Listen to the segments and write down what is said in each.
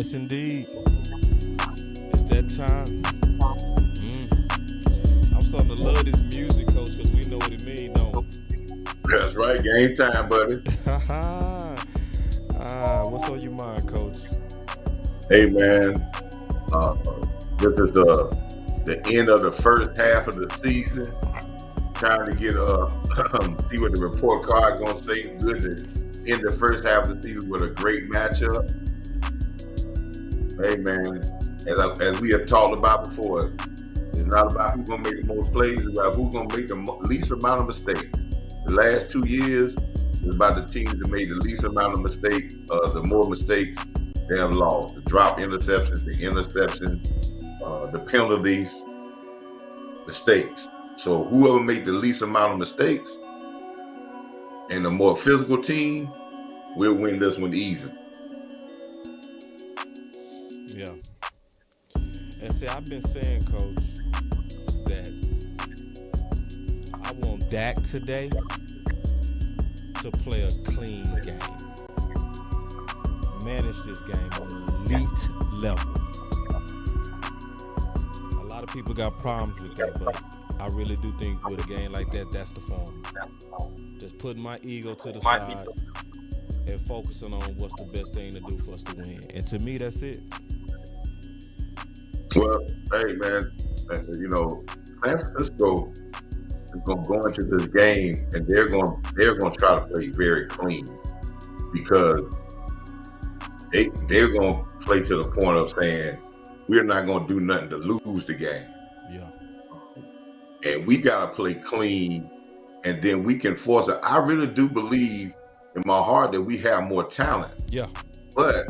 Yes, indeed. It's that time. I'm starting to love this music, Coach, because we know what it means, don't we? That's right. Game time, buddy. What's on your mind, Coach? Hey, man. Uh, this is the end of the first half of the season. Time to get see what the report card gonna say. Good to end the first half of the season with a great matchup. Hey, man. As we have talked about before, it's not about who's gonna make the most plays. It's about who's gonna make the least amount of mistakes. The last 2 years is about the teams that made the least amount of mistakes. The more mistakes they have lost. The drop interceptions, the penalties, mistakes. So whoever made the least amount of mistakes and the more physical team will win this one easy. Yeah. And see, I've been saying, Coach, that I want Dak today to play a clean game. Manage this game on an elite level. A lot of people got problems with that, but I really do think with a game like that, that's the form. Just putting my ego to the side and focusing on what's the best thing to do for us to win. And to me, that's it. Well, hey, man, San Francisco is going to go into this game and they're going to try to play very clean because they're going to play to the point of saying we're not going to do nothing to lose the game. Yeah. And we got to play clean, and then we can force it. I really do believe in my heart that we have more talent. Yeah. But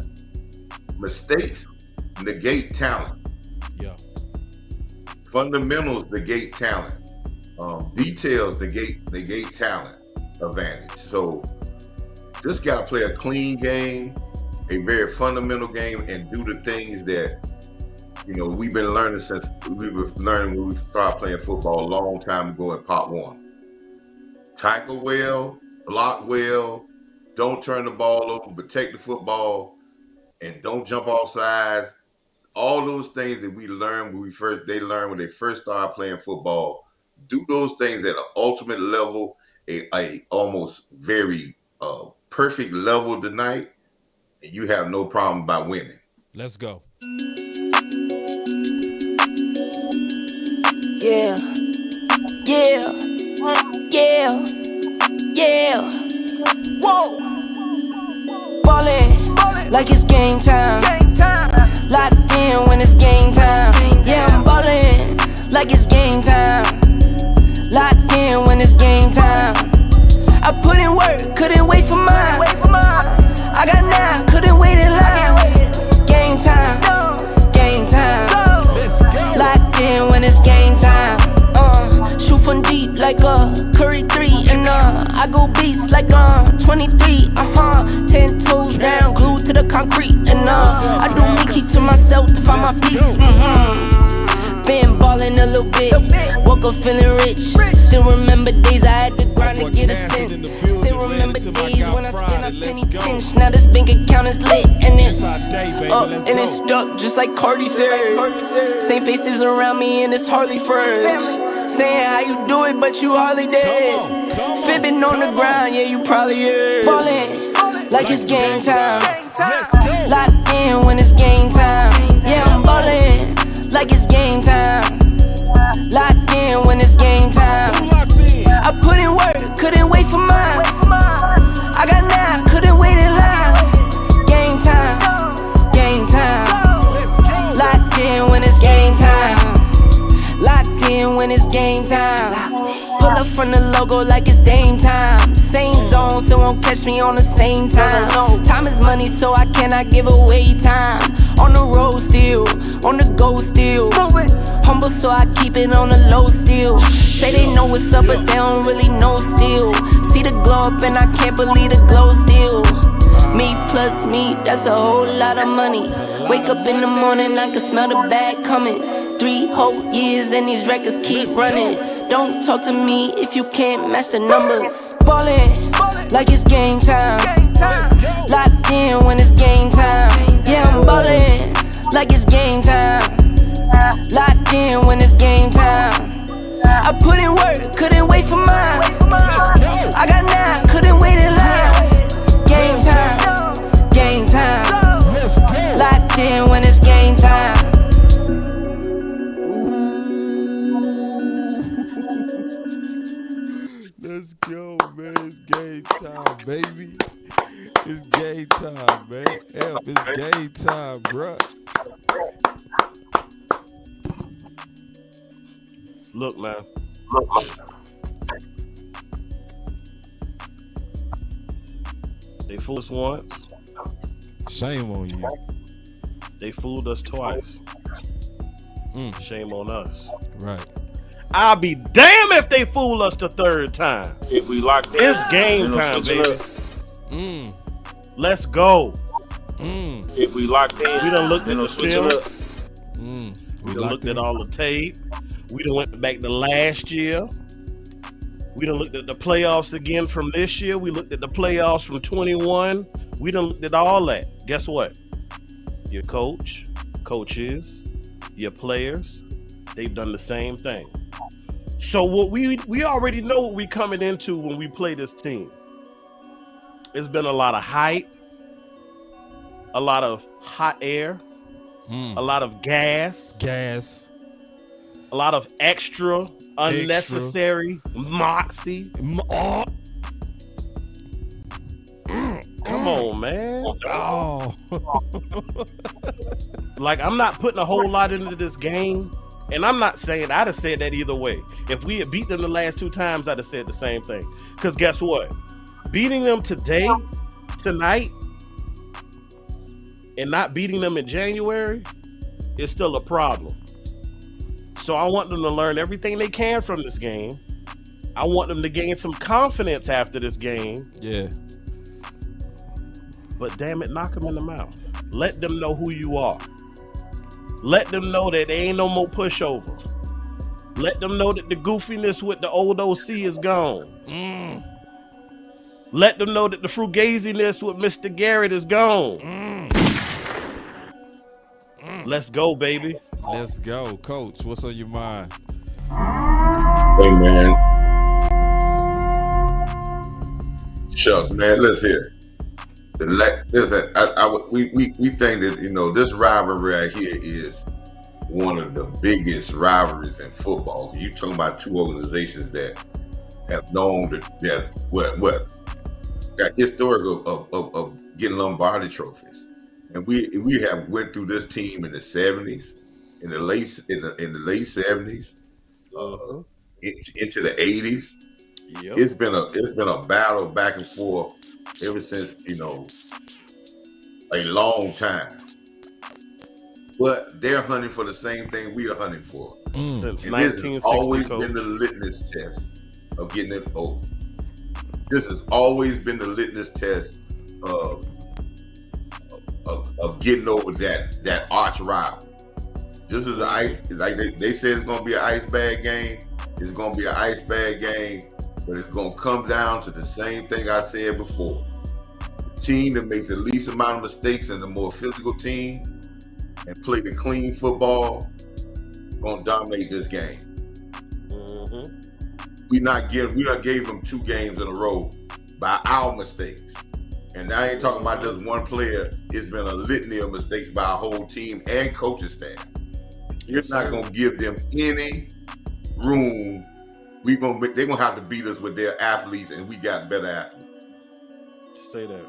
mistakes negate talent. Yeah. Fundamentals negate talent. Details negate talent advantage. So just got to play a clean game, a very fundamental game, and do the things that we've been learning since we were learning when we started playing football a long time ago in Pop 1. Tackle well, block well, don't turn the ball over, protect the football, and don't jump off sides. All those things that we learned they learned when they first started playing football. Do those things at an ultimate level, a almost very perfect level tonight, and you have no problem by winning. Let's go. Yeah. Whoa. Ballin' like it's game time. Locked in when it's game time. Yeah, I'm ballin' like it's game time. Locked in when it's game time. I put in work, couldn't wait for mine. I got 9, couldn't wait in line. Game time. Locked in when it's game time. Shoot from deep like a Curry 3. And I go beast like 23. 10 toes down, glued to the concrete. And I do me, keep to myself to find my peace. Been ballin' a little bit, woke up feeling rich. Still remember days I had to grind to get a cent. Still remember days when I spent a penny pinch. Now this bank account is lit and it's up and it's stuck just like Cardi said. Same faces around me and it's hardly friends. Saying how you do it but you hardly did. Fibbing on the ground, yeah you probably is. Ballin' like it's game time. Locked in when it's game time. Yeah I'm ballin' like it's game time. Locked in when it's game time. I put in work, couldn't wait for mine. I got 9, couldn't wait in line. Game time. Locked in when it's game time. Locked in when it's game time. Pull up from the logo like it's Dame time. Same zone, so won't catch me on the same time. Time is money, so I cannot give away time. On the road still, on the go still. Humble, so I keep it on the low still. Say they know what's up, but they don't really know still. See the glow up and I can't believe the glow still. Me plus me, that's a whole lot of money. Wake up in the morning, I can smell the bag coming. 3 whole years and these records keep running. Don't talk to me if you can't match the numbers. Ballin' like it's game time. Locked in when it's game time. Yeah, I'm ballin' like it's game time. Locked in when it's game time. I put in work, couldn't wait for mine. I got 9, couldn't wait in line. Game time. Locked in when it's game time. Let's go, man. It's game time, baby. It's game time, man. Help, it's game time, bruh. Look, man. They fooled us once. Shame on you. They fooled us twice. Shame on us. Right. I'll be damn if they fool us the third time. If we locked in, It's game time, baby. Mm. Let's go. If we locked in, We done looked at the switch film. it up. We done looked at all the tape. We done went back to last year. We done looked at the playoffs again from this year. We looked at the playoffs from 21. We done looked at all that. Guess what? Your coaches, your players, they've done the same thing. So what we already know what we coming into when we play this team. It's been a lot of hype, a lot of hot air, a lot of gas, a lot of extra unnecessary moxie. Come on, man. Oh. Like, I'm not putting a whole lot into this game. And I'm not saying I'd have said that either way. If we had beat them the last 2 times, I'd have said the same thing. Because guess what? Beating them tonight, and not beating them in January is still a problem. So I want them to learn everything they can from this game. I want them to gain some confidence after this game. Yeah. But damn it, knock them in the mouth. Let them know who you are. Let them know that there ain't no more pushover. Let them know that the goofiness with the old OC is gone. Let them know that the frugaziness with Mr. Garrett is gone. Let's go, baby. Let's go. Coach, what's on your mind? Hey, man. Shucks, man. Let's hear it. Listen, we think that, this rivalry right here is one of the biggest rivalries in football. You talking about 2 organizations that have known that got historic of getting Lombardi trophies, and we have went through this team in the 70s, in the late 70s, into the 80s. Yep. It's been a battle back and forth ever since, a long time. But they're hunting for the same thing we are hunting for. Since And this has 1960, always Coach. been the litmus test of getting it over. This has always been the litmus test of getting over that arch rival. This is like they said it's gonna be an ice bag game. It's gonna be an ice bag game, but it's gonna come down to the same thing I said before. The team that makes the least amount of mistakes and the more physical team and play the clean football gonna dominate this game. We not gave them 2 games in a row by our mistakes. And I ain't talking about just one player. It's been a litany of mistakes by our whole team and coaching staff. You're not gonna give them any room. They're gonna have to beat us with their athletes, and we got better athletes. Say that.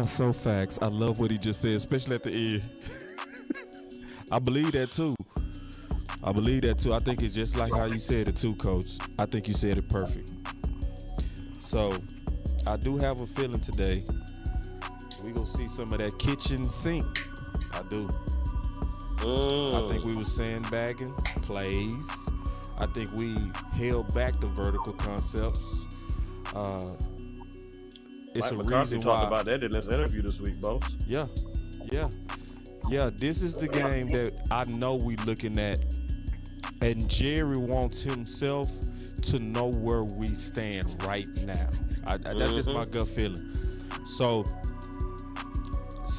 So facts. I love what he just said, especially at the end. I believe that too. I think it's just like how you said it too, Coach. I think you said it perfect. So I do have a feeling today we gonna see some of that kitchen sink. I do. I think we were sandbagging plays. I think we held back the vertical concepts. It's Mike a McCarthy reason talked why. about that in his interview this week, boss. Yeah. This is the game that I know we looking at, and Jerry wants himself to know where we stand right now. That's just my gut feeling. So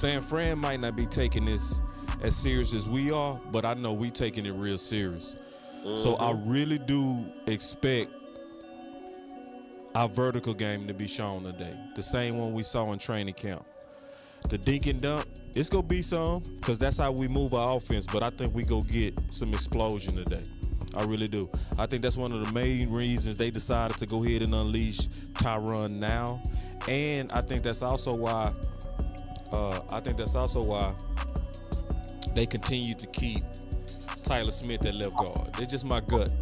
San Fran might not be taking this as serious as we are, but I know we taking it real serious. So I really do expect our vertical game to be shown today. The same one we saw in training camp. The dink and dunk, it's going to be some because that's how we move our offense, but I think we go get some explosion today. I really do. I think that's one of the main reasons they decided to go ahead and unleash Tyron now. And I think that's also why they continue to keep Tyler Smith at left guard. They're just my gut.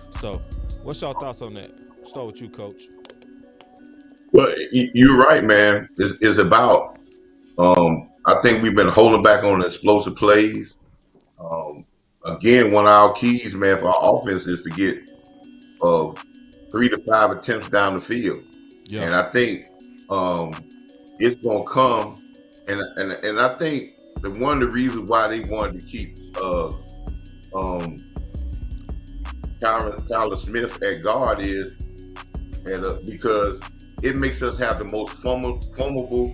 So, what's your thoughts on that? Start with you, Coach. Well, you're right, man. It's about. I think we've been holding back on explosive plays. Um, Again, one of our keys, man, for our offense is to get 3 to 5 attempts down the field. Yeah. And I think it's gonna come. And I think one of the reasons why they wanted to keep Tyler Smith at guard is because it makes us have the most formidable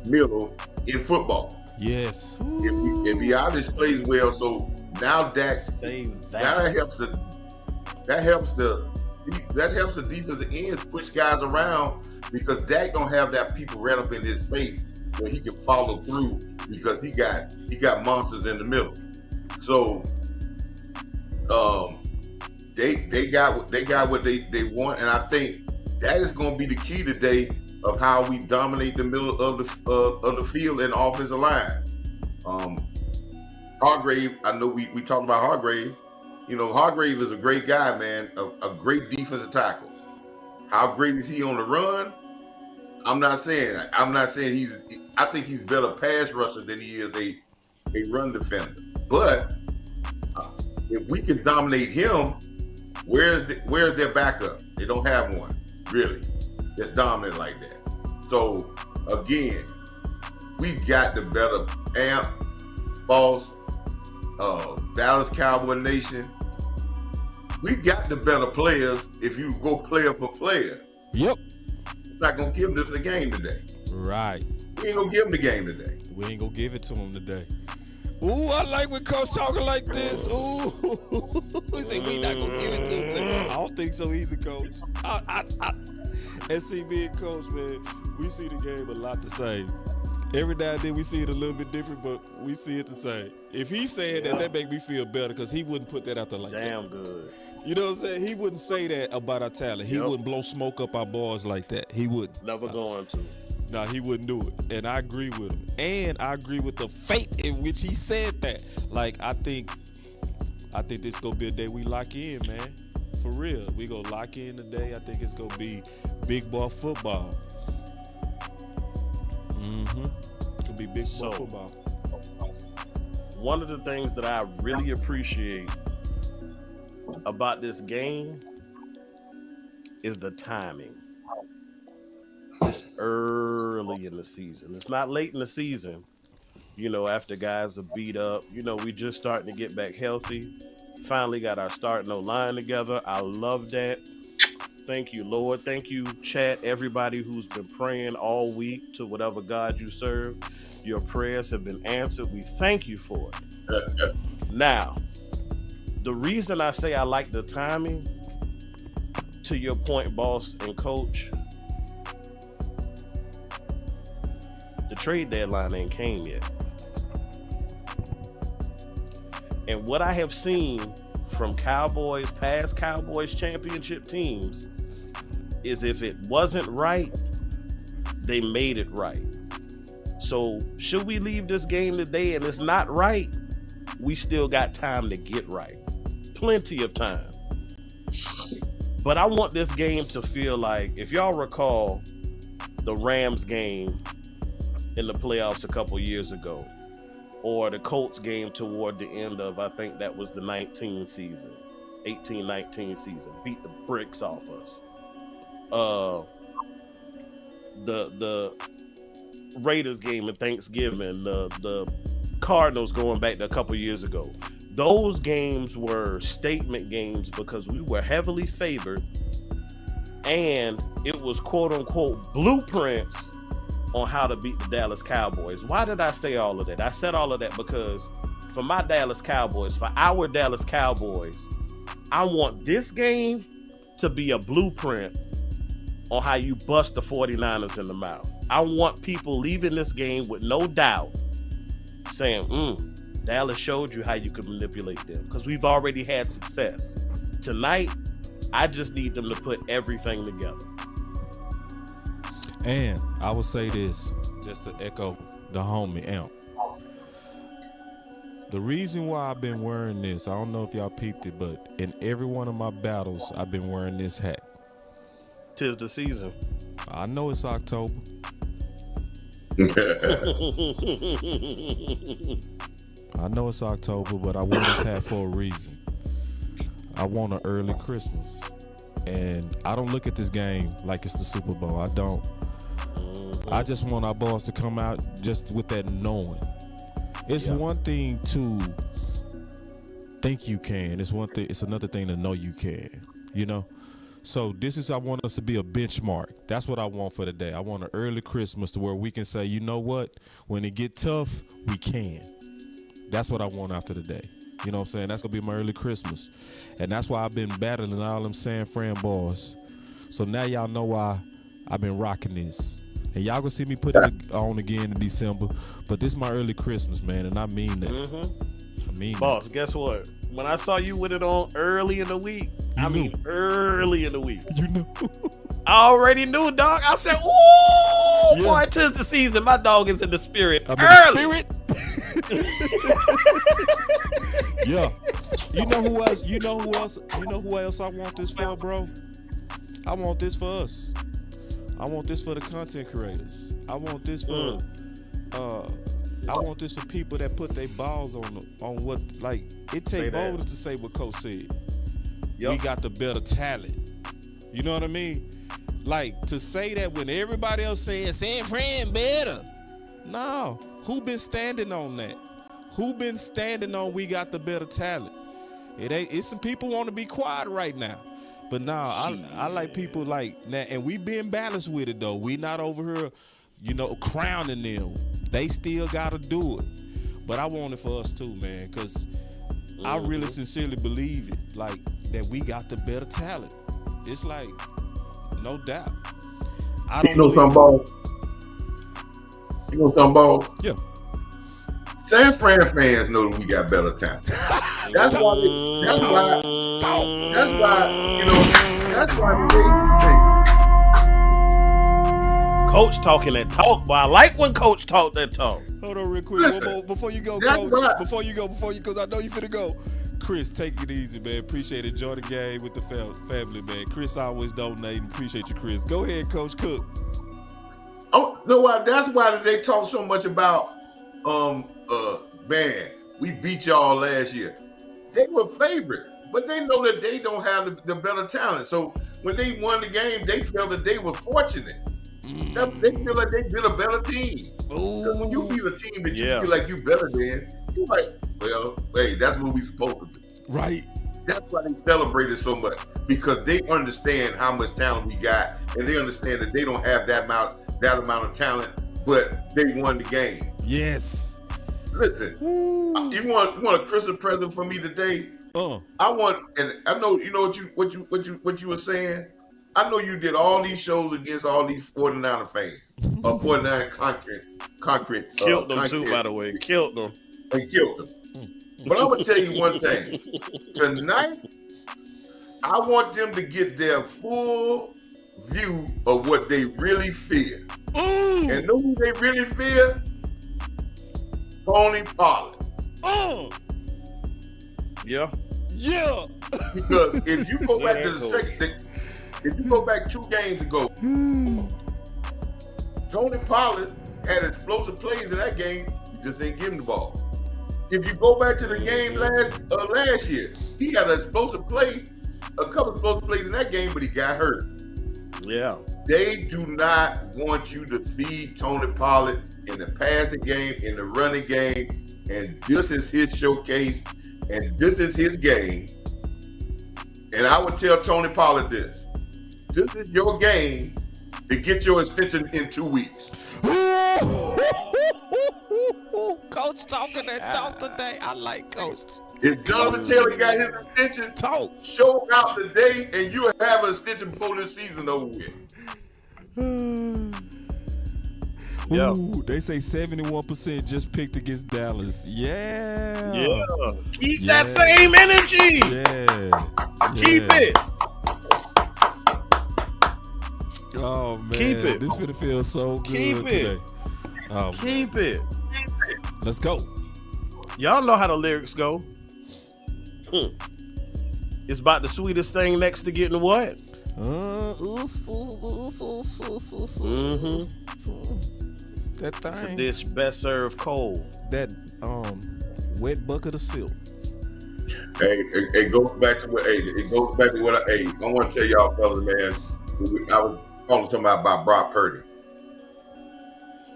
middle in football. Yes. If he obviously plays well, so now that helps the defensive ends push guys around because Dak don't have that people right up in his face where he can follow through because he got monsters in the middle. So they got what they want, and I think that is going to be the key today of how we dominate the middle of the field and offensive line. Hargrave, I know we talked about Hargrave. You know, Hargrave is a great guy, man, a great defensive tackle. How great is he on the run? I'm not saying I think he's better pass rusher than he is a run defender. But if we can dominate him, where's their backup? They don't have one, really, that's dominant like that. So again, we got the better amp, boss, Dallas Cowboy Nation. We got the better players if you go player for player. Yep. It's not gonna give them the game today. Right. We ain't gonna give them the game today. We ain't gonna give it to them today. Ooh, I like when Coach talking like this. Ooh, he said we not gonna give it to him today. I don't think so either, Coach. And see, me and Coach, man, we see the game a lot the same. Every now and then we see it a little bit different, but we see it the same. If he's saying that make me feel better because he wouldn't put that out there like that. Damn good. You know what I'm saying? He wouldn't say that about our talent. He wouldn't blow smoke up our boys like that. He wouldn't. Never going to. No, he wouldn't do it. And I agree with him. And I agree with the faith in which he said that. Like, I think this going to be a day we lock in, man. For real. We going to lock in today. I think it's going to be big ball football. It's going to be big ball football. One of the things that I really appreciate about this game is the timing. It's early in the season. It's not late in the season, you know, after guys are beat up. You know, we just starting to get back healthy. Finally got our starting O-line together. I love that. Thank you, Lord. Thank you, chat, everybody who's been praying all week to whatever God you serve. Your prayers have been answered. We thank you for it. Now, the reason I say I like the timing, to your point, boss and coach, the trade deadline ain't came yet. And what I have seen from past Cowboys championship teams is if it wasn't right, they made it right. So should we leave this game today and it's not right, we still got time to get right. Plenty of time. But I want this game to feel like, if y'all recall the Rams game in the playoffs a couple years ago, or the Colts game toward the end of, I think that was the 18-19 season, beat the bricks off us. The Raiders game in Thanksgiving, the Cardinals going back to a couple years ago. Those games were statement games because we were heavily favored, and it was quote unquote blueprints on how to beat the Dallas Cowboys. Why did I say all of that? I said all of that because for my Dallas Cowboys, for our Dallas Cowboys, I want this game to be a blueprint on how you bust the 49ers in the mouth. I want people leaving this game with no doubt saying, Dallas showed you how you could manipulate them because we've already had success. Tonight, I just need them to put everything together. And I will say this, just to echo the homie Amp. The reason why I've been wearing this, I don't know if y'all peeped it, but in every one of my battles, I've been wearing this hat. 'Tis the season. I know it's October. I know it's October, but I wear this hat for a reason. I want an early Christmas. And I don't look at this game like it's the Super Bowl. I don't. I just want our boss to come out just with that knowing. It's one thing to think you can. It's another thing to know you can. You know? So I want us to be a benchmark. That's what I want for today. I want an early Christmas to where we can say, you know what? When it get tough, we can. That's what I want after the day. You know what I'm saying? That's going to be my early Christmas. And that's why I've been battling all them San Fran boys. So now y'all know why I've been rocking this. And y'all gonna see me put it on again in December. But this is my early Christmas, man, and I mean that. I mean Boss, that. guess what? When I saw you with it on early in the week, early in the week. You know. I already knew, dog. I said, ooh, boy, 'tis the season. My dog is in the spirit. I'm early. in the spirit. Yeah. You know who else? You know who else I want this for, bro? I want this for us. I want this for the content creators. I want this for people that put their balls on what, like, it take boldness to say what Coach said. Yep. We got the better talent. You know what I mean? Like, to say that when everybody else saying San Fran better. No. Who been standing on that? Who been standing on we got the better talent? It's some people want to be quiet right now. But nah, I like people like that, and we being balanced with it though. We not over here, crowning them. They still gotta do it. But I want it for us too, man, because I really sincerely believe it, like that we got the better talent. It's like, no doubt. I don't know some ball. You know some ball? Yeah. San Fran fans know that we got better talent. That's why Coach talking that talk, but I like when Coach talk that talk. Hold on real quick. Listen, before you go, Coach. Before you, because I know you finna go. Chris, take it easy, man. Appreciate it. Enjoy the game with the family, man. Chris always donating. Appreciate you, Chris. Go ahead, Coach Cook. Oh, no, that's why they talk so much about, man, we beat y'all last year. They were favorite, but they know that they don't have the better talent. So when they won the game, they felt that they were fortunate. They feel like they built a better team. Because when you beat a team that you feel like you better than, you're like, well, hey, that's what we supposed to do. Right. That's why they celebrated so much, because they understand how much talent we got, and they understand that they don't have that amount of talent, but they won the game. Yes. Listen, you want a Christmas present for me today? I want, and I know what you were saying. I know you did all these shows against all these 49er fans, 49er concrete. Killed them too, by the way. Killed them. And killed them. But I'm gonna tell you one thing. Tonight, I want them to get their full view of what they really fear. And know who they really fear? Tony Pollard. Yeah. Yeah. Because if you go back to if you go back 2 games ago, Tony Pollard had explosive plays in that game. You just didn't give him the ball. If you go back to the game last year, he had a couple explosive plays in that game, but he got hurt. Yeah. They do not want you to feed Tony Pollard in the passing game, in the running game, and this is his showcase, and this is his game. And I would tell Tony Pollard this. This is your game to get your extension in 2 weeks. Coach talking that talk today. I like Coach. If Jonathan Taylor got his extension, Talk. show out today, and you'll have an extension before this season over with. Yeah. Ooh, they say 71% just picked against Dallas. Yeah. Yeah. Keep that same energy. Yeah. Keep it. Oh man. Keep it. This finna feel so good Keep it. today. Oh, Keep it. let's go. Y'all know how the lyrics go. It's about the sweetest thing next to getting what? That It's a thing. dish best served cold. That wet bucket of silk. Hey, it goes back to what. Hey, it goes back to what. I want to tell y'all, fellas, man. I was talking about Brock Purdy.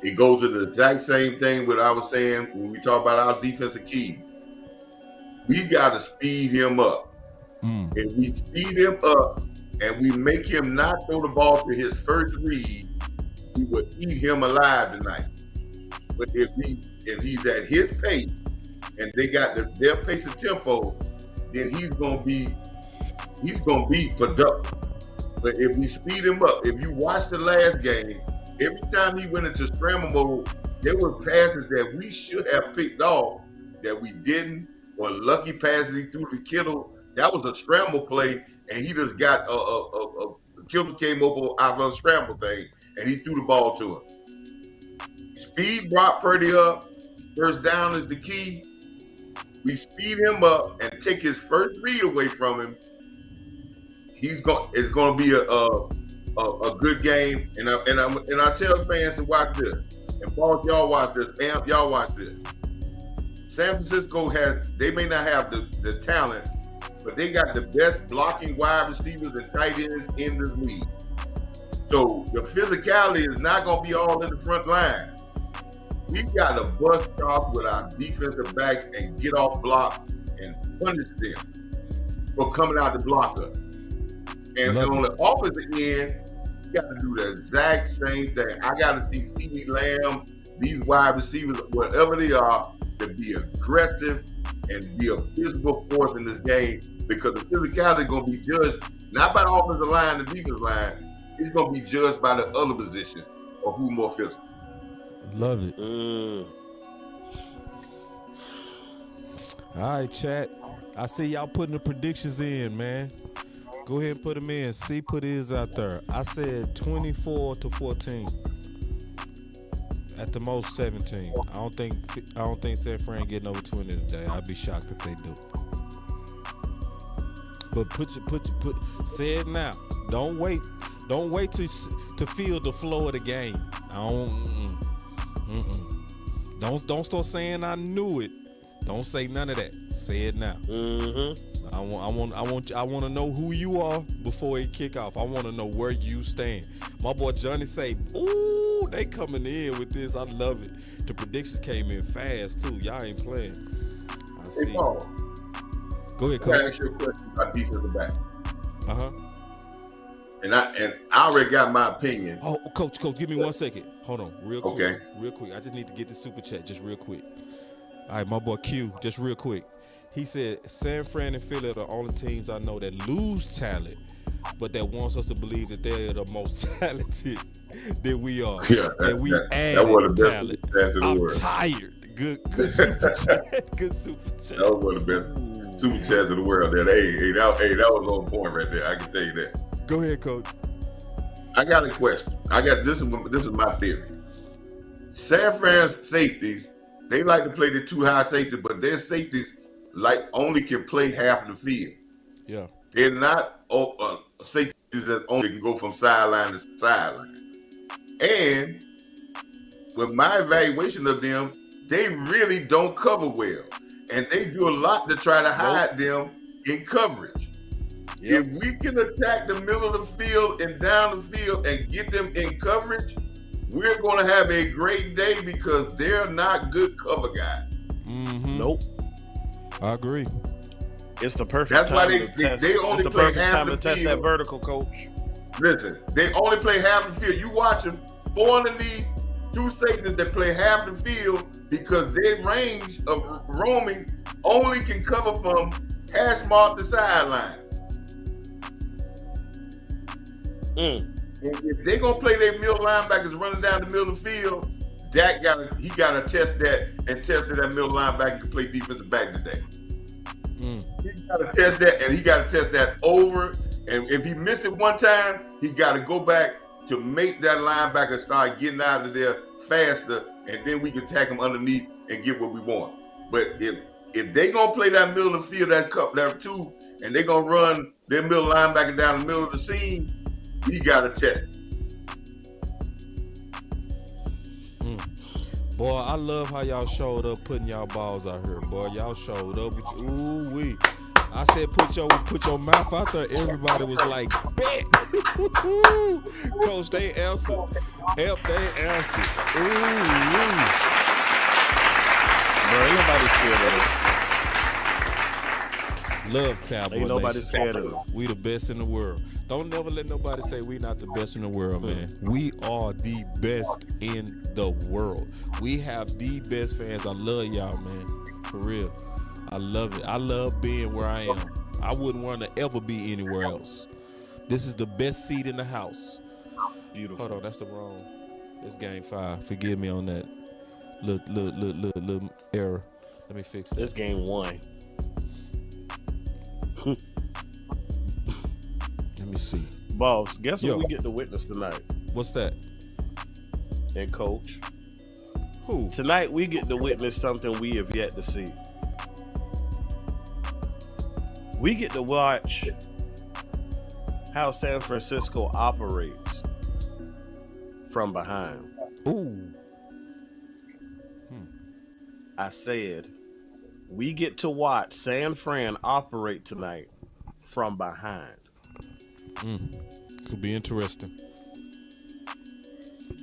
It goes to the exact same thing what I was saying when we talk about our defensive key. We got to speed him up. If we speed him up and we make him not throw the ball to his first read, we will eat him alive tonight. But if he's at his pace and they got their pace and tempo, then he's gonna be productive. But if we speed him up, if you watch the last game, every time he went into scramble mode, there were passes that we should have picked off that we didn't, or lucky passes he threw to Kittle. That was a scramble play, and he just got Kittle came over out of a scramble thing, and he threw the ball to him. Speed Brock Purdy up. First down is the key. We speed him up and take his first read away from him. It's going to be a good game, and I tell fans to watch this. And Boss, y'all watch this. Amp, y'all watch this. San Francisco they may not have the talent, but they got the best blocking wide receivers and tight ends in this league. So the physicality is not going to be all in the front line. We got to bust off with our defensive backs and get off block and punish them for coming out to block us. And on the opposite end, you got to do the exact same thing. I got to see CeeDee Lamb, these wide receivers, whatever they are, to be aggressive and be a physical force in this game, because the physicality is going to be judged not by the offensive line, the defensive line. It's going to be judged by the other position of who more physical. Love it. All right, chat. I see y'all putting the predictions in, man. Go ahead and put them in. C put his out there. I said 24-14. At the most 17. I don't think San Fran getting over 20 today. I'd be shocked if they do. But say it now. Don't wait to feel the flow of the game. Don't start saying I knew it. Don't say none of that. Say it now. I want to know who you are before it kick off. I want to know where you stand. My boy Johnny say, ooh, they coming in with this. I love it. The predictions came in fast too. Y'all ain't playing. I see. Hey, Paul. Go ahead, I Coach. ask you a question about defensive back. And I already got my opinion. Oh, Coach, give me 1 second. Hold on, real quick. Okay. Real quick. I just need to get the super chat just real quick. All right, my boy Q, just real quick. He said San Fran and Philly are the only teams I know that lose talent, but that wants us to believe that they're the most talented that we are. Yeah, that we add talent. I'm tired. Good super chat. Good super chat. That was one of the best super chats in the world. That was on point right there. I can tell you that. Go ahead, Coach. I got a question. This is my theory. San Fran's safeties, they like to play the two high safety, but their safeties only can play half of the field. Yeah. They're not safeties that only can go from sideline to sideline. And with my evaluation of them, they really don't cover well. And they do a lot to try to hide them in coverage. Yep. If we can attack the middle of the field and down the field and get them in coverage, we're going to have a great day, because they're not good cover guys. Mm-hmm. Nope. I agree. It's the perfect That's time why to test. they only play half the test field. that vertical, Coach. Listen, they only play half the field. You watch them, 4 underneath, two safeties that play half the field because their range of roaming only can cover from hash mark the sideline. If they're gonna play their middle linebackers running down the middle of the field, Dak gotta test that and test that middle linebacker can play defensive back today. He gotta test that, and he gotta test that over. And if he missed it one time, he gotta go back to make that linebacker start getting out of there faster, and then we can tack him underneath and get what we want. But if they gonna play that middle of the field, that two, and they gonna run their middle linebacker down the middle of the seam, he gotta test. Boy, I love how y'all showed up putting y'all balls out here. Boy, y'all showed up with ooh-wee. I said put your mouth out there. Everybody was like, bet. Coach, they answered. Help, they answered. Ooh-wee. Bro, ain't nobody scared of it. Love Cowboy Ain't nobody Nation. scared of it. We the best in the world. Don't never let nobody say we not the best in the world, man. We are the best in the world. We have the best fans. I love y'all, man. For real. I love it. I love being where I am. I wouldn't want to ever be anywhere else. This is the best seat in the house. Beautiful. Hold on, that's the wrong. It's game 5. Forgive me on that little error. Let me fix that. This game 1. Let me see. Boss, guess what we get to witness tonight? What's that? And Coach. Who? Tonight we get to witness something we have yet to see. We get to watch how San Francisco operates from behind. Ooh. I said, we get to watch San Fran operate tonight from behind. Could be interesting.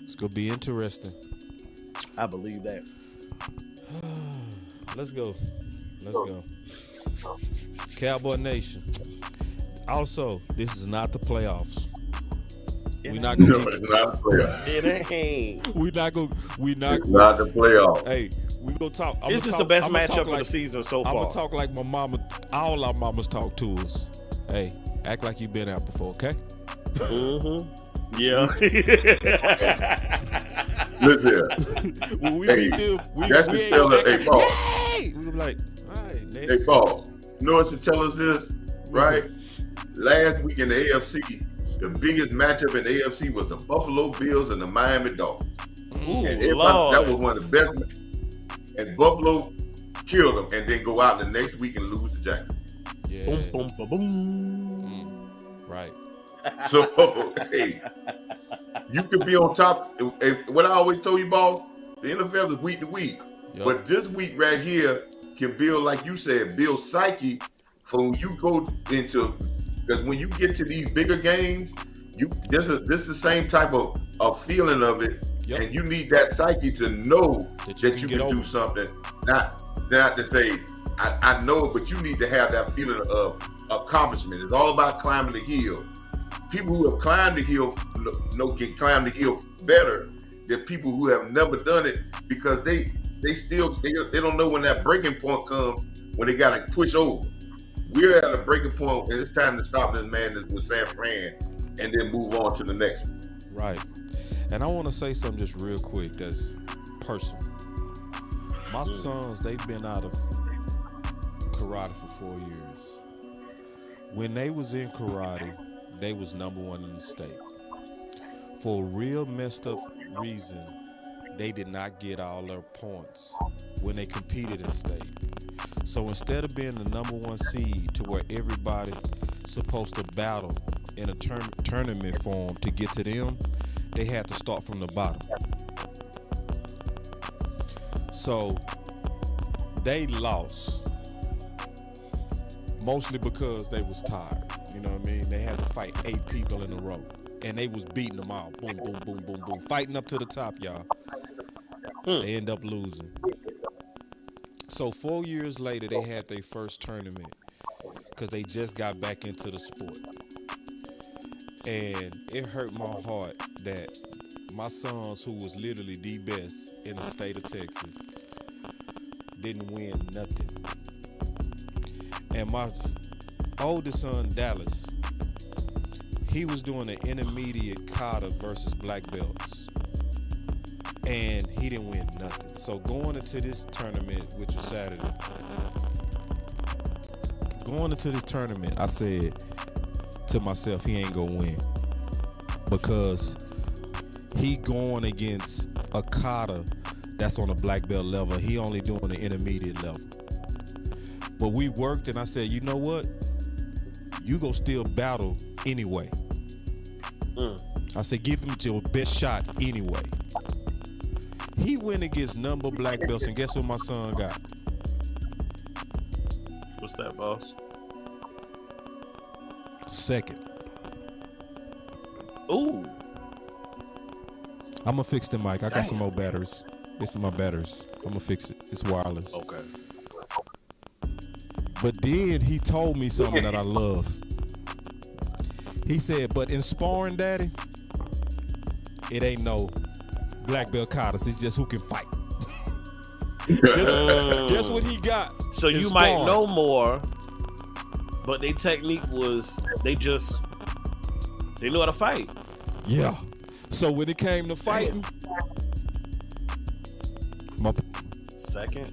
It's gonna be interesting. I believe that. Let's go. Cowboy Nation. Also, this is not the playoffs. We're not gonna. No, it's not the playoffs. It ain't. We're not gonna. It's not the playoffs. Hey, we gonna talk. It's just the best matchup of the season so far. I'm gonna talk like my mama. All our mamas talk to us. Hey, act like you've been out before, okay? Yeah. Listen here. When we Hey, beat them, that's we the ain't tell gonna us, hey, act Paul. yay! We gonna be like, all right, Hey, next. Paul, you know what should tell us this, right? Last week in the AFC, the biggest matchup in the AFC was the Buffalo Bills and the Miami Dolphins. Ooh, And everybody, Lord. that was one of the best. And Buffalo killed them and then go out the next week and lose to Jacksonville. Yeah. Boom, boom, boom, boom. Right. So, hey, you could be on top. What I always told you, boss, the NFL is week to week. Yep. But this week right here can build, like you said, build psyche for when you go into, because when you get to these bigger games, this is the same type of feeling of it. Yep. And you need that psyche to know that you get can over do something. Not to say, I know it, but you need to have that feeling of accomplishment. It's all about climbing the hill. People who have climbed the hill can climb the hill better than people who have never done it, because they don't know when that breaking point comes, when they got to push over. We're at a breaking point, and it's time to stop this madness with San Fran and then move on to the next one. Right. And I want to say something just real quick that's personal. My sons, they've been out of karate for 4 years. When they was in karate, they was number 1 in the state. For a real messed up reason, they did not get all their points when they competed in state. So instead of being the number 1 seed to where everybody supposed to battle in a tournament form to get to them, they had to start from the bottom. So they lost, mostly because they was tired. You know what I mean? They had to fight 8 people in a row, and they was beating them all. Boom, boom, boom, boom, boom. Fighting up to the top, y'all. They end up losing. So 4 years later, they had their first tournament because they just got back into the sport. And it hurt my heart that my sons, who was literally the best in the state of Texas, didn't win nothing. And my oldest son, Dallas, he was doing an intermediate kata versus black belts. And he didn't win nothing. So going into this tournament, which is Saturday, I said to myself, he ain't gonna win. Because he going against a kata that's on a black belt level. He only doing the intermediate level. But we worked, and I said, you know what? You go still battle anyway. I said, give him your best shot anyway. He went against number black belts, and guess what my son got? What's that, boss? Second. Ooh. I'm gonna fix the mic. I got some more batteries. This is my batteries. I'm gonna fix it. It's wireless. Okay. But then he told me something that I love. He said, but in sparring, Daddy, it ain't no black belt katas. It's just who can fight. Guess what he got? So you sparring. might know more, but their technique was they know how to fight. Yeah. So when it came to fighting, Second.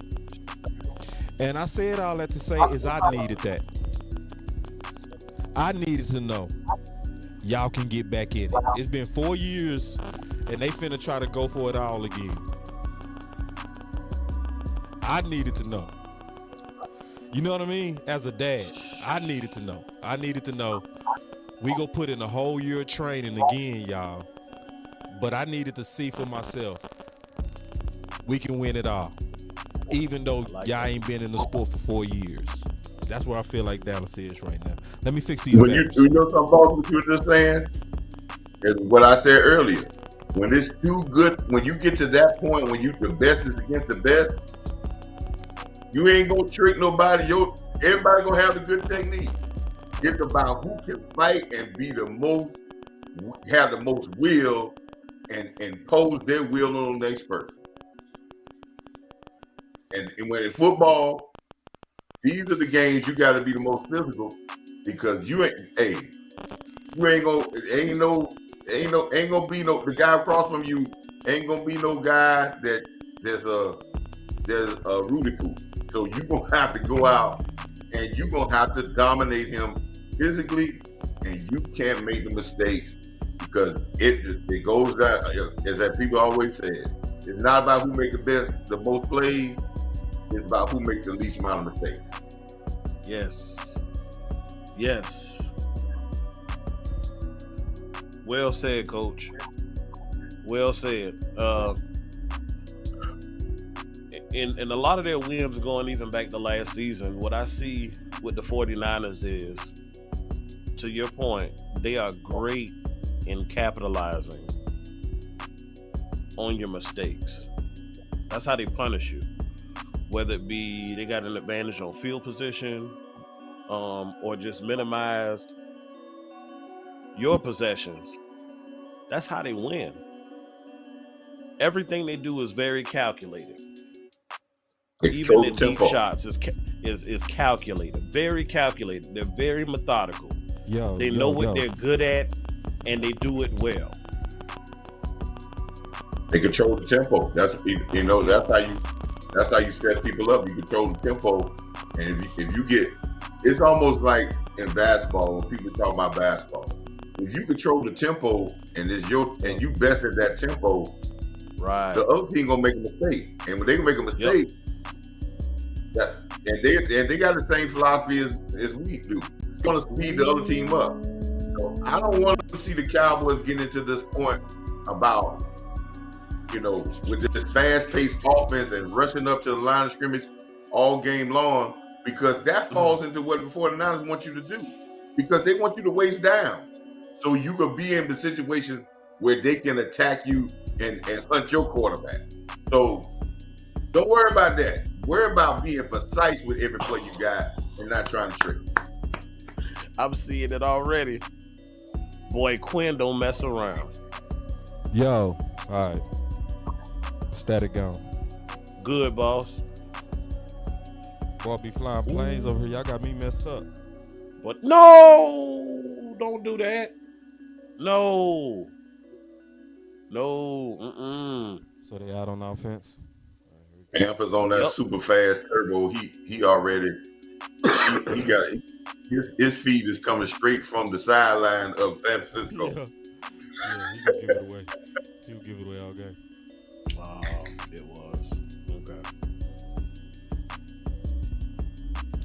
And I said all that to say is I needed that. I needed to know y'all can get back in it. It's been 4 years and they finna try to go for it all again. I needed to know. You know what I mean? As a dad, I needed to know. We go put in a whole year of training again, y'all. But I needed to see for myself. We can win it all. Even though y'all ain't been in the sport for 4 years. That's where I feel like Dallas is right now. Let me fix these batteries. You know something about what you were just saying? Is what I said earlier. When it's too good, when you get to that point when the best is against the best, you ain't gonna trick nobody. Everybody gonna have the good technique. It's about who can fight and have the most will and impose their will on the next person. And when in football, these are the games you got to be the most physical because the guy across from you ain't gonna be no guy that there's a Rudy Poo. So you gonna have to go out and you gonna have to dominate him physically, and you can't make the mistakes because it goes down as that people always say. It's not about who makes the most plays. It's about who makes the least amount of mistakes. Yes. Well said, Coach. Well said. And a lot of their wins going even back to last season. What I see with the 49ers is, to your point, they are great in capitalizing on your mistakes. That's how they punish you. Whether it be they got an advantage on field position, or just minimized your possessions. That's how they win. Everything they do is very calculated. Even the deep shots is calculated, very calculated. They're very methodical. They know what they're good at, and they do it well. They control the tempo. That's how you set people up. You control the tempo, and if you get, it's almost like in basketball when people talk about basketball. If you control the tempo and you best at that tempo, right? The other team gonna make a mistake, and when they make a mistake, they got the same philosophy as we do. They want to speed the other team up. So I don't want to see the Cowboys get into this point about, with this fast-paced offense and rushing up to the line of scrimmage all game long, because that falls into what the 49ers want you to do, because they want you to waste down so you could be in the situations where they can attack you and hunt your quarterback. So don't worry about that. Worry about being precise with every play you got and not trying to trick. I'm seeing it already. Boy, Quinn don't mess around. Yo, All right. Static gone. Good, boss. Boy, be flying planes over here. Y'all got me messed up. But no, don't do that. No. No. So they out on offense. Amp is on that Yep. super fast turbo. He already he got his feed is coming straight from the sideline of San Francisco. Yeah, he could give it away. He would give it away all game. It was. Okay.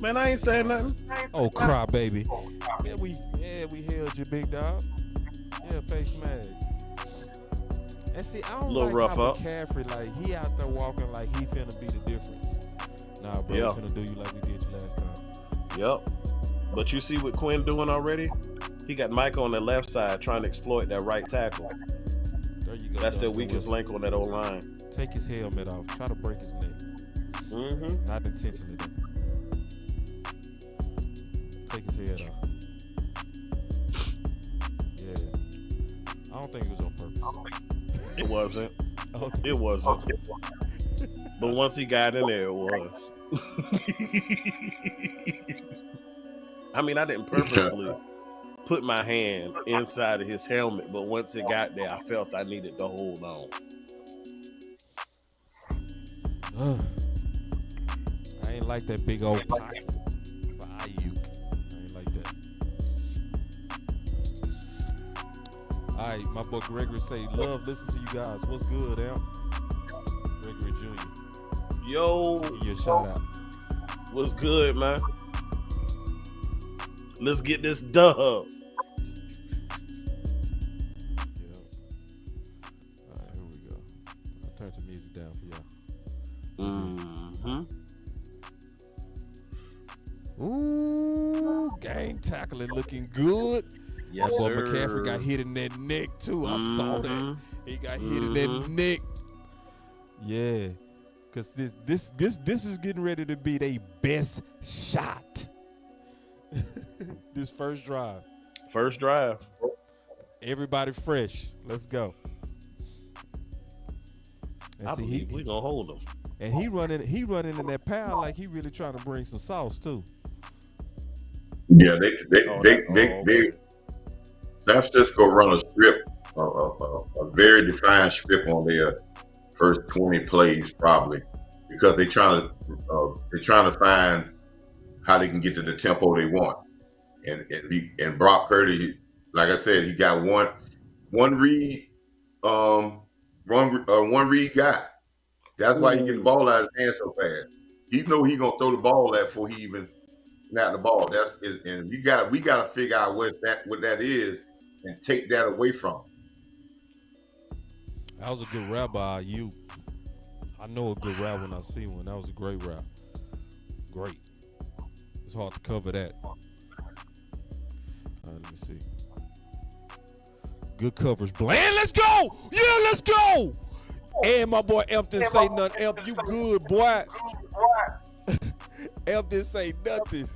Man, I ain't saying nothing. Oh, cry baby. Yeah, we held you, big dog. Yeah, face masks. And see, I don't like rough how up. McCaffrey, like, he out there walking like he finna be the difference. Nah, bro, Yeah. we finna do you like we did you last time. Yep. But you see what Quinn doing already? He got Mike on the left side trying to exploit that right tackle. There you go. That's their Dr. weakest Wilson. link on that O-line. Take his helmet off. Try to break his neck. Mm-hmm. Not intentionally, though. Take his head off. Yeah. I don't think it was on purpose. It wasn't. Oh, It wasn't. But once he got in there, it was. I mean, I didn't purposefully put my hand inside of his helmet, but once it got there, I felt I needed to hold on. I ain't like that big old pocket for Ayuk. I ain't like that. All right, my boy Gregory say, love, listen to you guys. What's good, Amp? Gregory Jr. Yo, Give you a shout out. what's good, man? Let's get this dub. Yeah. All right, here we go. I'll turn the music down for y'all. Mm-hmm. Ooh, game tackling looking good. Yes, Boy, sir. McCaffrey got hit in that neck too. I saw that. He got hit in that neck. Yeah, cause this is getting ready to be their best shot. This first drive. First drive. Everybody fresh. Let's go. And I see, believe we gonna hold him. and he running in that power like he really trying to bring some sauce too. Yeah, Okay. San Francisco run a strip, a very defined strip on their first 20 plays probably, because they're trying to find how they can get to the tempo they want. And Brock Purdy, like I said, he got one read guy. That's why he get the ball out of his hand so fast. He know he gonna throw the ball at before he even snap the ball. And we gotta figure out what that is and take that away from him. That was a good rap by you. I know a good rap when I see one. That was a great rap. Great. It's hard to cover that. All right, let me see. Good coverage. Bland, let's go! Yeah, let's go! And my boy Emp didn't say nothing. Emp, you good, boy. Emp didn't say nothing.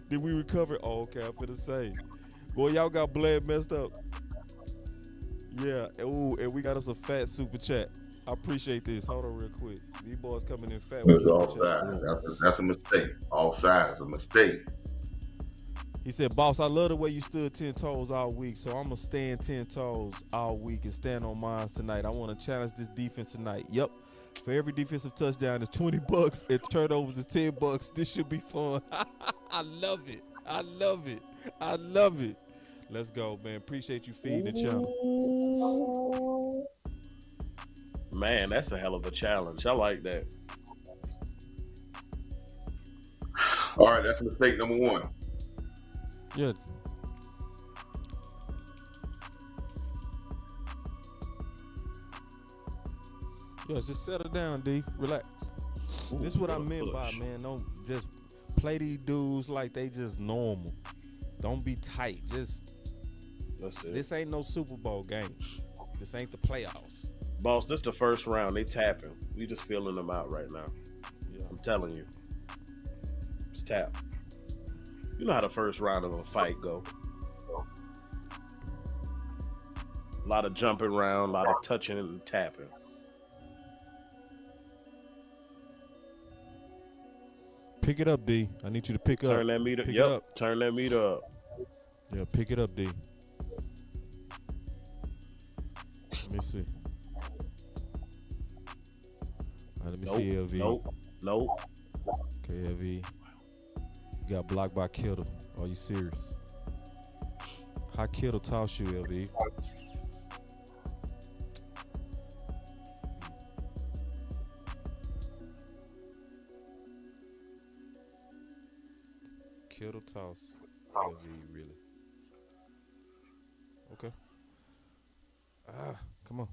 Did we recover? Oh, okay, I'm finna say. Boy, y'all got Bland messed up. Yeah, ooh, and we got us a fat super chat. I appreciate this. Hold on real quick. These boys coming in fat. It's offside. That's a mistake. Offside is a mistake. He said, boss, I love the way you stood 10 toes all week, so I'm going to stand 10 toes all week and stand on mine tonight. I want to challenge this defense tonight. Yep. For every defensive touchdown is $20 and turnovers is $10. This should be fun. I love it. I love it. I love it. Let's go, man. Appreciate you feeding the channel. Man, that's a hell of a challenge. I like that. All right, that's mistake number one. Yeah. Yeah, just settle down, D. Relax. Ooh, This is what I good meant by, push. man. Don't just play these dudes like they just normal. Don't be tight. That's it. This ain't no Super Bowl game. This ain't the playoffs. Boss, this the first round. They tapping. We just feeling them out right now. Yeah. I'm telling you. It's tap. You know how the first round of a fight go. A lot of jumping around, a lot of touching and tapping. Pick it up, D. I need you to pick up. Turn that meter. Pick it Yep. up. Turn that meter up. Yeah, pick it up, D. Let me see. Let me Nope. see, LV. Nope. Okay, LV. You got blocked by Kittle. Are you serious? How Kittle toss you, LV? Kittle toss. LV, really? Okay. Come on.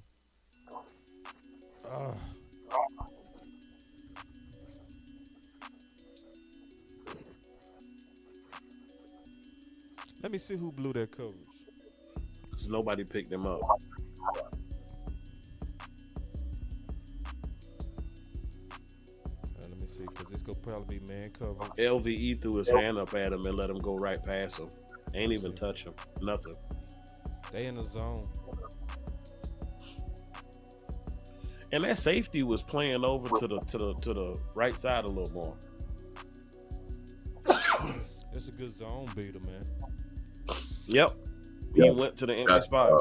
Let me see who blew that coverage. Because nobody picked him up. Let me see, because this could probably be man coverage. LVE threw his hand up at him and let him go right past him. Ain't even touch him. Nothing. They in the zone. And that safety was playing over to the right side a little more. It's a good zone beater, man. Yep. He went to the empty spot.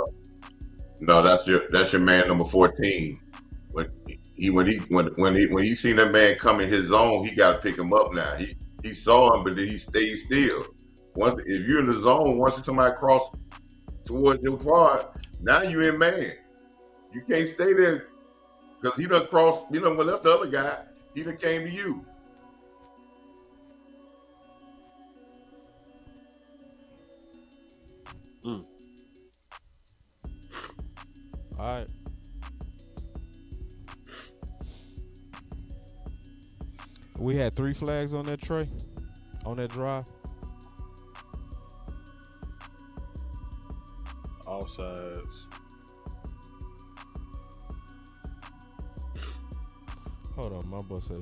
No, that's your man number 14. When he seen that man come in his zone, he got to pick him up now. He saw him, but then he stayed still. If you're in the zone, once somebody cross towards your part, now you in man. You can't stay there because he done crossed. He done left the other guy. He done came to you. All right. We had 3 flags on that tray, on that drive. All sides. Hold on, my boy say.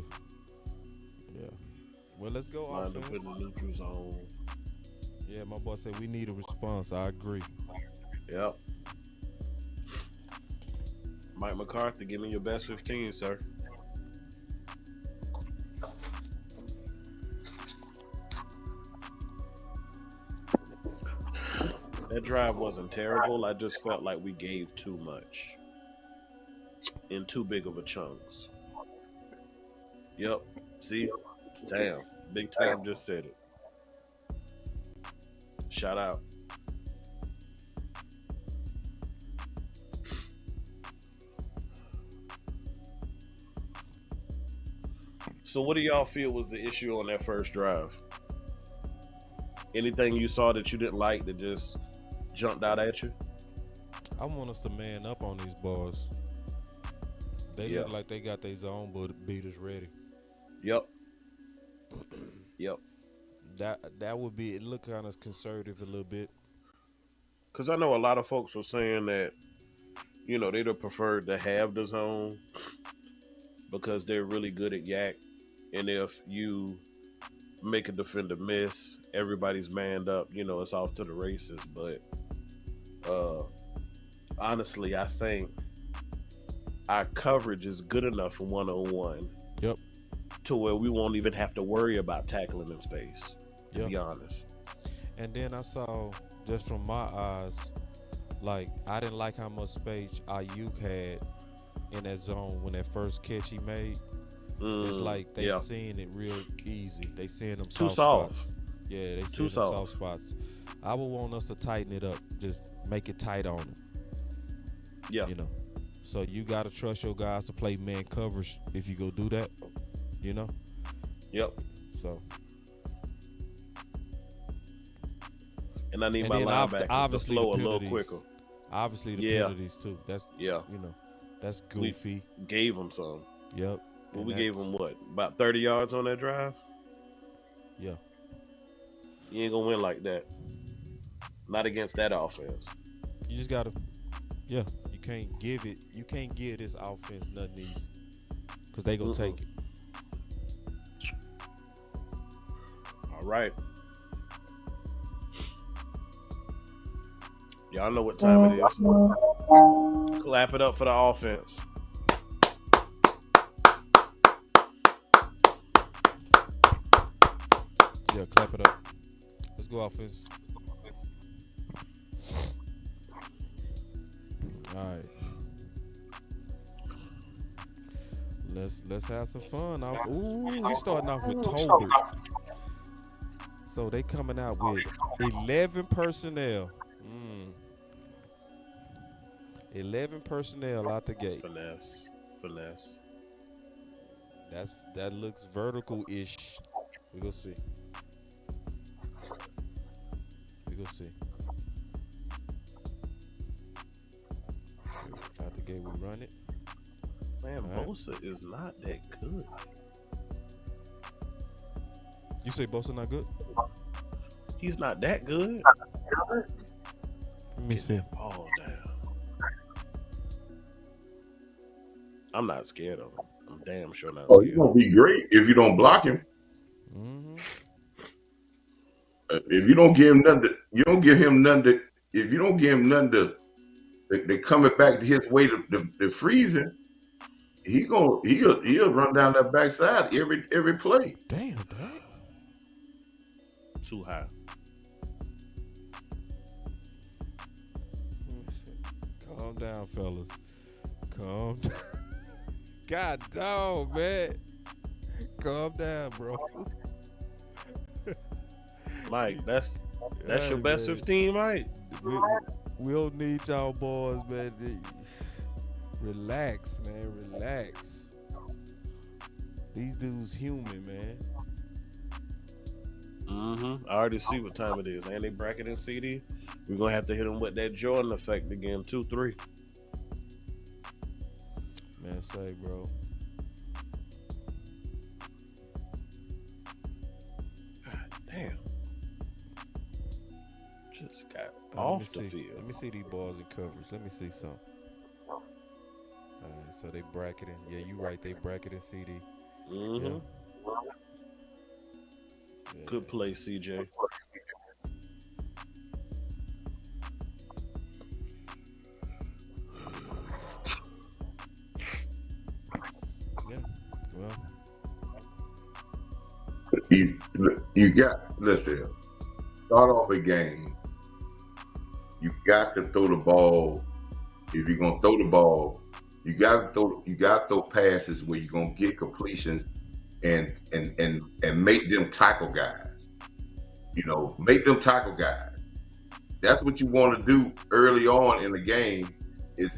Yeah. Well, let's go Line offense. up in the neutral zone. Yeah, my boy said we need a response. I agree. Yep. Mike McCarthy, give me your best 15, sir. That drive wasn't terrible. I just felt like we gave too much in too big of a chunks. Yep. See? Damn. Big Time just said it. Shout out. So what do y'all feel was the issue on that first drive? Anything you saw that you didn't like that just jumped out at you? I want us to man up on these boys. They look like they got their zone beaters ready. Yep. Yep. That would be, it look kind of conservative a little bit. Because I know a lot of folks were saying that, you know, they'd have preferred to have the zone because they're really good at yak. And if you make a defender miss, everybody's manned up, you know, it's off to the races. But honestly, I think our coverage is good enough for 1-on-1. Yep. To where we won't even have to worry about tackling in space, to be honest. And then I saw, just from my eyes, like, I didn't like how much space Ayuk had in that zone when that first catch he made. It's like they seeing it real easy. They seeing them soft spots. Yeah, they seeing them soft spots. I would want us to tighten it up. Just make it tight on them. Yeah. You know. So you got to trust your guys to play man coverage if you go do that. You know? Yep. So. And I need my linebackers to flow a little quicker. Obviously the penalties too. That's, you know, that's goofy. We gave them some. Yep. Well, we gave them what? About 30 yards on that drive? Yeah. You ain't going to win like that. Not against that offense. You just got to, you can't give this offense nothing easy. Because they going to take it. All right. Y'all know what time it is. Clap it up for the offense. Yeah, clap it up. Let's go offense. All right. Let's have some fun. Ooh, we starting off with Tolbert. So they coming out with 11 personnel. 11 personnel out the gate. Finesse. That looks vertical-ish. We gonna see. Out the gate, we run it. Man, Bosa is not that good. You say Bosa not good? He's not that good. Let me see. Ball down. I'm not scared of him. I'm damn sure not scared. He's gonna be great if you don't block him. Mm-hmm. If you don't give him nothing, if you don't give him nothing to coming back to his way to freezing, he'll run down that backside every play. Damn. Too high. Calm down, fellas. Calm down. God dog, man. Calm down, bro. Mike, that's your best 15, Mike. We don't need y'all boys, man. Relax, man. Relax. These dudes human, man. I already see what time it is. And they bracketing CD. We're gonna have to hit them with that Jordan effect again. 2-3. Man, say, bro. God damn. Just got off the field. Let me see these balls in coverage. Let me see some. All right, so they bracketing. Yeah, you right. They bracketing CD. Yeah. Good play, CJ. Yeah. Well, Listen, start off a game. You got to throw the ball. If you're gonna throw the ball, you got to throw passes where you're gonna get completions and make them tackle guys. Make them tackle guys. That's what you want to do early on in the game. Is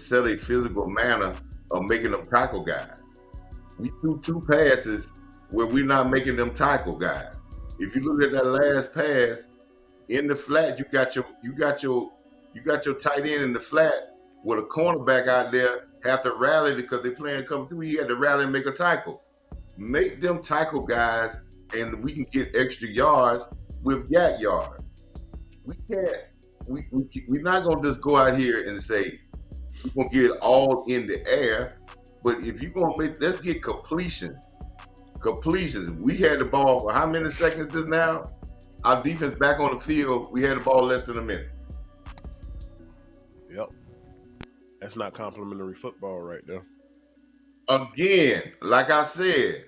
set a physical manner of making them tackle guys. We threw 2 passes where we're not making them tackle guys. If you look at that last pass in the flat, you got your tight end in the flat with a cornerback out there have to rally because they're playing cover 2. He had to rally and make a tackle. Make them tackle guys, and we can get extra yards with yak yards. We can't. We're not gonna just go out here and say we're gonna get it all in the air. But if you're gonna let's get completions. We had the ball for how many seconds just now? Our defense back on the field, we had the ball less than a minute. Yep. That's not complimentary football right there. Again, like I said,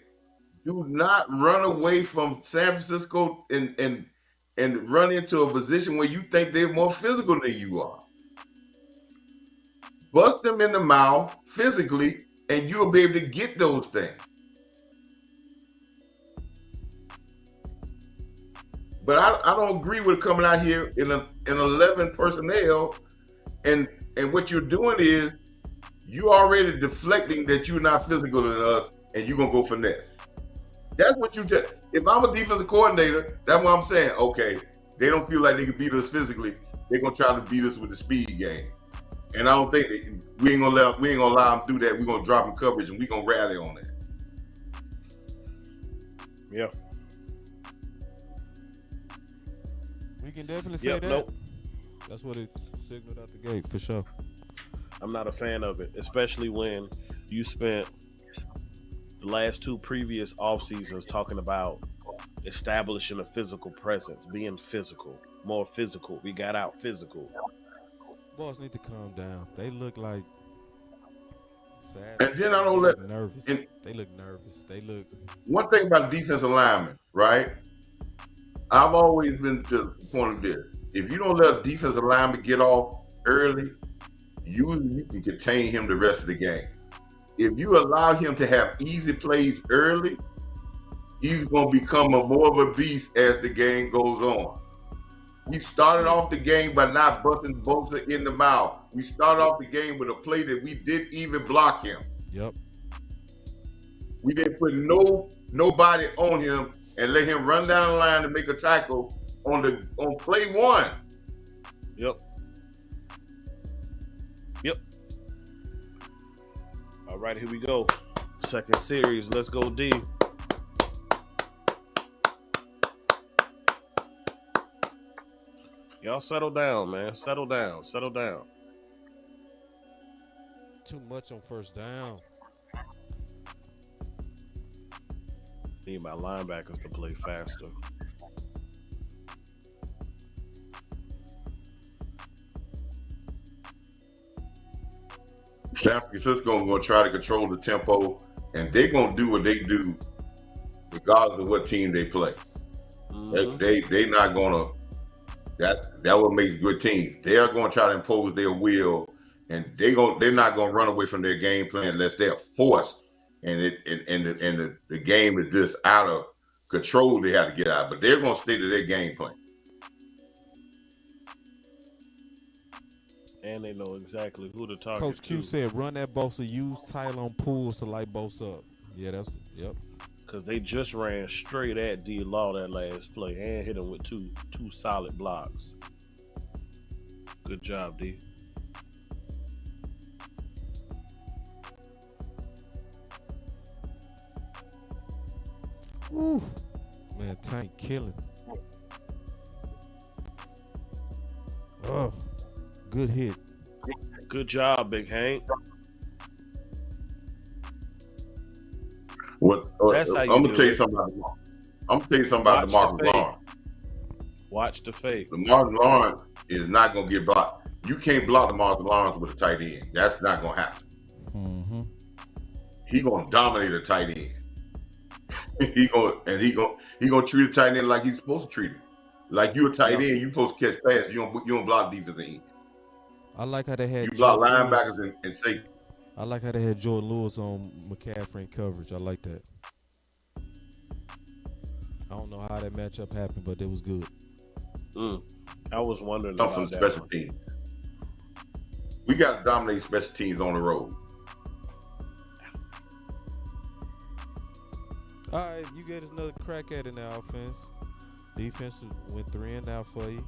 do not run away from San Francisco and run into a position where you think they're more physical than you are. Bust them in the mouth physically, and you'll be able to get those things. But I don't agree with coming out here in 11 personnel, and what you're doing is you already deflecting that you're not physical than us, and you're gonna go finesse. That's what you just. If I'm a defensive coordinator, that's what I'm saying. Okay, they don't feel like they can beat us physically. They're gonna try to beat us with the speed game, and I don't think we ain't gonna allow them to do that. We're gonna drop in coverage, and we're gonna rally on that. Yeah. we can definitely say that. Nope. That's what it signaled out the gate for sure. I'm not a fan of it, especially when you spent the last 2 previous off seasons talking about establishing a physical presence, being physical, more physical. We got out physical. Boys need to calm down. They look like sad. And then I They don't let. look nervous. And They look nervous. They look. one thing about defensive linemen, right? I've always been to the point of this. If you don't let a defensive lineman get off early, usually you can contain him the rest of the game. If you allow him to have easy plays early, he's going to become more of a beast as the game goes on. We started off the game by not busting Bosa in the mouth. We started off the game with a play that we didn't even block him. Yep. We didn't put nobody on him and let him run down the line to make a tackle on play one. Yep. Yep. All right, here we go. Second series. Let's go, D. Y'all settle down, man. Settle down. Settle down. Too much on first down. Need my linebackers to play faster. San Francisco going to try to control the tempo, and they're going to do what they do regardless of what team they play. Mhm. They not going to. That what makes good teams. They are going to try to impose their will, and they're not going to run away from their game plan unless they're forced, and the game is just out of control. They have to get out, but they're going to stay to their game plan. And they know exactly who to target. Coach Q said, "Run that Bosa. Use tight on pulls to light Bosa up." Yeah, that's yep. Because they just ran straight at D Law that last play and hit him with two solid blocks. Good job, D. Woo. Man, Tank killing. Oh, good hit. Good job, Big Hank. That's how you I'm gonna do tell you it. something about I'm gonna tell you something about Watch the DeMarcus fake. Lawrence. Watch the fake. DeMarcus Lawrence is not gonna get blocked. You can't block DeMarcus Lawrence with a tight end. That's not gonna happen. Mm-hmm. He gonna dominate a tight end. he gonna treat a tight end like he's supposed to treat him. Like you a tight end, you supposed to catch passes. You don't block defensive end. I like how they had You block Jordan Lewis. linebackers and safety. I like how they had Jordan Lewis on McCaffrey in coverage. I like that. I don't know how that matchup happened, but it was good. I was wondering Come about from that special one. teams. We got to dominate special teams on the road. All right, you get another crack at it now, offense. Defense went 3 and out for you.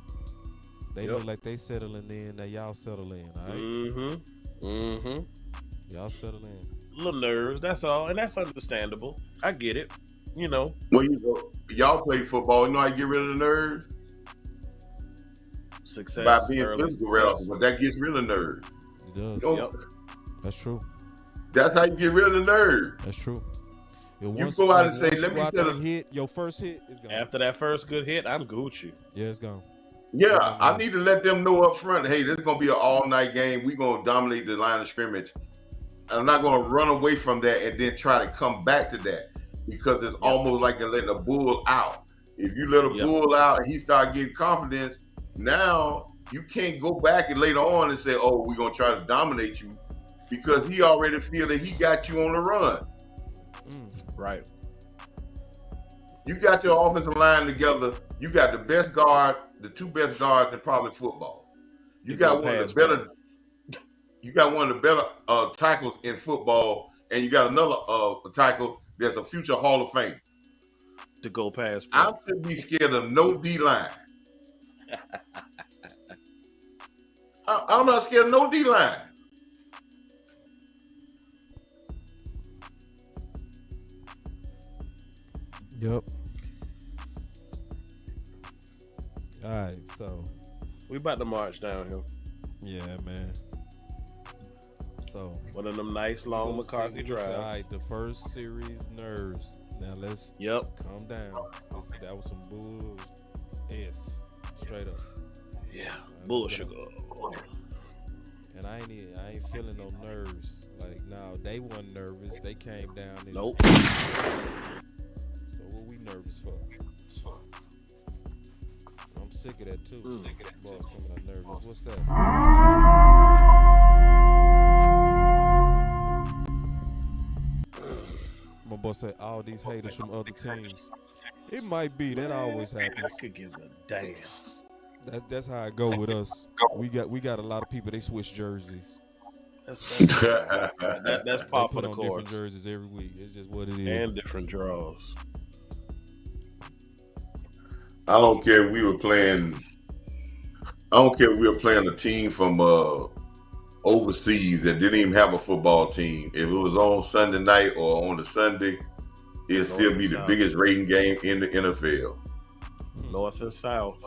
They look like they settling in. Now y'all settle in, all right? Mm-hmm. Y'all settle in. Little nerves, that's all. And that's understandable. I get it. You know. When y'all play football, you know how you get rid of the nerves? Success. By being early physical right off, success. but that gets rid of nerves. It does. You know, Yep. That's true. That's how you get rid of the nerves. That's true. You go out and say, "Let me set a hit." Your first hit is gone. After that first good hit, I'm Gucci. Yeah, it's gone. Yeah, I need to let them know up front, hey, this is going to be an all-night game. We're going to dominate the line of scrimmage. I'm not going to run away from that and then try to come back to that because it's almost like you're letting a bull out. If you let a bull out and he start getting confidence, now you can't go back and later on and say, oh, we're going to try to dominate you because he already feel that he got you on the run. Right. You got your offensive line together. You got the best guard, the two best guards in probably football. You got one of the better. You got one of the better tackles in football, and you got another tackle that's a future Hall of Fame. To go past. I should be scared of no D line. I'm not scared of no D line. Yep. All right, so we about to march down here. Yeah, man. So one of them nice long McCarthy drives. All right, the first series nerves. Now let's calm down. That was some bull. Straight up. Yeah, bullshit. I ain't feeling no nerves. Like now they wasn't nervous. They came down and Nope. so what we nervous for? I'm sick of that too. Boss coming out nervous. What's that? My boss said all these haters from other teams. It might be. That always I happens. could give a damn. That's how it go with us. We got a lot of people. They switch jerseys. That's fine. That's They par for put the on different course. jerseys every week. It's just what it is. And different draws. I don't care if we were playing. I don't care if we were playing a team from overseas that didn't even have a football team. If it was on Sunday night or on the Sunday, it'd North still and be the South. biggest rating game in the NFL. North and South.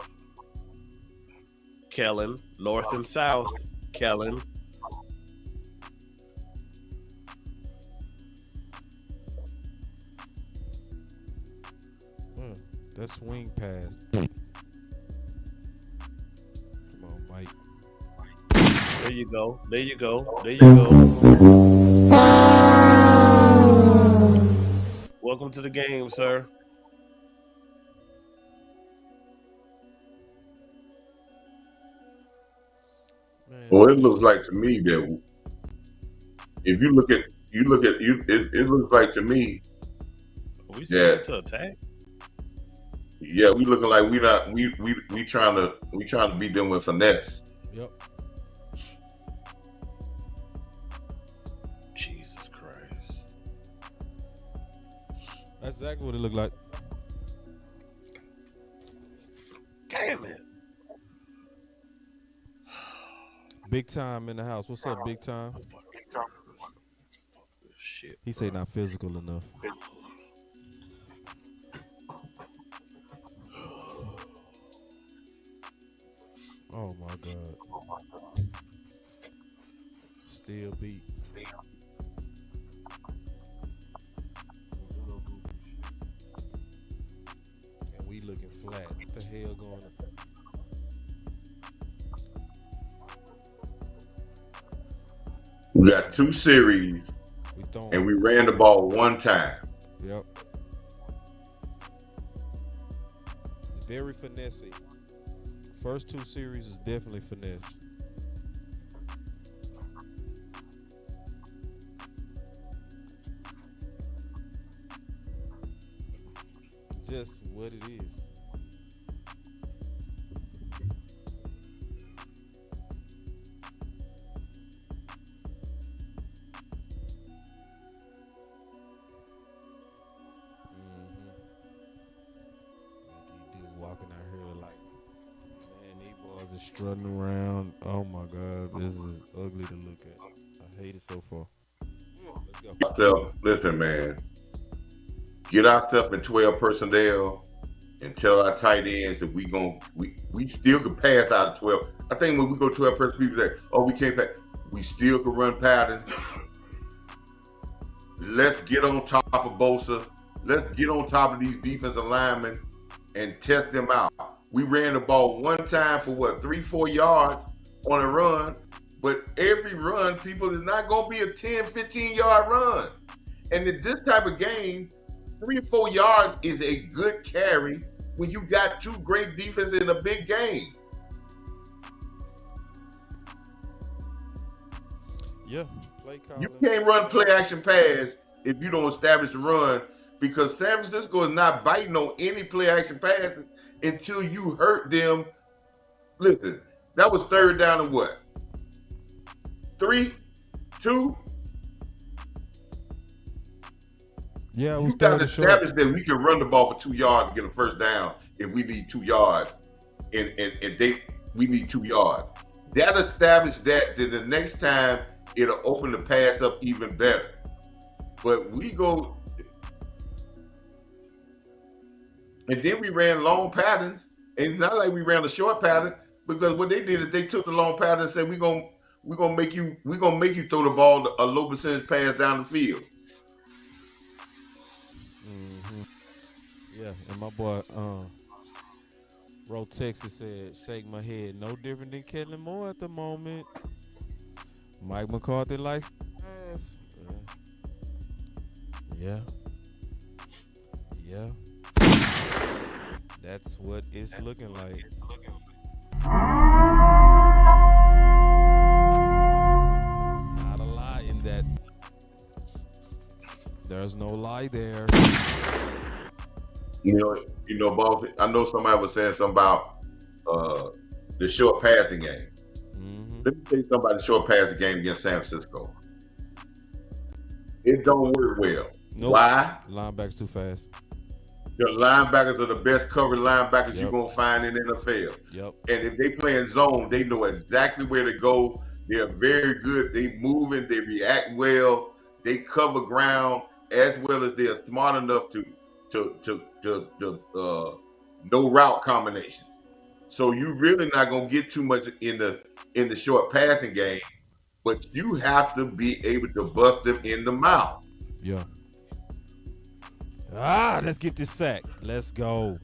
Kellen. North and South. Kellen. That swing pass. Come on, Mike. There you go. There you go. There you go. Welcome to the game, sir. Man, Well, it looks like to me that if you look at it looks like to me Are we that scheduled to attack? yeah, we looking like we trying to beat them with finesse. Yep. Jesus Christ. That's exactly what it looked like. Damn it. Big time in the house. What's up, big time? Shit. He say not physical enough. Oh my God. Still beat. And we looking flat. What the hell going on? We got 2 series We throwing. and we ran the ball 1 time. Yep. Very finessey. First 2 series is definitely finesse. Just what it is. Walking out here like, man, these boys are strutting around. Oh my God, this is ugly to look at. I hate it so far. Let's go. So listen, man, get ourselves in 12 personnel and tell our tight ends that we still can pass out of 12. I think when we go 12 personnel, people say, oh, we can't pass. We still can run patterns. Let's get on top of Bosa. Let's get on top of these defensive linemen and test them out. We ran the ball 1 time for what, 3-4 yards on a run, but every run, people, is not going to be a 10, 15-yard run. And in this type of game, 3 or 4 yards is a good carry when you got 2 great defenses in a big game. Yeah, play calling. You can't run play action pass if you don't establish the run, because San Francisco is not biting on any play action passes until you hurt them. Listen, that was 3rd down and what? 3, 2. Yeah, it was You got to 30 short. establish that we can run the ball for 2 yards and get a first down if we need 2 yards, and we need 2 yards. That established that, then the next time it'll open the pass up even better. But we go, and then we ran long patterns, and it's not like we ran a short pattern, because what they did is they took the long pattern and said we're gonna make you throw the ball a low percentage pass down the field. Yeah, and my boy Ro Texas said, shake my head, no different than Kellen Moore at the moment. Mike McCarthy likes ass. Yeah. Yeah. That's what it's looking like. Not a lie in that. There's no lie there. Boss. I know somebody was saying something about the short passing game. Mm-hmm. Let me tell you something about the short passing game against San Francisco. It don't work well. Nope. Why? Linebackers too fast. The linebackers are the best covered linebackers Yep. you're gonna find in the NFL. Yep. And if they play in zone, they know exactly where to go. They're very good. They moving. They react well. They cover ground as well as they're smart enough to know route combinations. So you really not gonna get too much in the short passing game, but you have to be able to bust them in the mouth. Yeah. Let's get this sack. Let's go.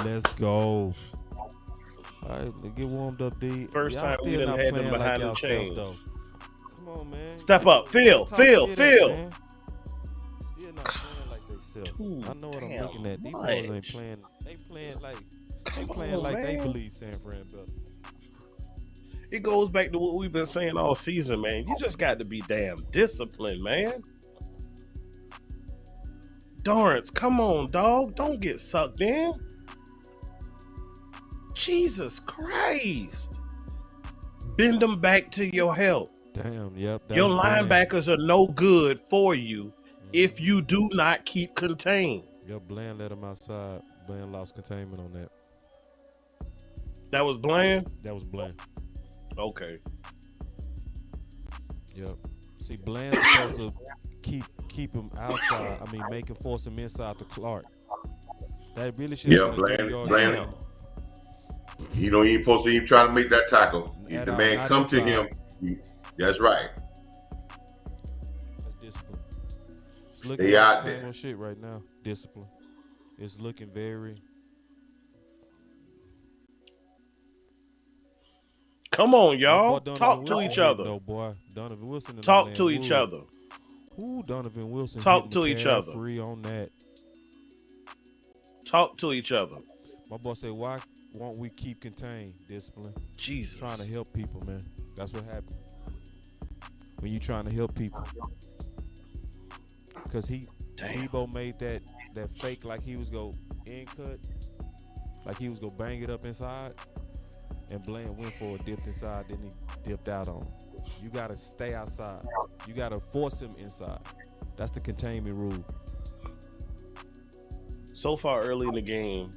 Let's go. All right, get warmed up, D. First Y'all time we still done not had them playing like behind the yourself, chains. though. Come on, man. Step up. Phil. Talk to me that, Phil. man. Still not playing like themselves. I know what I'm looking at. These boys ain't playing. They playing like they believe San Fran better. It goes back to what we've been saying all season, man. You just got to be damn disciplined, man. Dorrance, come on, dog. Don't get sucked in. Jesus Christ. Bend them back to your help. Damn, yep. Your linebackers are no good for you if you do not keep contained. Yep, Bland let him outside. Bland lost containment on that. That was Bland? That was Bland. Okay. Yep. See, Bland's supposed to keep him outside. I mean, force him inside to Clark. That really should have been a Bland. You know, he ain't supposed to even try to make that tackle. If the man come to him, that's right. That's discipline. It's looking like the same old shit right now. Discipline. It's looking very. Come on, y'all. Talk to each other. No, boy. Donovan Wilson. Talk to each other. Ooh, Donovan Wilson. Talk to each other. Free on that. Talk to each other. My boss said, why won't we keep contained? Discipline. Jesus. Trying to help people, man. That's what happened. When you trying to help people. Because Debo made that fake like he was go in cut. Like he was go bang it up inside. And Bland went for it, dipped inside, then he dipped out on him. You got to stay outside. You got to force him inside. That's the containment rule. So far early in the game,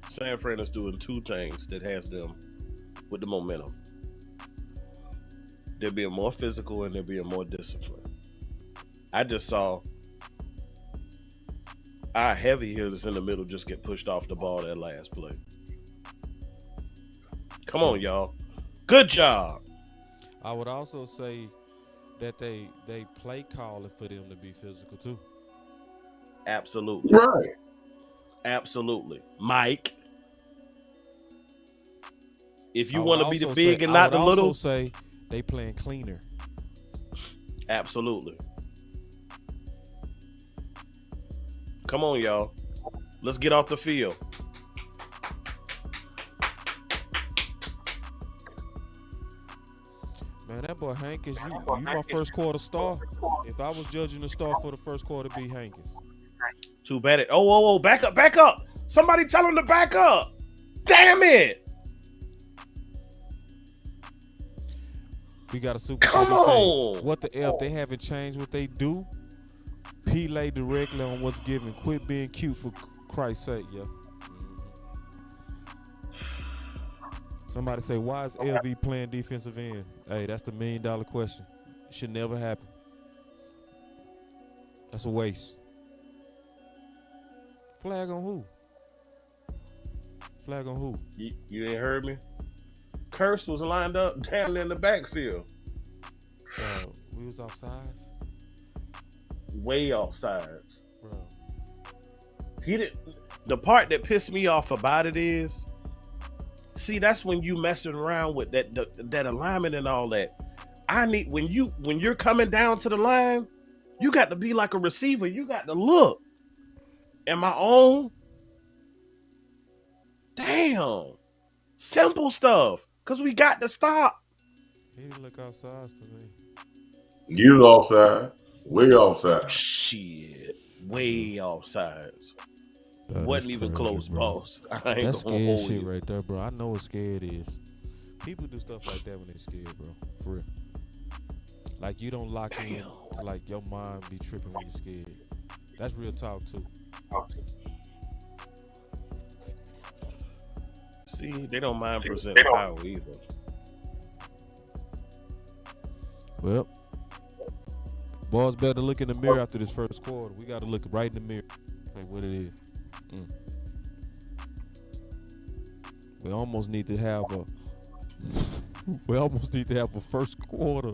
San Fran is doing two things that has them with the momentum. They're being more physical and they're being more disciplined. I just saw our heavy hitters in the middle just get pushed off the ball that last play. Come on, y'all. Good job. I would also say that they play calling for them to be physical too. Absolutely. Right. Absolutely. Mike, if you want to be the big and not the little. I would also say they playing cleaner. Absolutely. Come on, y'all. Let's get off the field. Man, that boy Hankins, you my first quarter star. If I was judging the star for the first quarter, it'd be Hankins. Too bad. Oh, back up. Somebody tell him to back up. Damn it. We got a super. Come on. Say, what the F? They haven't changed what they do. P lay directly on what's given. Quit being cute for Christ's sake, yeah. Somebody say, why is LV playing defensive end? Hey, that's the $1 million question. It should never happen. That's a waste. Flag on who? Flag on who? You ain't heard me? Curse was lined up down in the backfield. We was offsides? Way offsides. Bro. He did. The part that pissed me off about it is, see, that's when you messing around with that alignment and all that. I need when you're coming down to the line, you got to be like a receiver. You got to look. Am I on? Damn. Simple stuff. Cause we got to stop. He didn't look outside to me. You offside, way offside. Shit. Way off sides. That Wasn't is even crazy, close, bro. boss. I ain't That's gonna scared hold shit you. right there, bro. I know what scared is. People do stuff like that when they scared, bro. For real. Like you don't lock in to like your mind be tripping when you're scared. That's real talk too. See, they don't mind presenting power either. Well, boys better look in the mirror after this first quarter. We got to look right in the mirror. Like what it is. We almost need to have a. We almost need to have a first quarter.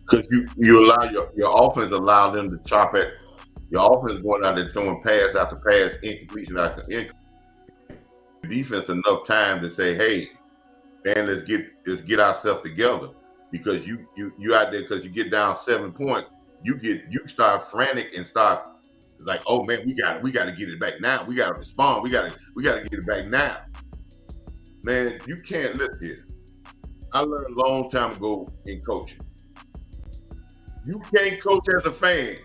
Because you allow your offense allow them to chop at your offense going out there throwing pass after pass, incompletion after incompletion. Defense enough time to say, hey, man, let's get ourselves together. Because you out there because you get down 7 points, you start frantic and start like, oh man, we got to get it back now. We got to respond. We got to get it back now. Man, you can't listen here. I learned a long time ago in coaching. You can't coach as a fan.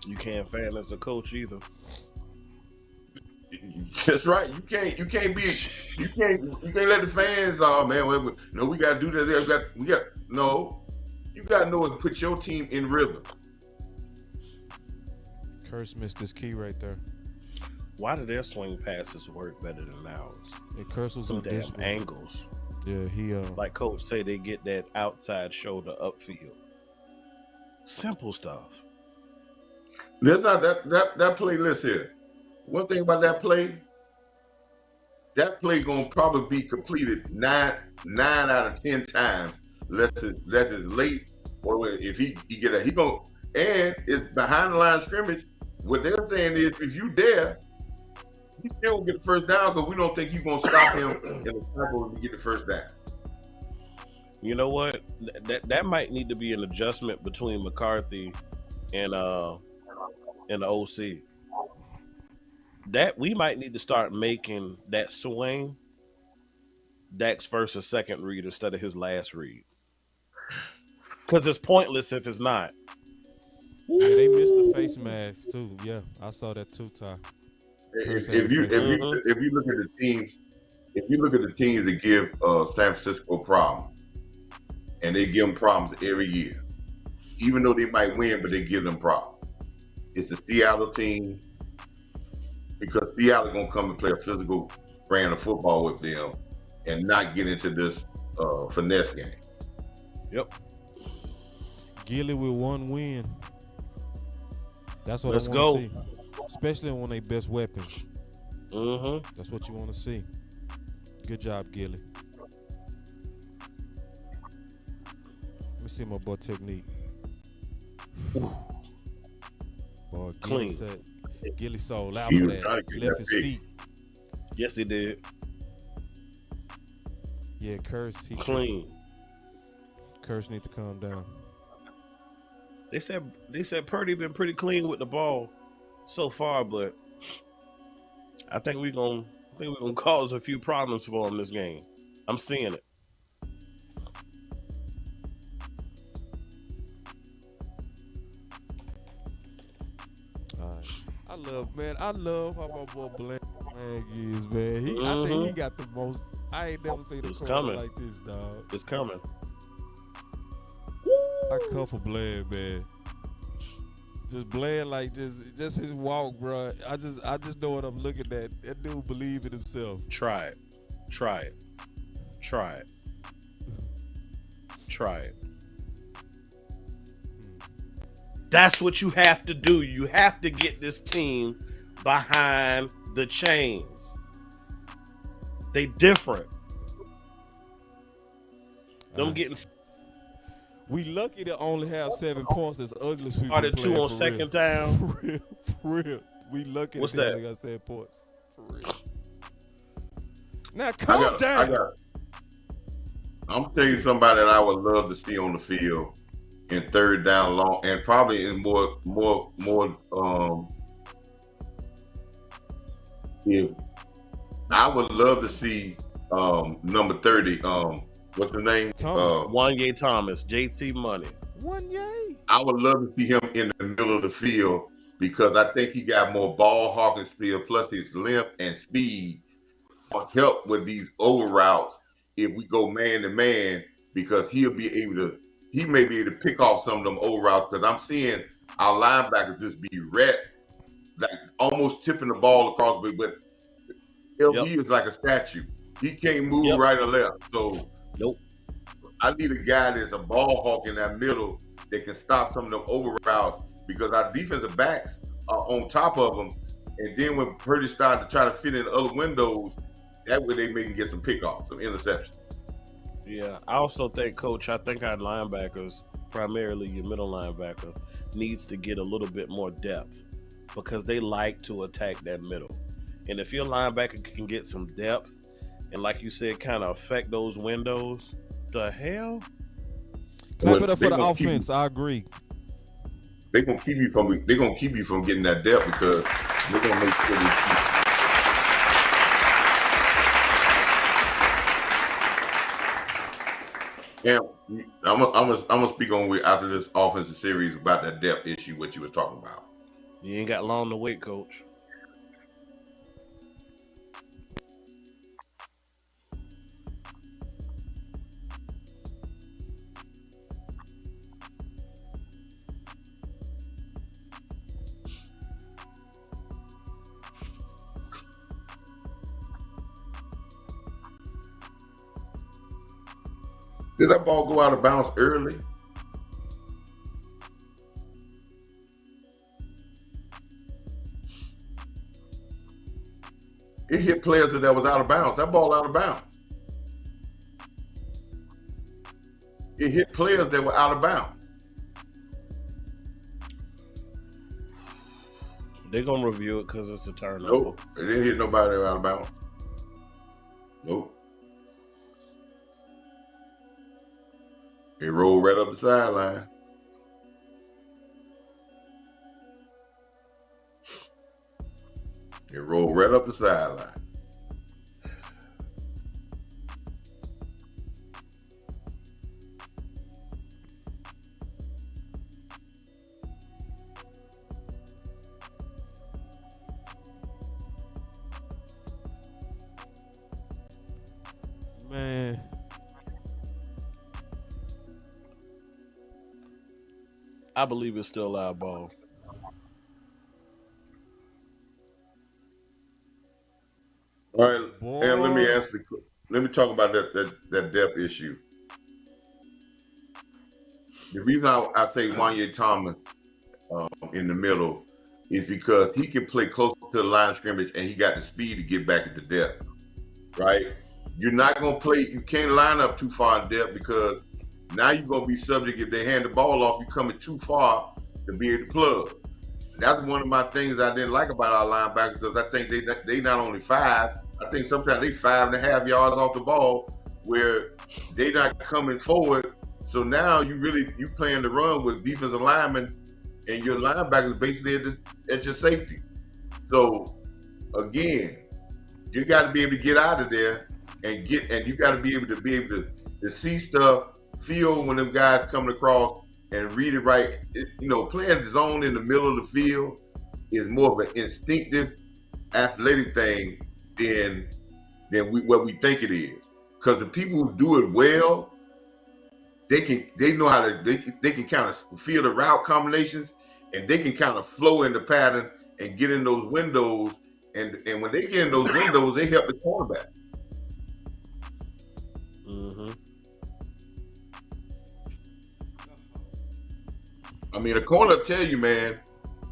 You can't fan as a coach either. That's right. You can't let the fans. Oh man, no, we got to do this. No. You got to know and put your team in rhythm. Curse missed this key right there. Why do their swing passes work better than ours? And Curse was Some on damn this one. angles. Yeah, he Like Coach say, they get that outside shoulder upfield. Simple stuff. There's not that play. Listen here. One thing about that play gonna probably be completed nine out of 10 times. Unless it's late or if he get a he gonna and it's behind the line of scrimmage. What they're saying is if you dare, he still gonna get the first down because we don't think you're gonna stop him in the tackle to get the first down. You know what? That might need to be an adjustment between McCarthy and the OC. That we might need to start making that swing Dak's first or second read instead of his last read. Because it's pointless if it's not. Yeah, they missed the face mask too. Yeah, I saw that too, Ty. If you look at the teams, that give San Francisco problems, and they give them problems every year, even though they might win, but they give them problems. It's the Seattle team because Seattle gonna come and play a physical brand of football with them and not get into this finesse game. Yep. Gilly with one win. That's what Let's I want go. to see. Especially on their best weapons. Mm-hmm. That's what you want to see. Good job, Gilly. Let me see my butt technique. Boy, Clean. Gilly sold out He for was trying that. to get Left that his pick. feet. Yes, he did. Yeah, Curse. Clean. Curse need to calm down. They said Purdy been pretty clean with the ball so far, but I think we're gonna cause a few problems for him this game. I'm seeing it. I love how my boy Blank is, man. I think he got the most. I ain't never seen a It's corner coming. like this, dog. It's coming. I come for Bland, man. Just Bland, like just his walk, bro. I just know what I'm looking at. That dude believe in himself. Try it. Try it. Try it. Try it. That's what you have to do. You have to get this team behind the chains. They different. Them getting We lucky to only have 7 points as ugly as we Are been the two playing on for second real. down? For real, for real. We lucky that What's they that? only got 7 points. For real. Now I calm got, I down. got. I'm telling you somebody that I would love to see on the field in third down long, and probably in more. If I would love to see number 30. What's the name? Thomas. Wanye Thomas, JT Money. One yay. I would love to see him in the middle of the field because I think he got more ball hawking skill, plus his length and speed will help with these over routes if we go man to man, because he may be able to pick off some of them over routes, because I'm seeing our linebackers just be red, like almost tipping the ball across, but Yep. LB is like a statue. He can't move Yep. right or left. So Nope. I need a guy that's a ball hawk in that middle that can stop some of them over routes, because our defensive backs are on top of them. And then when Purdy started to try to fit in other windows, that way they may get some pickoffs, some interceptions. Yeah. I also think, Coach, I think our linebackers, primarily your middle linebacker, needs to get a little bit more depth because they like to attack that middle. And if your linebacker can get some depth and, like you said, kind of affect those windows, the hell? Clap it up They for the gonna keep offense. I agree. They're gonna keep you from getting that depth, because they're gonna make sure they keep. Yeah, I'm gonna speak on after this offensive series about that depth issue, what you were talking about. You ain't got long to wait, Coach. Did that ball go out of bounds early? It hit players that was out of bounds. That ball out of bounds. It hit players that were out of bounds. They're going to review it because it's a turnover. Nope. It didn't hit nobody that was out of bounds. Nope. It rolled right up the sideline. It rolled right up the sideline. Man. I believe it's still our ball. All right, Boy. and let me talk about that depth issue. The reason I say Wanye Thomas in the middle is because he can play close to the line of scrimmage, and he got the speed to get back into depth. Right? You're not gonna play. You can't line up too far in depth, because now you're gonna be subject, if they hand the ball off, you're coming too far to be able to plug. That's one of my things I didn't like about our linebackers, because I think they not only 5. I think sometimes they 5.5 yards off the ball, where they not coming forward. So now you playing the run with defensive linemen, and your linebackers basically at your safety. So again, you got to be able to get out of there and you got to be able to see stuff, feel when them guys coming across, and read it right. Playing the zone in the middle of the field is more of an instinctive, athletic thing than what we think it is. Because the people who do it well, they know how to they can kind of feel the route combinations, and they can kind of flow in the pattern and get in those windows. And when they get in those windows, they help the quarterback. Mm-hmm. I mean, the corner tell you, man,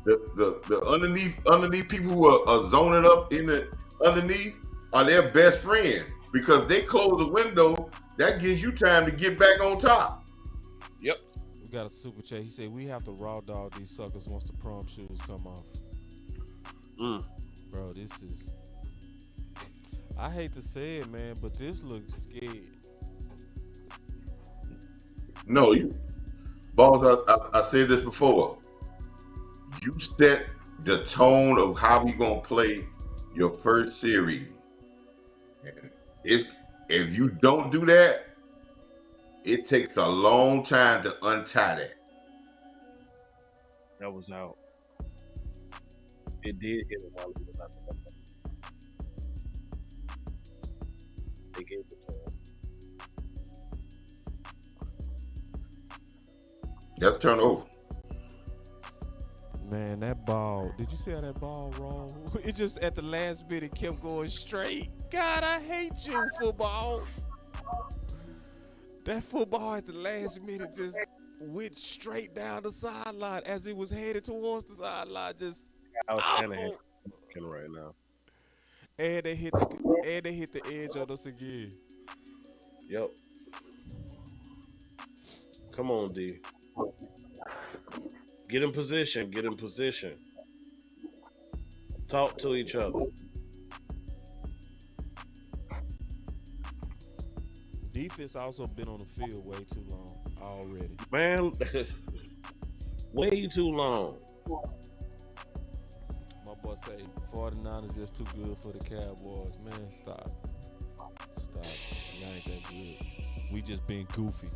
the underneath people who are zoning up in the underneath are their best friend, because they close the window. That gives you time to get back on top. Yep. got a super chat. He said we have to raw dog these suckers once the prom shoes come off. Mm. Bro, this is. I hate to say it, man, but this looks scared. No, boss. I said this before. You set the tone of how we gonna play your first series. And it's if you don't do that, it takes a long time to untie that. That was out. It did hit him while he was out there. They gave it to him. That's turnover. Man, that ball. Did you see how that ball rolled? It just at the last minute kept going straight. God, I hate you, football. That football at the last minute just went straight down the sideline as it was headed towards the sideline. Just Kyle Shanahan oh, right now. and they hit the edge on us again. Yep. Come on, D. Get in position. Get in position. Talk to each other. Defense also been on the field way too long already. Man, way too long. My boy say 49ers just too good for the Cowboys. Man, stop. Y'all ain't that good. We just being goofy.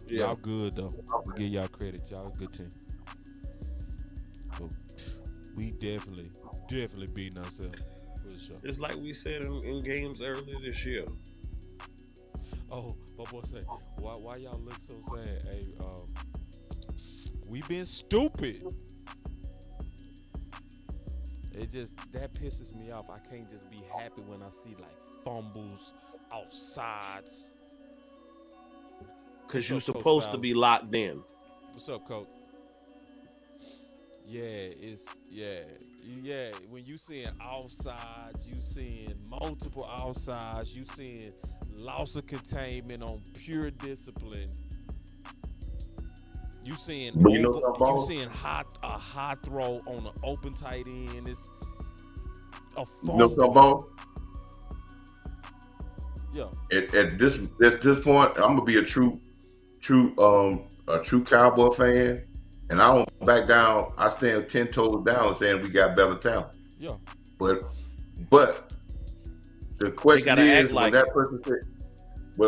Yeah. Y'all good though. We give y'all credit. Y'all a good team. But we definitely beating ourselves for sure. It's like we said in games earlier this year. Oh, my boy say, why y'all look so sad? Hey, we been stupid. It just that pisses me off. I can't just be happy when I see like fumbles, offsides. Because you're What's up, Coach supposed to Fowler? be locked in. What's up, Coach? Yeah, yeah. When you seeing offsides, you seeing multiple offsides, you seeing loss of containment on pure discipline. You seeing But you know something, you boss? seeing a high throw on an open tight end. It's a You know something, fumble. boss? Yeah. At this point, I'm gonna be a true Cowboy fan, and I don't back down. I stand 10 toes down and saying we got better talent. Yeah. But the They question gotta act is like when it.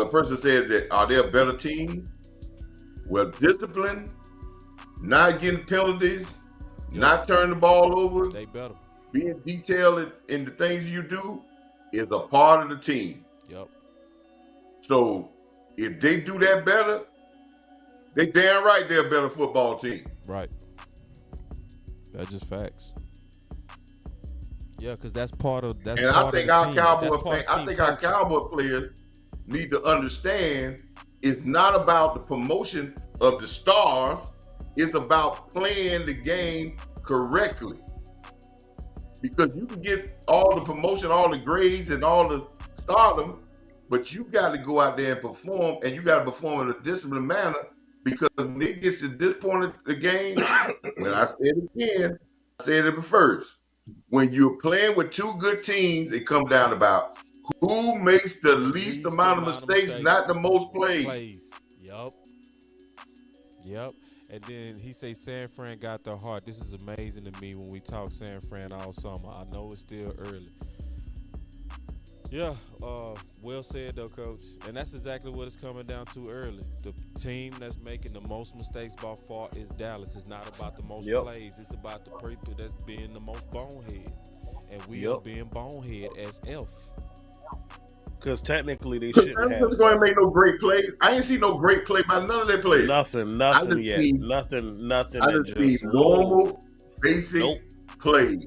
a person says that are they a better team? Well, discipline, not getting penalties, not turning the ball over, They better. being detailed in the things you do is a part of the team. Yep. So if they do that better, they damn right they're a better football team. Right. That's just facts. Yeah, because that's part of And I part of think the our team. Cowboy That's part fan, of I team think our culture. Cowboy players need to understand it's not about the promotion of the stars. It's about playing the game correctly. Because you can get all the promotion, all the grades, and all the stardom, but you got to go out there and perform, and you got to perform in a disciplined manner. Because when it gets to this point of the game, when I said it again, I said it first. When you're playing with two good teams, it comes down about who makes the least amount of mistakes, not the most plays. Yep. Yep. And then he say San Fran got their heart. This is amazing to me when we talk San Fran all summer. I know it's still early. Yeah, well said though, Coach. And that's exactly what it's coming down to early. The team that's making the most mistakes by far is Dallas. It's not about the most Yep. plays. It's about the people that's being the most bonehead. And we Yep. are being bonehead as F. Because technically they Because shouldn't Dallas have isn't going to some. make no great plays. I ain't seen no great play by none of their players. Nothing I just yet. see, Nothing I that just see just, normal, basic nope. plays.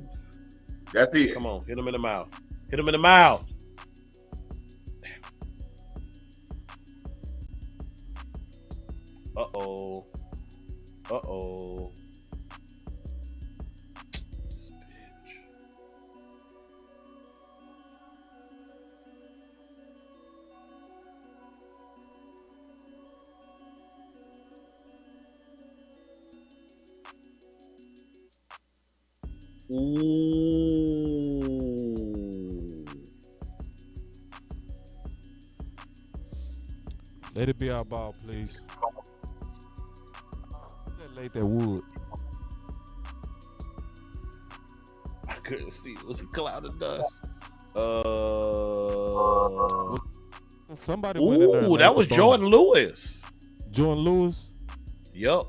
That's it. Come on, hit him in the mouth. Hit him in the mouth. Uh-oh. Uh-oh. This bitch. Ooh. Let it be our ball, please. That late that wood. I couldn't see. It was a cloud of dust. Somebody went in there and Ooh, laid that the was ball. Jordan Lewis. Jordan Lewis. Yup.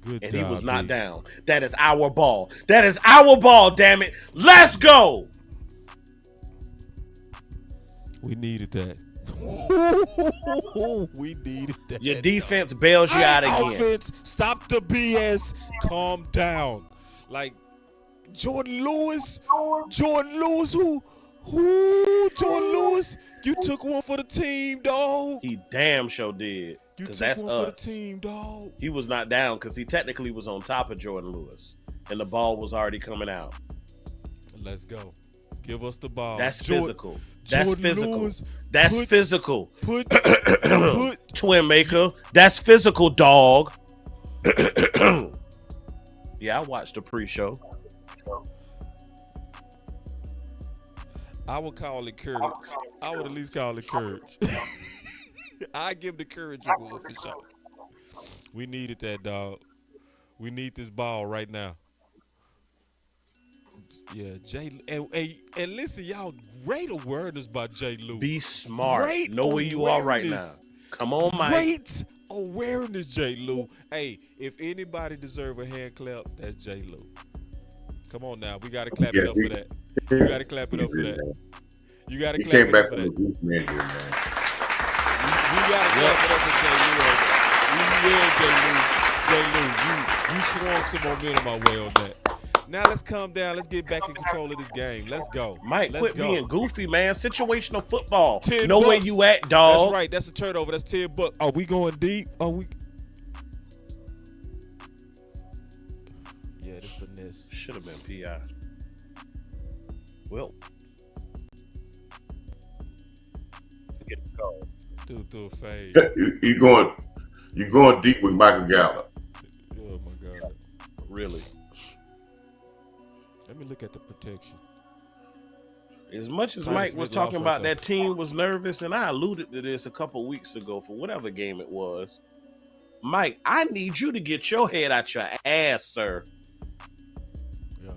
Good And job, he was not D. down. That is our ball. That is our ball, damn it. Let's go. We needed that. We needed that. Your defense bails you out again. Offense, stop the BS. Calm down. Like Jordan Lewis, who? Jordan Lewis? You took one for the team, dog. He damn sure did. You Because took that's one for the us. team, dog. He was not down because he technically was on top of Jordan Lewis. And the ball was already coming out. Let's go. Give us the ball. That's physical. That's Jordan physical. Lewis, That's physical. Put Twin maker. That's physical, dog. Yeah, I watched the pre-show. I would call it courage. I would at least call it courage. I give the courage award for sure. We needed that, dog. We need this ball right now. Yeah, Jay, and listen, y'all, great awareness by Jay Lou. Be smart. Great know where you are right now. awareness. Come on, Mike. Great awareness, Jay Lou. Hey, if anybody deserve a hand clap, that's Jay Lou. Come on now, we gotta clap it up for that. You gotta clap it up for that. You gotta He clap came it back up for from the that. Goose Man, man. We gotta clap it up for Jay Lou. Jay Lou, you swung some momentum my way on that. Now let's calm down. Let's get back in control of this game. Let's go. Mike, Let's quit go. being goofy, man. Situational football. 10 Know where bucks. you at, dog. That's right. That's a turnover. That's $10. Are we going deep? Are we? Yeah, this finesse. Should have been PI. Well, get the call. Dude threw a fade. You going deep with Michael Gallup. Oh my God. Really. Let me look at the protection. As much as Titus Mike was Smith talking lost about right there. that team was nervous, and I alluded to this a couple weeks ago for whatever game it was. Mike, I need you to get your head out your ass, sir. Yeah.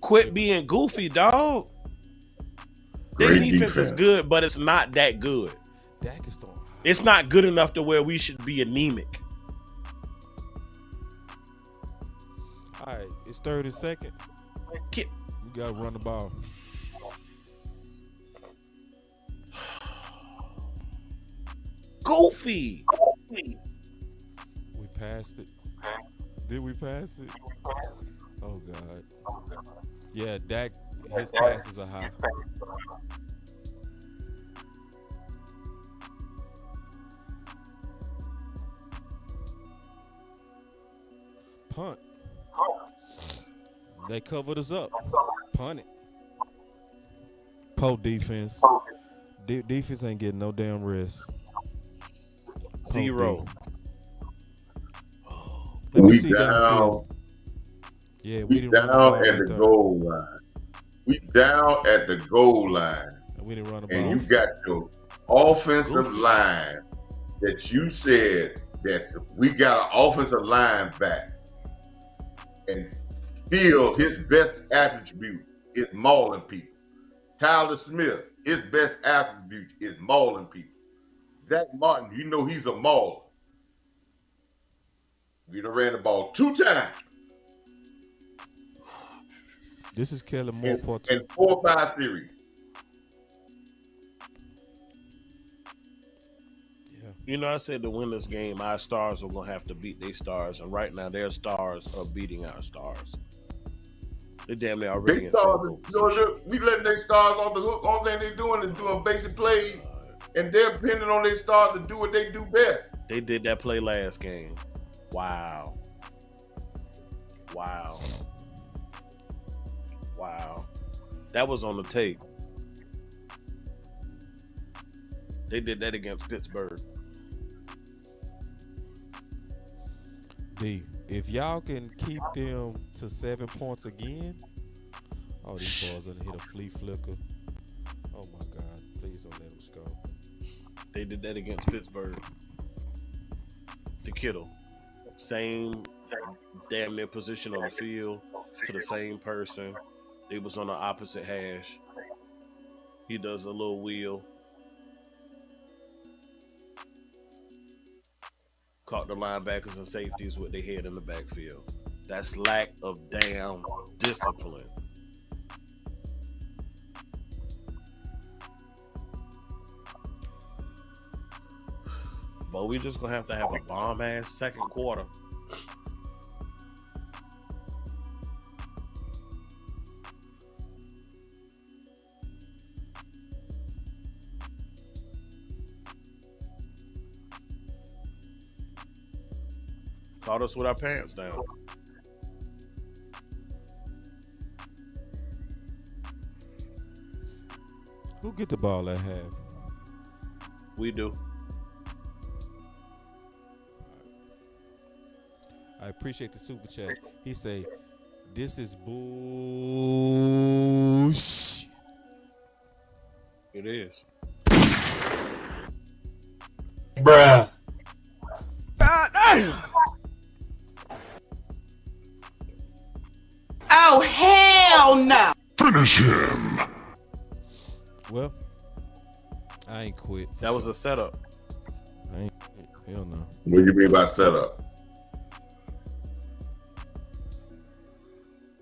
Quit being goofy, dog. Their Great defense is defense. good, but it's not that good. Dak is throwing high. It's not good enough to where we should be anemic. All right, it's 3rd and 2nd. Get- We got to run the ball. Goofy. We passed it. Did we pass it? Oh, God. Yeah, Dak, his passes are high. Punt. They covered us up. Punt it. Po defense. Defense ain't getting no damn rest. Po Zero. D. Let me We see down. downfield. Yeah, we We didn't run the ball down at right the there. goal line. We down at the goal line. We didn't run the And ball. you got your offensive line that you said that we got an offensive line back. And still his best attribute is mauling people. Tyler Smith, his best attribute is mauling people. Zach Martin, you know he's a mauler. We done ran the ball 2 times This is Kellen Moore part 2. in 4 or 5 series. Yeah. You know, I said to win this game, our stars are going to have to beat their stars. And right now, their stars are beating our stars. They damn near already They in stars, field you goal know, position. we letting their stars off the hook. All thing they doing is doing basic plays, and they're depending on their stars to do what they do best. They did that play last game. Wow. Wow. Wow. That was on the tape. They did that against Pittsburgh. D. if y'all can keep them to 7 points again, oh, these boys gonna hit a flea flicker. Oh my God! Please don't let them score. They did that against Pittsburgh. The Kittle, same damn near position on the field to the same person. They was on the opposite hash. He does a little wheel. Caught the linebackers and safeties with their head in the backfield. That's lack of damn discipline. But we just gonna have to have a bomb ass second quarter. Caught us with our pants down. Who get the ball at half? We do. I appreciate the super chat. He say, "This is bullshit." It is. Bruh. God damn! Oh, hell no! Finish him. Well, I ain't quit. That was a setup. I ain't. Hell no. What do you mean by setup?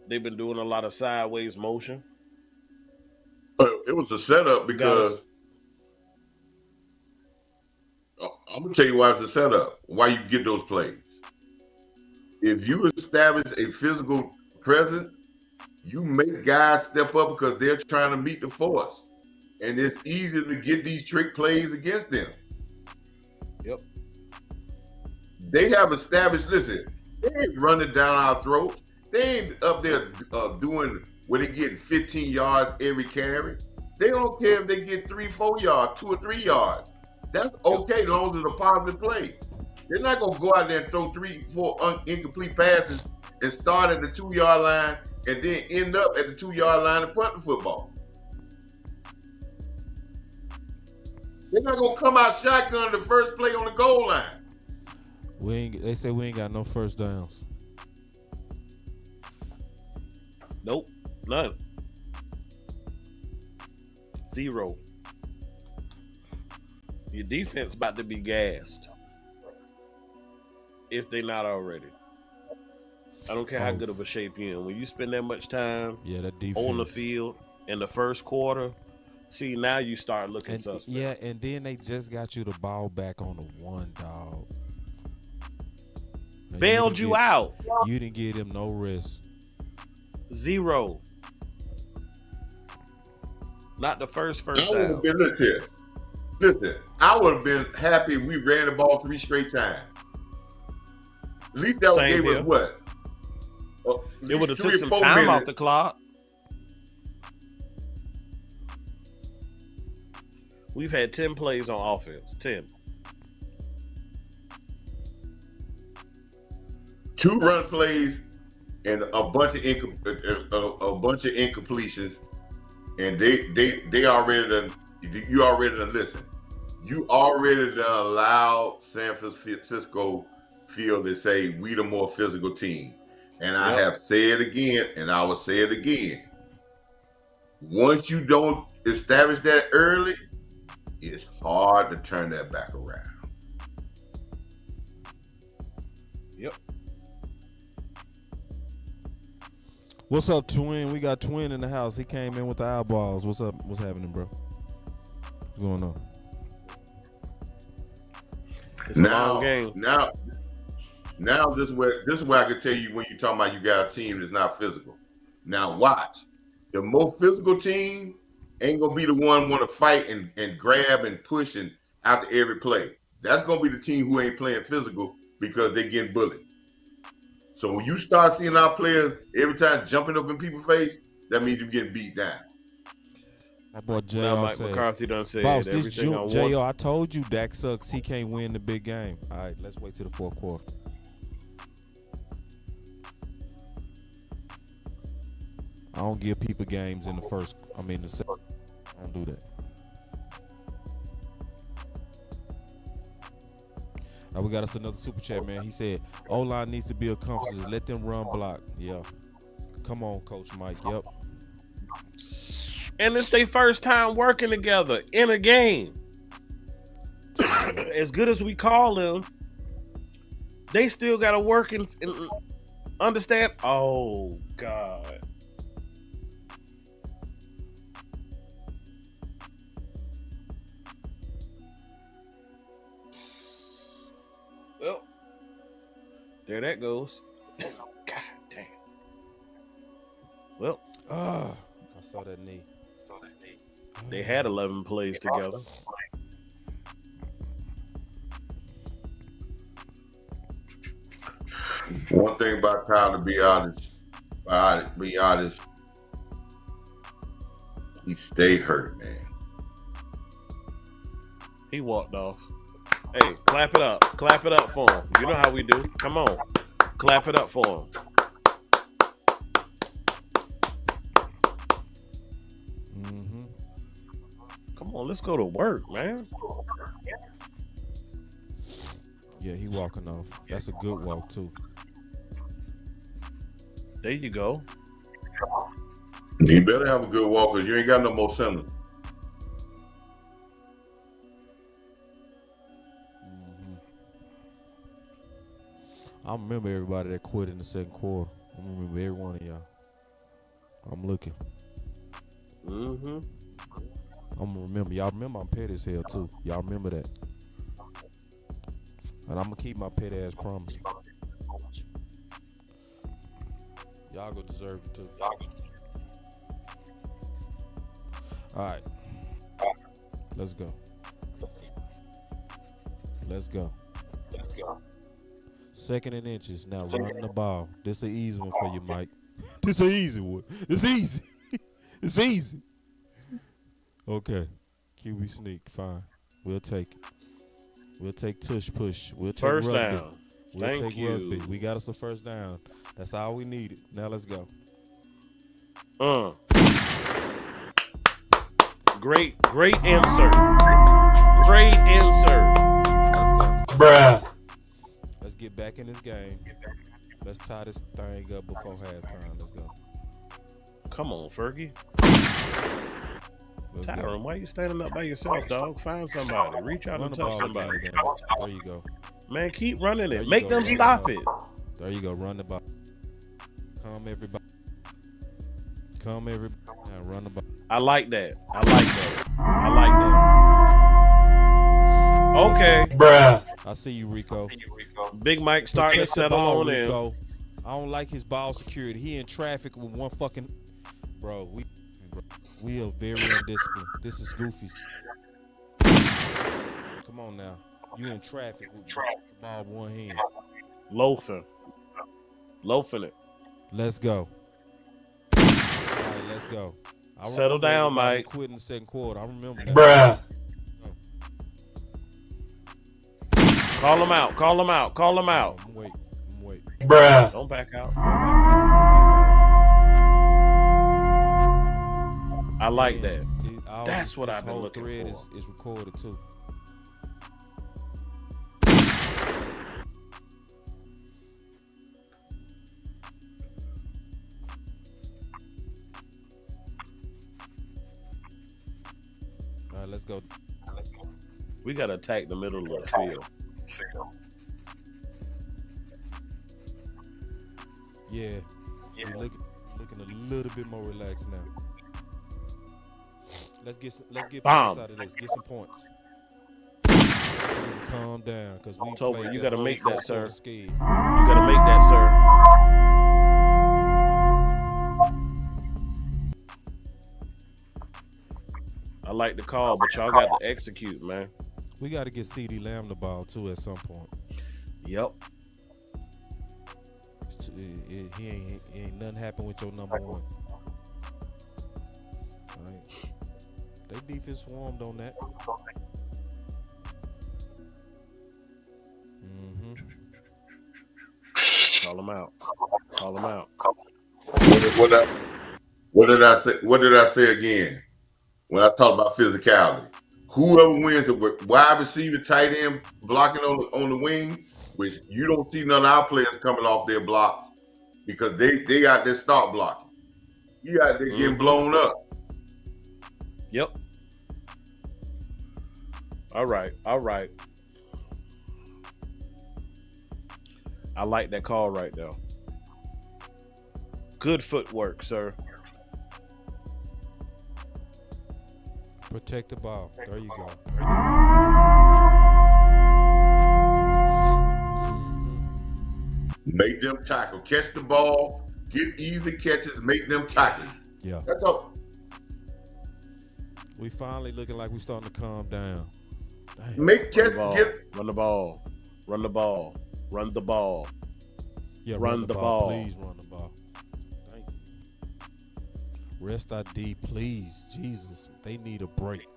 They've been doing a lot of sideways motion. It was a setup because I'm gonna tell you why it's a setup. Why you get those plays? If you establish a physical presence, you make guys step up because they're trying to meet the force, and it's easier to get these trick plays against them. Yep. They have established. Listen, they ain't running down our throats. They ain't up there doing where they getting 15 yards every carry. They don't care if they get 3-4 yards, 2 or 3 yards. That's okay, as long as it's a positive play. They're not gonna go out there and throw 3-4 incomplete passes and start at the 2-yard line and then end up at the 2-yard line and punt the football. They're not gonna come out shotgun the first play on the goal line. They say we ain't got no first downs. Nope. None. 0. Your defense about to be gassed. If they not already. I don't care how good of a shape you're in. When you spend that much time that defense on the field in the first quarter, see, now you start looking suspect. Yeah, and then they just got you the ball back on the 1, dog. And Bailed you out. You didn't give them no rest. 0. Not the first I would down. have been, listen, I would have been happy if we ran the ball 3 straight times. At least that Same gave here. us what? It would have 3 took or some 4 time minutes. off the clock. We've had 10 plays on offense. 10. 2 run plays and a bunch of incompletions, and they already done. You already done listen. You already done allowed San Francisco field to say we the more physical team, and I have said again, and I will say it again. Once you don't establish that early, it's hard to turn that back around. Yep. What's up, Twin? We got Twin in the house. He came in with the eyeballs. What's up? What's happening, bro? What's going on? It's a long game. Now, this is where I can tell you when you're talking about you got a team that's not physical. Now watch. The more physical team ain't gonna be the one want to fight and grab and push and after every play. That's gonna be the team who ain't playing physical because they getting bullied. So when you start seeing our players every time jumping up in people's face, that means you're getting beat down. My boy JR Now Mike said, McCarthy done said "Boss, this everything I want. JR, I told you Dak sucks. He can't win the big game." All right, let's wait till the 4th quarter. I don't give people games in the first. I mean the second. I don't do that. Now we got us another super chat, man. He said, O-line needs to build confidence. Let them run block. Yeah. Come on, Coach Mike. Yep. And it's their first time working together in a game. As good as we call them, they still got to work and understand. Oh, God. Well, there that goes. God damn. Well, I saw that knee. they had 11 plays together. One thing about Kyle, to be honest, he stayed hurt, man. He walked off. Hey, clap it up. Clap it up for him. You know how we do. Come on. Clap it up for him. Mm-hmm. Come on, let's go to work, man. Yeah, he walking off. That's a good walk, too. There you go. He better have a good walk, because you ain't got no more center. I remember everybody that quit in the second quarter. I remember every one of y'all. I'm looking. Mm-hmm. I'm gonna remember. Y'all remember I'm petty as hell too. Y'all remember that. And I'm gonna keep my petty ass promise. Y'all gonna deserve it too. Alright. Let's go. Let's go. Second and inches. Now run the ball. This an easy one for you, Mike. This an easy one. It's easy. It's easy. Okay. QB sneak. Fine. We'll take it. We'll take tush push. We'll take First rugby. down. We'll Thank take you. rugby. We got us a first down. That's all we needed. Now let's go. Great insert. Great insert. Let's go. Bruh. Let's get back in this game. Let's tie this thing up before halftime. Let's go. Come on, Fergie. Let's go. Tyron, why you standing up by yourself, dog? Find somebody. Reach out Run and the touch ball somebody. again, damn it. There you go. Man, keep running There it. you Make go. them There you stop go. it. There you go. Run the ball. Come everybody. Come everybody. Now run the ball. I like that. Okay. Bruh. I see you, Rico. Big Mike starting to Protect the settle ball, on in. Rico. I don't like his ball security. He in traffic with one fucking. Bro, we are very undisciplined. This is goofy. Come on now. You in traffic with the ball with one hand. Loafing it. Let's go. All right, let's go. I Settle remember down, everybody Mike. Quit in the second quarter. I remember that. Bruh. Call him out. I'm waiting. Bruh. Don't back out. I like that. That's what I've been looking for. Thread is recorded too. All right, let's go. We got to attack the middle of the field. Yeah. We're looking a little bit more relaxed now. Let's get Bomb. points out of this. Get some points. So we can calm down because we Toby, played you that gotta whole make that, first sir. quarter scared. You got to make that, sir. I like the call, but y'all got to execute, man. We got to get CD Lamb the ball too at some point. Yep. He ain't nothing happen with your number one. All right. They defense swarmed on that. Mm-hmm. Call him out. What did I say? What did I say again when I talk about physicality? Whoever wins the wide receiver, tight end blocking on the wing, which you don't see none of our players coming off their blocks because they got their start blocking. You got there getting blown up. Yep. All right. I like that call right now. Good footwork, sir. Protect the ball. There you go. Make them tackle. Catch the ball. Get easy catches. Make them tackle. Yeah. That's all. We finally looking like we starting to calm down. Damn. Make catch. Run the ball. Run the ball. Run the ball. Yeah, run the ball. Please run the ball. Thank you. Rest our D, please. Jesus, they need a break.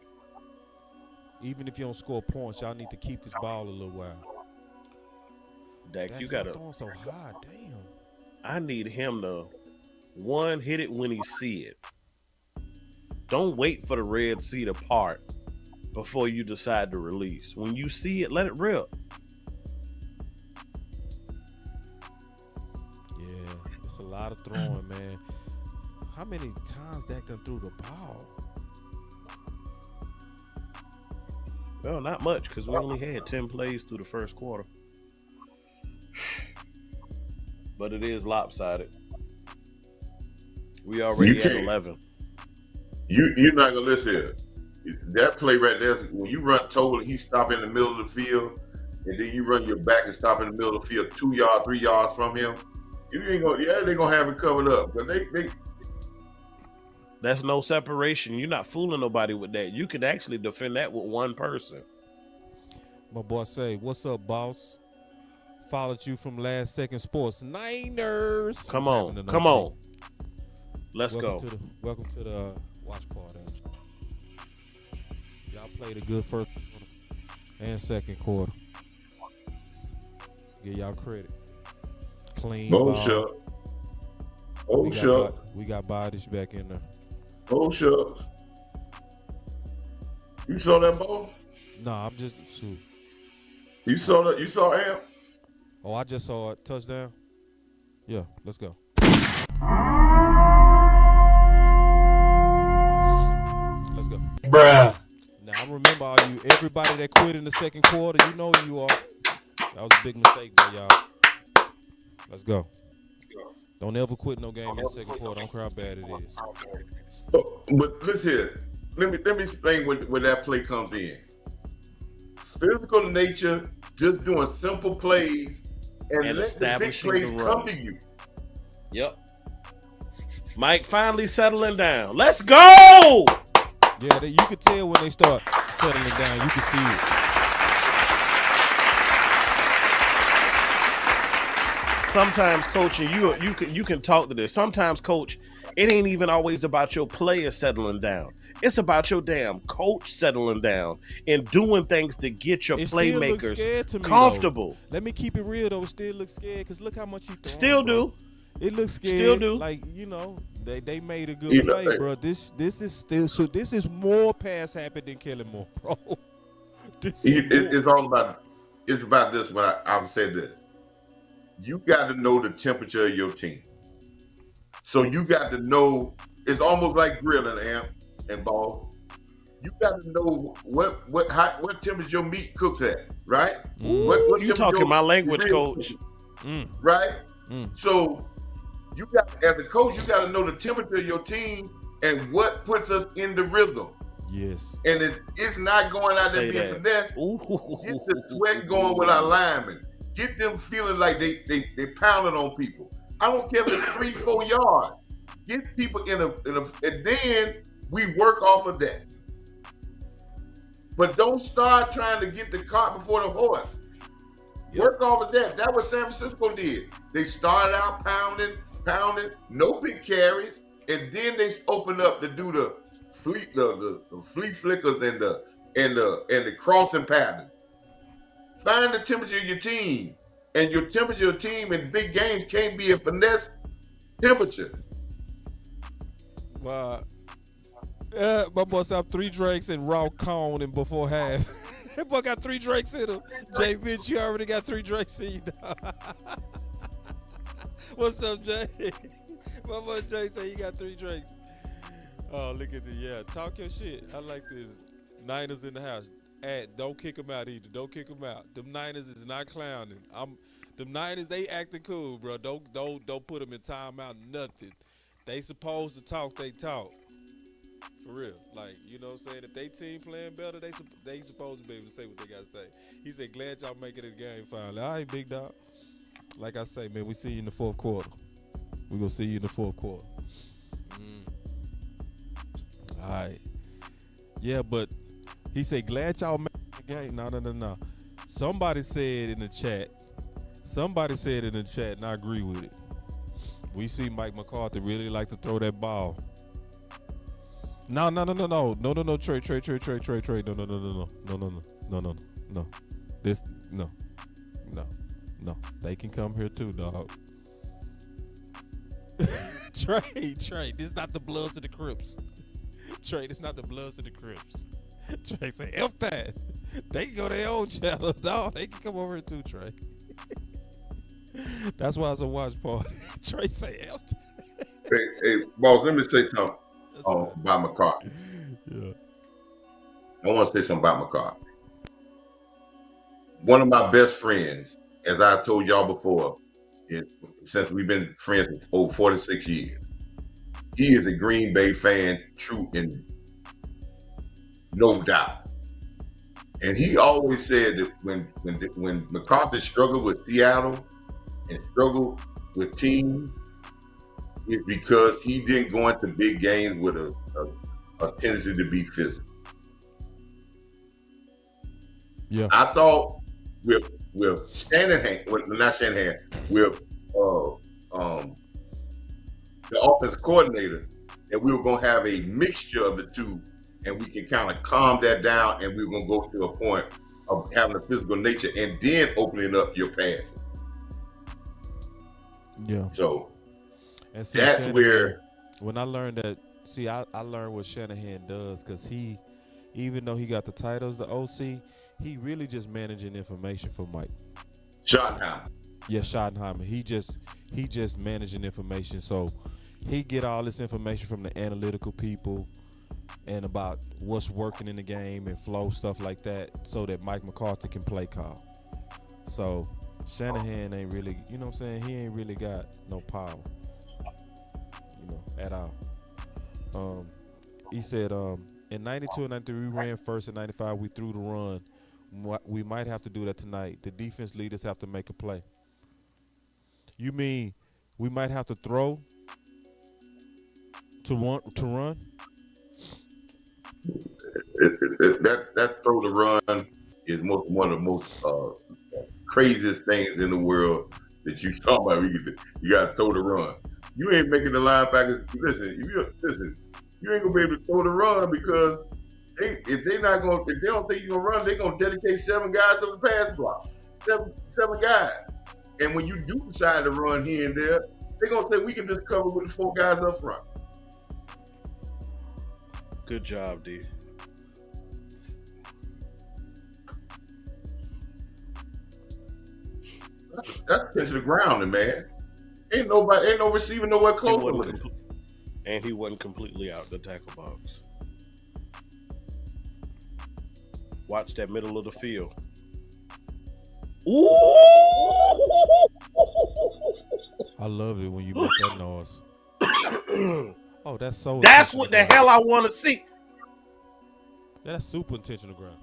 Even if you don't score points, y'all need to keep this ball a little while. Dak, you gotta. Throwing so high, damn. I need him to hit it when he see it. Don't wait for the red sea to part before you decide to release. When you see it, let it rip. Yeah, it's a lot of throwing, man. How many times Dak done threw the ball? Well, not much because we only had 10 plays through the first quarter. But it is lopsided. We already at 11. You're not gonna listen here. That play right there, when you run total, he stop in the middle of the field, and then you run your back and stop in the middle of the field 2 yards, 3 yards from him. You ain't gonna, they're gonna have it covered up. But they That's no separation. You're not fooling nobody with that. You could actually defend that with one person. My boy say, "What's up, boss?" Followed you from Last Second Sports. Niners. Come on. Let's go. Welcome to the watch party. Y'all played a good first and second quarter. Give y'all credit. Clean ball. shucks. Shucks. We got bodies back in there. Shucks. You saw that ball? Nah, I'm just shoot. You saw that? You saw Amp? Oh, I just saw it. Touchdown. Yeah, let's go. Let's go. Bruh. Now I remember everybody that quit in the second quarter. You know who you are. That was a big mistake there, y'all. Let's go. Don't ever quit no game in the second quarter. Don't care how bad it is. But listen here. Let me explain where that play comes in. Physical nature, just doing simple plays, and let the big plays come to you. Yep. Mike finally settling down. Let's go! Yeah, you can tell when they start settling down. You can see it. Sometimes, Coach, and you can talk to this. Sometimes, Coach, it ain't even always about your players settling down. It's about your damn coach settling down and doing things to get your playmakers comfortable. Let me keep it real though. It still looks scared because look how much he throwing. Still do. It looks scared. Still do. Like they made a good play, bro. This is more pass happy than Kellen Moore, bro. It's all about. It's about this. When I would say this, you got to know the temperature of your team. So you got to know. It's almost like grilling, Amp and Ball. You got to know what temperature your meat cooks at, right? What you talking my language, Coach? Right. So you got, as a coach, you got to know the temperature of your team and what puts us in the rhythm. Yes. And it's not going out there being finesse. Get the sweat going with our linemen. Get them feeling like they pounding on people. I don't care if it's 3-4 yards. Get people in a, and then we work off of that. But don't start trying to get the cart before the horse. Yep. Work off of that. That's what San Francisco did. They started out pounding, no big carries, and then they opened up to do the flea flickers and the crossing pattern. Find the temperature of your team, and your temperature of your team in big games can't be a finesse temperature. My, my boy said 3 drinks and raw cone and before half. That boy got 3 drinks in him. Jay Vince, you already got 3 drinks in you, dog. What's up, Jay? My boy Jay say you got 3 drinks. Oh, look at the talk your shit. I like this. Niners in the house. Don't kick them out either. Don't kick them out. Them Niners is not clowning. Them Niners, they acting cool, bro. Don't put them in timeout. Nothing. They supposed to talk. They talk. For real. Like, you know what I'm saying? If they team playing better, they supposed to be able to say what they got to say. He said, glad y'all making it a game finally. All right, big dog. Like I say, man, we see you in the fourth quarter. We gonna see you in the fourth quarter. All right. Yeah, but he said, glad y'all made the game. No. Somebody said in the chat, and I agree with it. We see Mike McCarthy really like to throw that ball. No, Trey. No. This, no. They can come here too, dog. Trey, this is not the Bloods of the Crips. Trey, this is not the Bloods of the Crips. Trey say, F that. They can go their own channel, dog. They can come over here too, Trey. That's why it's a watch party. Trey say, F that. Hey, boss, let me say something about McCarthy. Yeah. I want to say something about McCarthy. One of my best friends, as I told y'all before, since we've been friends for over 46 years, he is a Green Bay fan, true and no doubt. And he always said that when McCarthy struggled with Seattle and struggled with teams, it's because he didn't go into big games with a tendency to be physical. Yeah. I thought with Shanahan, not Shanahan, with the offensive coordinator, that we were going to have a mixture of the two, and we can kind of calm that down, and we were going to go to a point of having a physical nature and then opening up your passes. Yeah. So and see, that's Shanahan, where when I learned that, I learned what Shanahan does, because he, even though he got the titles, the OC, he really just managing information for Mike. Schottenheimer. Yeah, Schottenheimer. He just managing information. So he get all this information from the analytical people and about what's working in the game and flow, stuff like that, so that Mike McCarthy can play call. So Shanahan ain't really, you know what I'm saying? He ain't really got no power, at all. He said in 92 and 93 we ran first. In 95 we threw the run. We might have to do that tonight. The defense leaders have to make a play. You mean we might have to throw to run? That throw to run is one of the most craziest things in the world that you talk about. You got to throw the run. You ain't making the linebackers listen. You ain't gonna be able to throw the run because if they don't think you're gonna run, they're gonna dedicate 7 guys to the pass block. Seven guys. And when you do decide to run here and there, they're gonna say we can just cover with the 4 guys up front. Good job, D. That's pitch to the ground, man. Ain't no receiver nowhere close to it. And he wasn't completely out the tackle box. Watch that middle of the field. Ooh! I love it when you make that noise. Oh, that's so. That's what the hell I want to see. That's super intentional ground.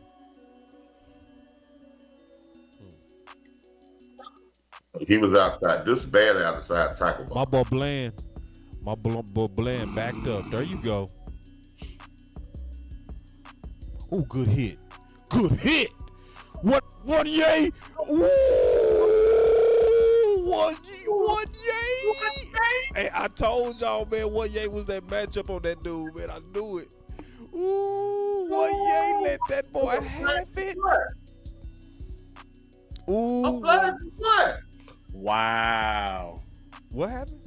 He was outside. This bad outside tackle box. My boy Bland backed up. There you go. Ooh, good hit. Good hit. What? One yay. Ooh, one yay. Hey, I told y'all, man, one yay was that matchup on that dude, man. I knew it. Ooh, one yay. Let that boy have it. Ooh. What? Wow. What happened?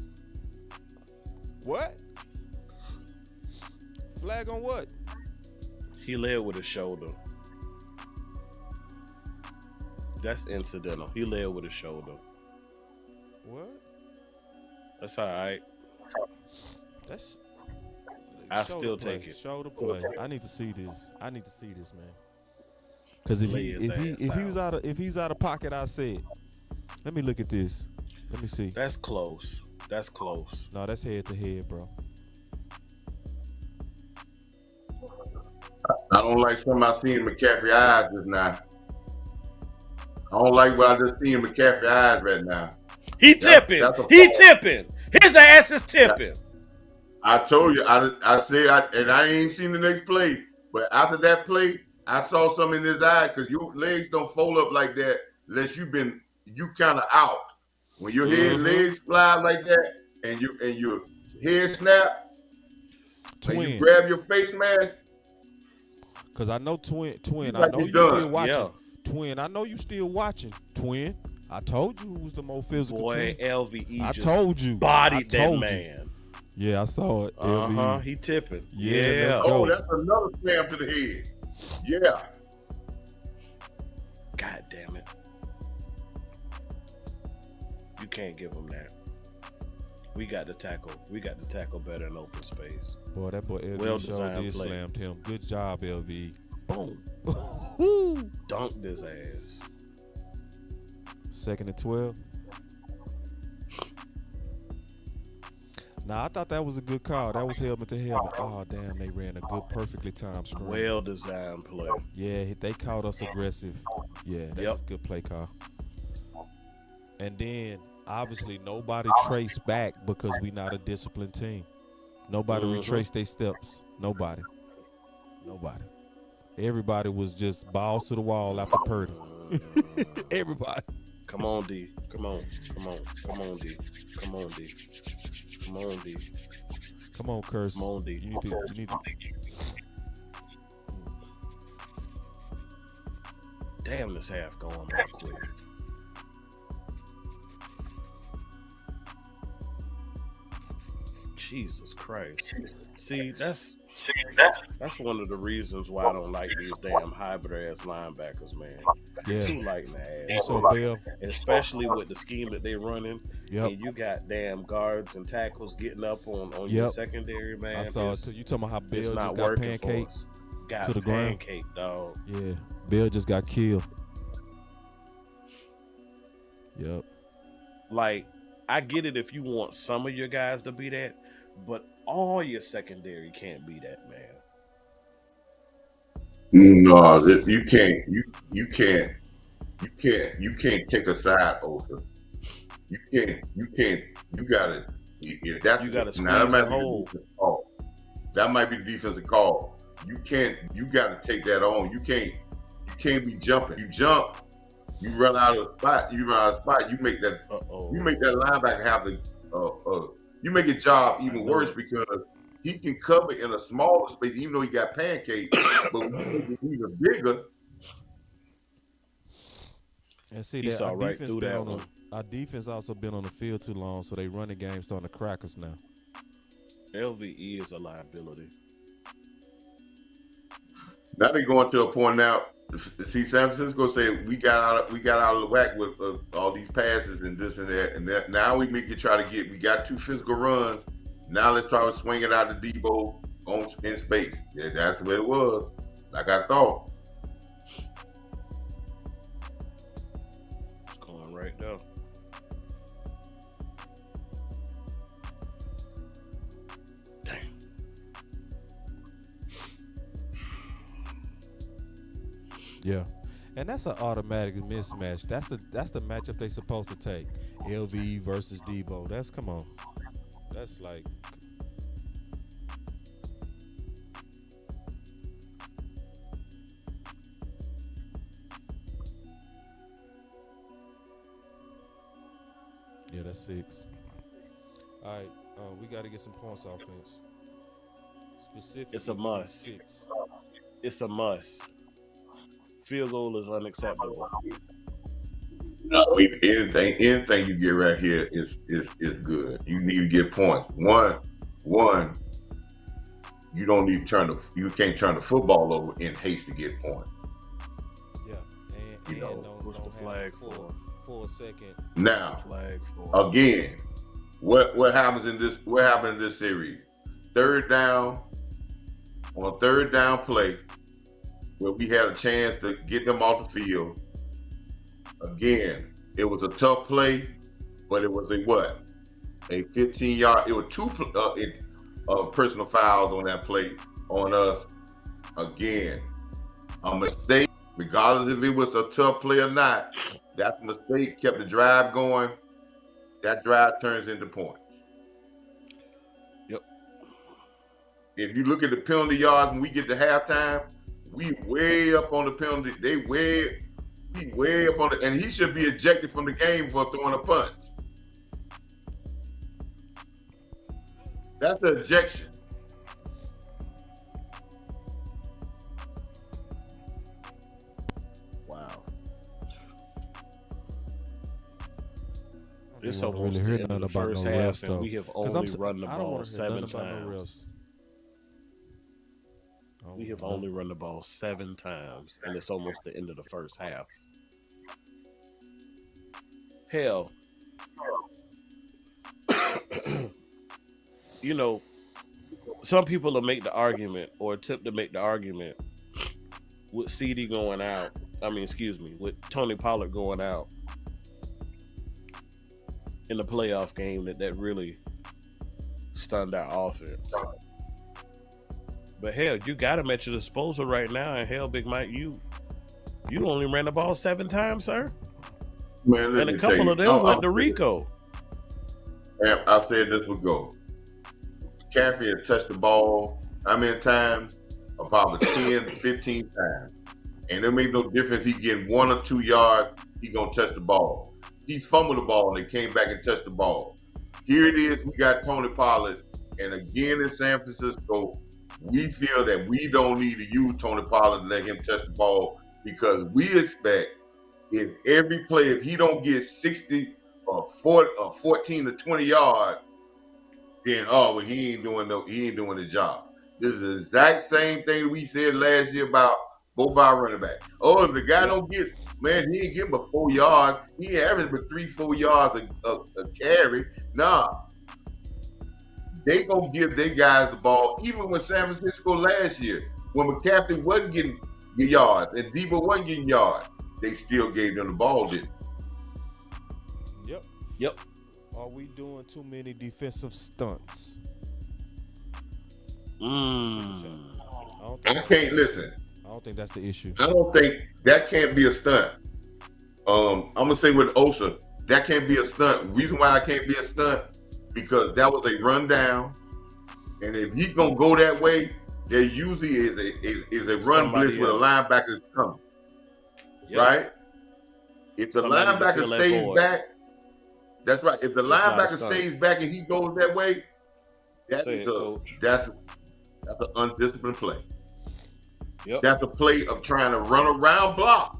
What? Flag on what? He led with his shoulder. That's incidental. He led with his shoulder. What? That's all right. That's. I shoulder still play. take it. Shoulder play. I need to see this. I need to see this, man. Because if Lay he his if he ass if he out. was out of pocket, I said. Let me look at this. Let me see. That's close. That's close. No, that's head to head, bro. I don't like something I seen in McCaffrey's eyes just now. I don't like what I just seen in McCaffrey's eyes right now. He tipping. That's a He fault. tipping. His ass is tipping. I told you, I said, and I ain't seen the next play, but after that play, I saw something in his eye because your legs don't fold up like that unless you kind of out. When your legs fly like that and your head snap, and you Twin. grab your face mask, Because I know twin. You I like know you you done. still watching. Yeah. Twin, I know you still watching. Twin, I told you who was the more physical. Boy, twin. LVE I just told you. bodied I that told you. man. Yeah, I saw it. Uh-huh. LVE. He tipping. Yeah, Yeah. let's go. oh, that's another slam to the head. Yeah. God damn it. You can't give him that. We got to tackle. We got to tackle better in open space. Boy, that boy LVE Well-designed sure did play. slammed him. Good job, LVE. Boom. Dunked his ass. 2nd and 12. Nah, I thought that was a good call. That was helmet to helmet. Oh, damn, they ran a good, perfectly timed screen. Well-designed play. Yeah, they called us aggressive. Yeah, that was a good play call. And then, obviously, nobody traced back because we not a disciplined team. Nobody retraced their steps. Nobody. Everybody was just balls to the wall after Purdy. Everybody. Come on, D. Come on, D. Come on, D. Come on, D. Come on, Curse. Come on, D. You need to. Damn, this half going real quick. Jesus Christ. See, that's one of the reasons why I don't like these damn hybrid ass linebackers, man. Yeah. Too light in the ass. So, Bill. Especially with the scheme that they running. Yep. And you got damn guards and tackles getting up on your secondary, man. I saw it too. You talking about how Bill it's just not got working for pancaked us. Got to the ground? pancake, dog. Yeah. Bill just got killed. Yep. Like, I get it if you want some of your guys to be that, but all your secondary can't be that, man. No, you can't. You can't take a side over. You can't. You gotta. If that's You gotta now, squeeze the hole. That might be the defensive call. You can't. You gotta take that on. You can't be jumping. You jump. You run out of spot. You make that. You make that linebacker have the. You make his job even worse because he can cover in a smaller space, even though he got pancaked. But when he's even bigger. And see, He that saw our right defense through been that on one. our defense also been on the field too long, so they running game starting to crack us now. LVE is a liability. Now they're going to a point now. See, San Francisco said we got out of the whack with all these passes and this and that, and that. Now we we got 2 physical runs. Now let's try to swing it out to Debo in space. Yeah, that's what it was. Like I thought. It's going right there. Damn. Yeah. And that's an automatic mismatch. That's the matchup they supposed to take. LVE versus Debo. Come on. That's like yeah, that's 6. All right, we got to get some points offense. Specifically, It's a must. 6. It's a must. Field goal is unacceptable. No, anything you get right here is good. You need to get points. One, you don't need to you can't turn the football over in haste to get points. Yeah, and You know, don't What's the have flag for a second. now Flag for again, what happens in this? What happened in this series? Third down on third down play where we had a chance to get them off the field. Again, it was a tough play, but it was a what? A 15-yard. It was two personal fouls on that play on us. Again, a mistake, regardless if it was a tough play or not. That mistake kept the drive going. That drive turns into points. Yep. If you look at the penalty yards when we get to halftime, we way up on the penalty. We way up on it, and he should be ejected from the game for throwing a punch. That's an ejection. wow. I It's don't almost really the hear end of nothing the about first no half, refs, and though. we have 'Cause only run the I don't ball want to hear 7 nothing about no times. refs. I We don't have know. only run the ball 7 times, and it's almost the end of the first half. Hell, you know, some people will make the argument or attempt to make the argument with CD going out. I mean, excuse me, with Tony Pollard going out in the playoff game that really stunned our offense. But hell, you got him at your disposal right now, and hell, Big Mike, you only ran the ball 7 times, sir, Man, let and a me tell couple you. of them went to Rico. I said this would go. Caffey had touched the ball how many times? About 10, 15 times. And it made no difference. He getting 1 or 2 yards, he gonna touch the ball. He fumbled the ball and came back and touched the ball. Here it is, we got Tony Pollard. And again in San Francisco, we feel that we don't need to use Tony Pollard to let him touch the ball because we expect in every play, if he don't get 60 or 40 or 14 to 20 yards, then he ain't doing the job. This is the exact same thing we said last year about both our running backs. Oh, if the guy don't get, man, he ain't getting but 4 yards. He averaged but 3-4 yards a carry. Nah, they gonna give their guys the ball. Even when San Francisco last year, when McCaffrey wasn't getting yards and Debo wasn't getting yards, they still gave them the ball, didn't they? Yep. Are we doing too many defensive stunts? I can't listen. I don't think that's the issue. I don't think that can't be a stunt. I'm gonna say with Osa, that can't be a stunt. Reason why I can't be a stunt because that was a rundown, and if he's gonna go that way, there usually is a run Somebody blitz with a else. linebacker coming, Yep. right? If the Somebody to linebacker fill that stays void. back, that's right. If the It's not a linebacker stunt. stays back and he goes that way, Say it, Coach. that's an undisciplined play. Yep. That's a play of trying to run around block.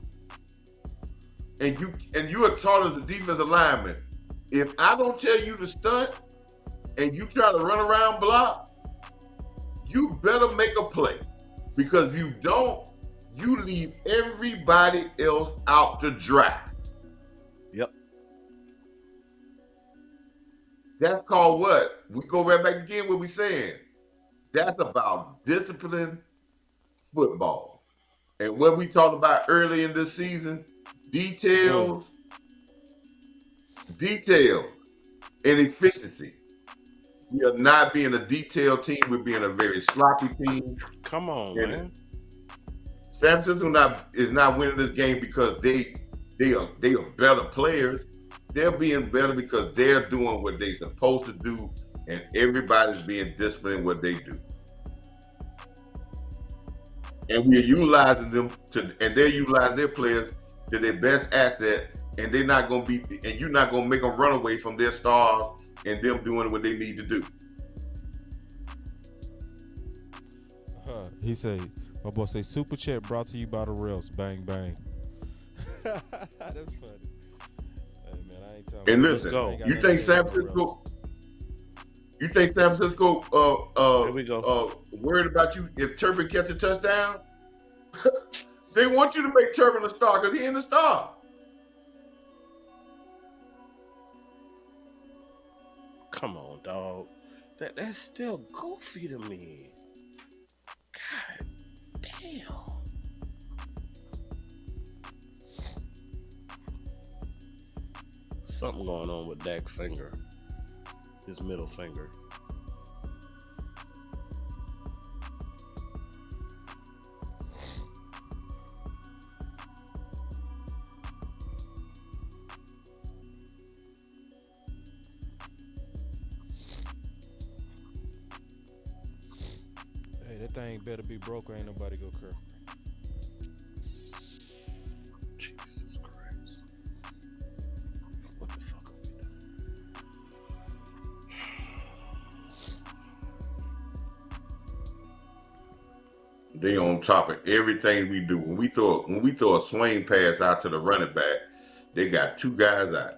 And you are taught as a defensive lineman. If I don't tell you to stunt and you try to run around block, you better make a play. Because if you don't, you leave everybody else out to dry. Yep. That's called what? We go right back again what we saying. That's about discipline football. And what we talked about early in this season, details, and efficiency. We are not being a detailed team. We're being a very sloppy team. Come on, And man. San Francisco is not winning this game because they are better players. They're being better because they're doing what they're supposed to do, and everybody's being disciplined in what they do. And we're utilizing them and they're utilizing their players to their best asset, and they're not going to be, and you're not going to make them run away from their stars and them doing what they need to do. He say, my boy say, super chat brought to you by the refs. Bang bang. That's funny. Hey man, I ain't telling And you. listen, go. you think San Francisco? You think San Francisco Here we go. worried about you if Turpin catch a touchdown? They want you to make Turpin a star because he ain't a star. Come on, dog. That's still goofy to me. God damn. Something going on with Dak's finger. His middle finger. Hey, that thing better be broke or ain't nobody go curl. Jesus Christ. What the fuck are we doing? They on top of everything we do. When we throw a swing pass out to the running back, they got two guys out.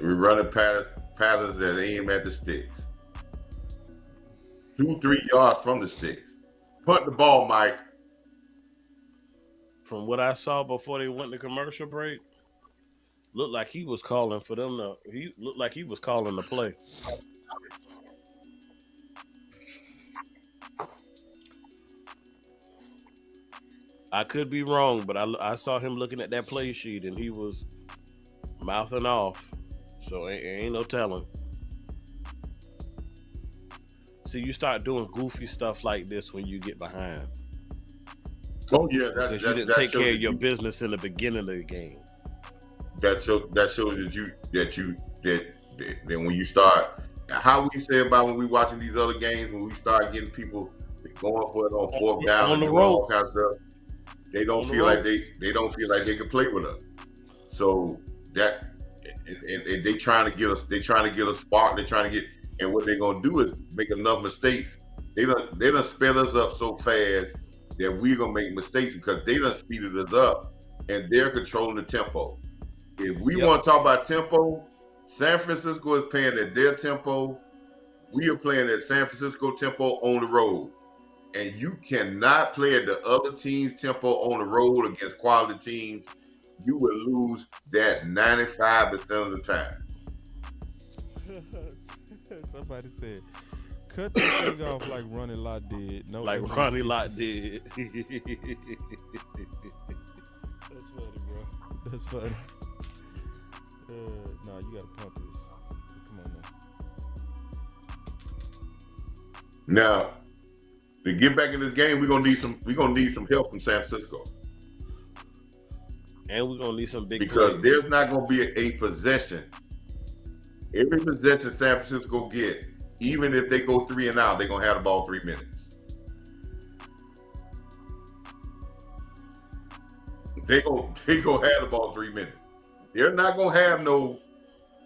We running patterns that aim at the sticks. 2-3 yards from the sticks. Punt the ball, Mike. From what I saw before they went to commercial break, looked like he was calling for them to. He looked like he was calling the play. I could be wrong, but I saw him looking at that play sheet and he was mouthing off. So ain't no telling. See, you start doing goofy stuff like this when you get behind. Oh yeah, Because you didn't take care of your business in the beginning of the game. That shows that when you start, how we say about when we watching these other games, when we start getting people going for it on fourth down On and the doing road. all kinds of stuff, they don't feel like they can play with us. So that and they trying to get us spark. They trying to get, and what they're gonna do is make enough mistakes. They done sped us up so fast that we're gonna make mistakes because they done speeded us up and they're controlling the tempo. If we want to talk about tempo, San Francisco is playing at their tempo. We are playing at San Francisco tempo on the road. And you cannot play at the other team's tempo on the road against quality teams. You will lose that 95% of the time. Somebody said, cut that thing off like Ronnie Lott did. No, Like Ronnie Lott did. That's funny, bro. That's funny. No, you gotta pump this. Come on now. Now, to get back in this game, we're gonna need some help from San Francisco. And we're gonna need some big because plays. there's not gonna be a possession. Every possession San Francisco get, even if they go 3 and out, they're gonna have the ball 3 minutes. They gonna have the ball 3 minutes. They're not gonna have no.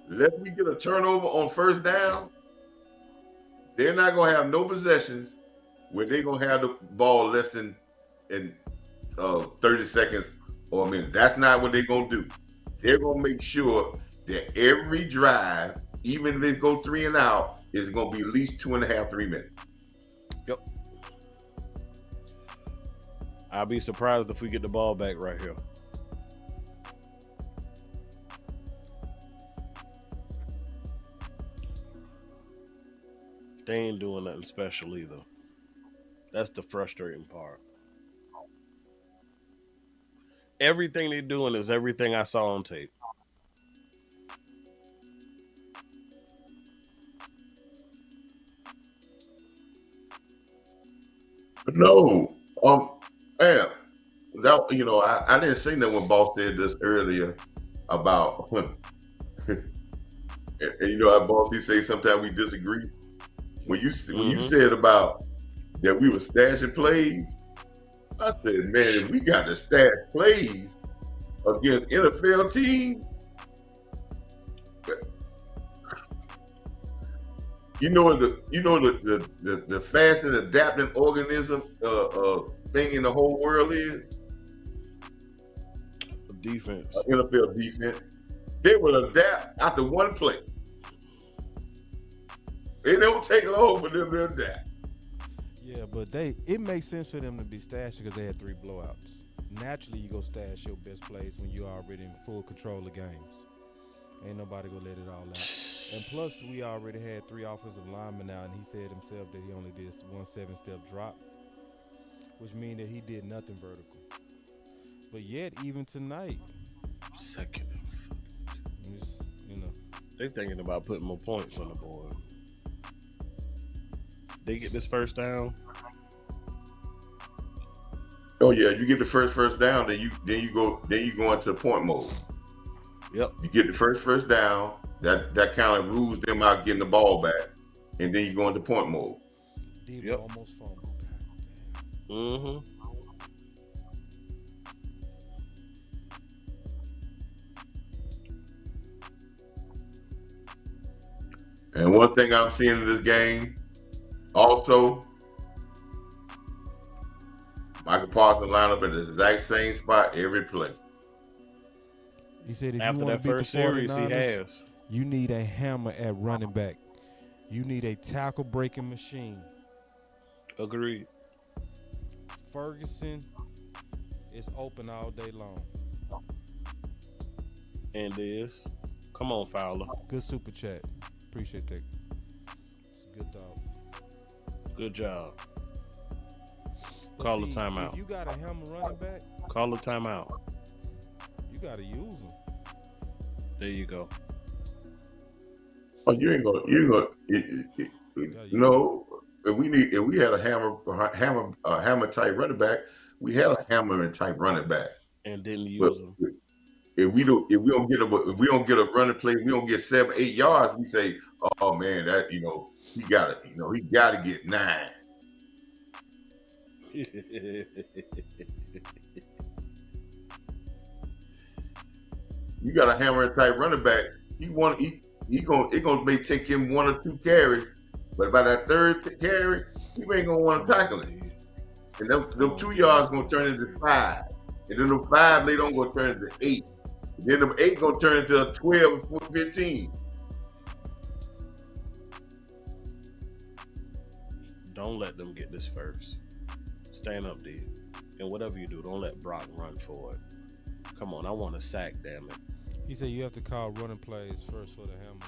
Let me get a turnover on first down. They're not gonna have no possessions where they're gonna have the ball less than in 30 seconds or a minute. That's not what they're gonna do. They're gonna make sure that every drive, even if they go 3 and out, is gonna be at least 2.5, 3 minutes. Yep. I'll be surprised if we get the ball back right here. They ain't doing nothing special either. That's the frustrating part. Everything they're doing is everything I saw on tape. No, man, that I didn't say that when Boss said this earlier about, and how Boss he say sometimes we disagree. When you said about that we were stashing plays, I said, man, if we got to stash plays, against NFL teams, the fast and adapting organism thing in the whole world is Defense. NFL defense. They will adapt after one play. It don't take long for them to adapt. Yeah, but it makes sense for them to be stashed because they had 3 blowouts. Naturally, you go stash your best plays when you're already in full control of games. Ain't nobody gonna let it all out. And plus, we already had 3 offensive linemen out, and he said himself that he only did 1 7-step drop, which means that he did nothing vertical. But yet, even tonight, Second. you know, They thinking about putting more points on the board. They get this first down. Oh yeah, you get the first down, then you go into point mode. Yep. You get the first down. That kind of rules them out getting the ball back, and then you go into point mode. Debo Yep. almost fumbled. Mm-hmm. And one thing I'm seeing in this game, also, Michael Parsons line up at the exact same spot every play. He said if After you want that to beat the first series, he 49ers, has. you need a hammer at running back. You need a tackle breaking machine. Agreed. Ferguson is open all day long. And is. Come on, Fowler. Good super chat. Appreciate that. It's a good dog. Good job. But Call see, the timeout. If you got a hammer running back, Call the timeout. you got to use them. There you go. Oh, you ain't gonna. No, if we had a hammer type running back, we had a hammer and type running back. And didn't But use them. if we don't get a running play, we don't get 7-8 yards. We say, oh man, that he got to get 9. You got a hammer and type running back. It gonna may take him 1 or 2 carries, but by that third carry, he ain't gonna want to tackle it. And them 2 yards gonna turn into 5, and then them 5 later on gonna turn into 8. And then them 8 gonna turn into a 12 or 15. Don't let them get this first. Stand up, D. And whatever you do, don't let Brock run for it. Come on, I want a sack, damn it. He said you have to call running plays first for the hammer.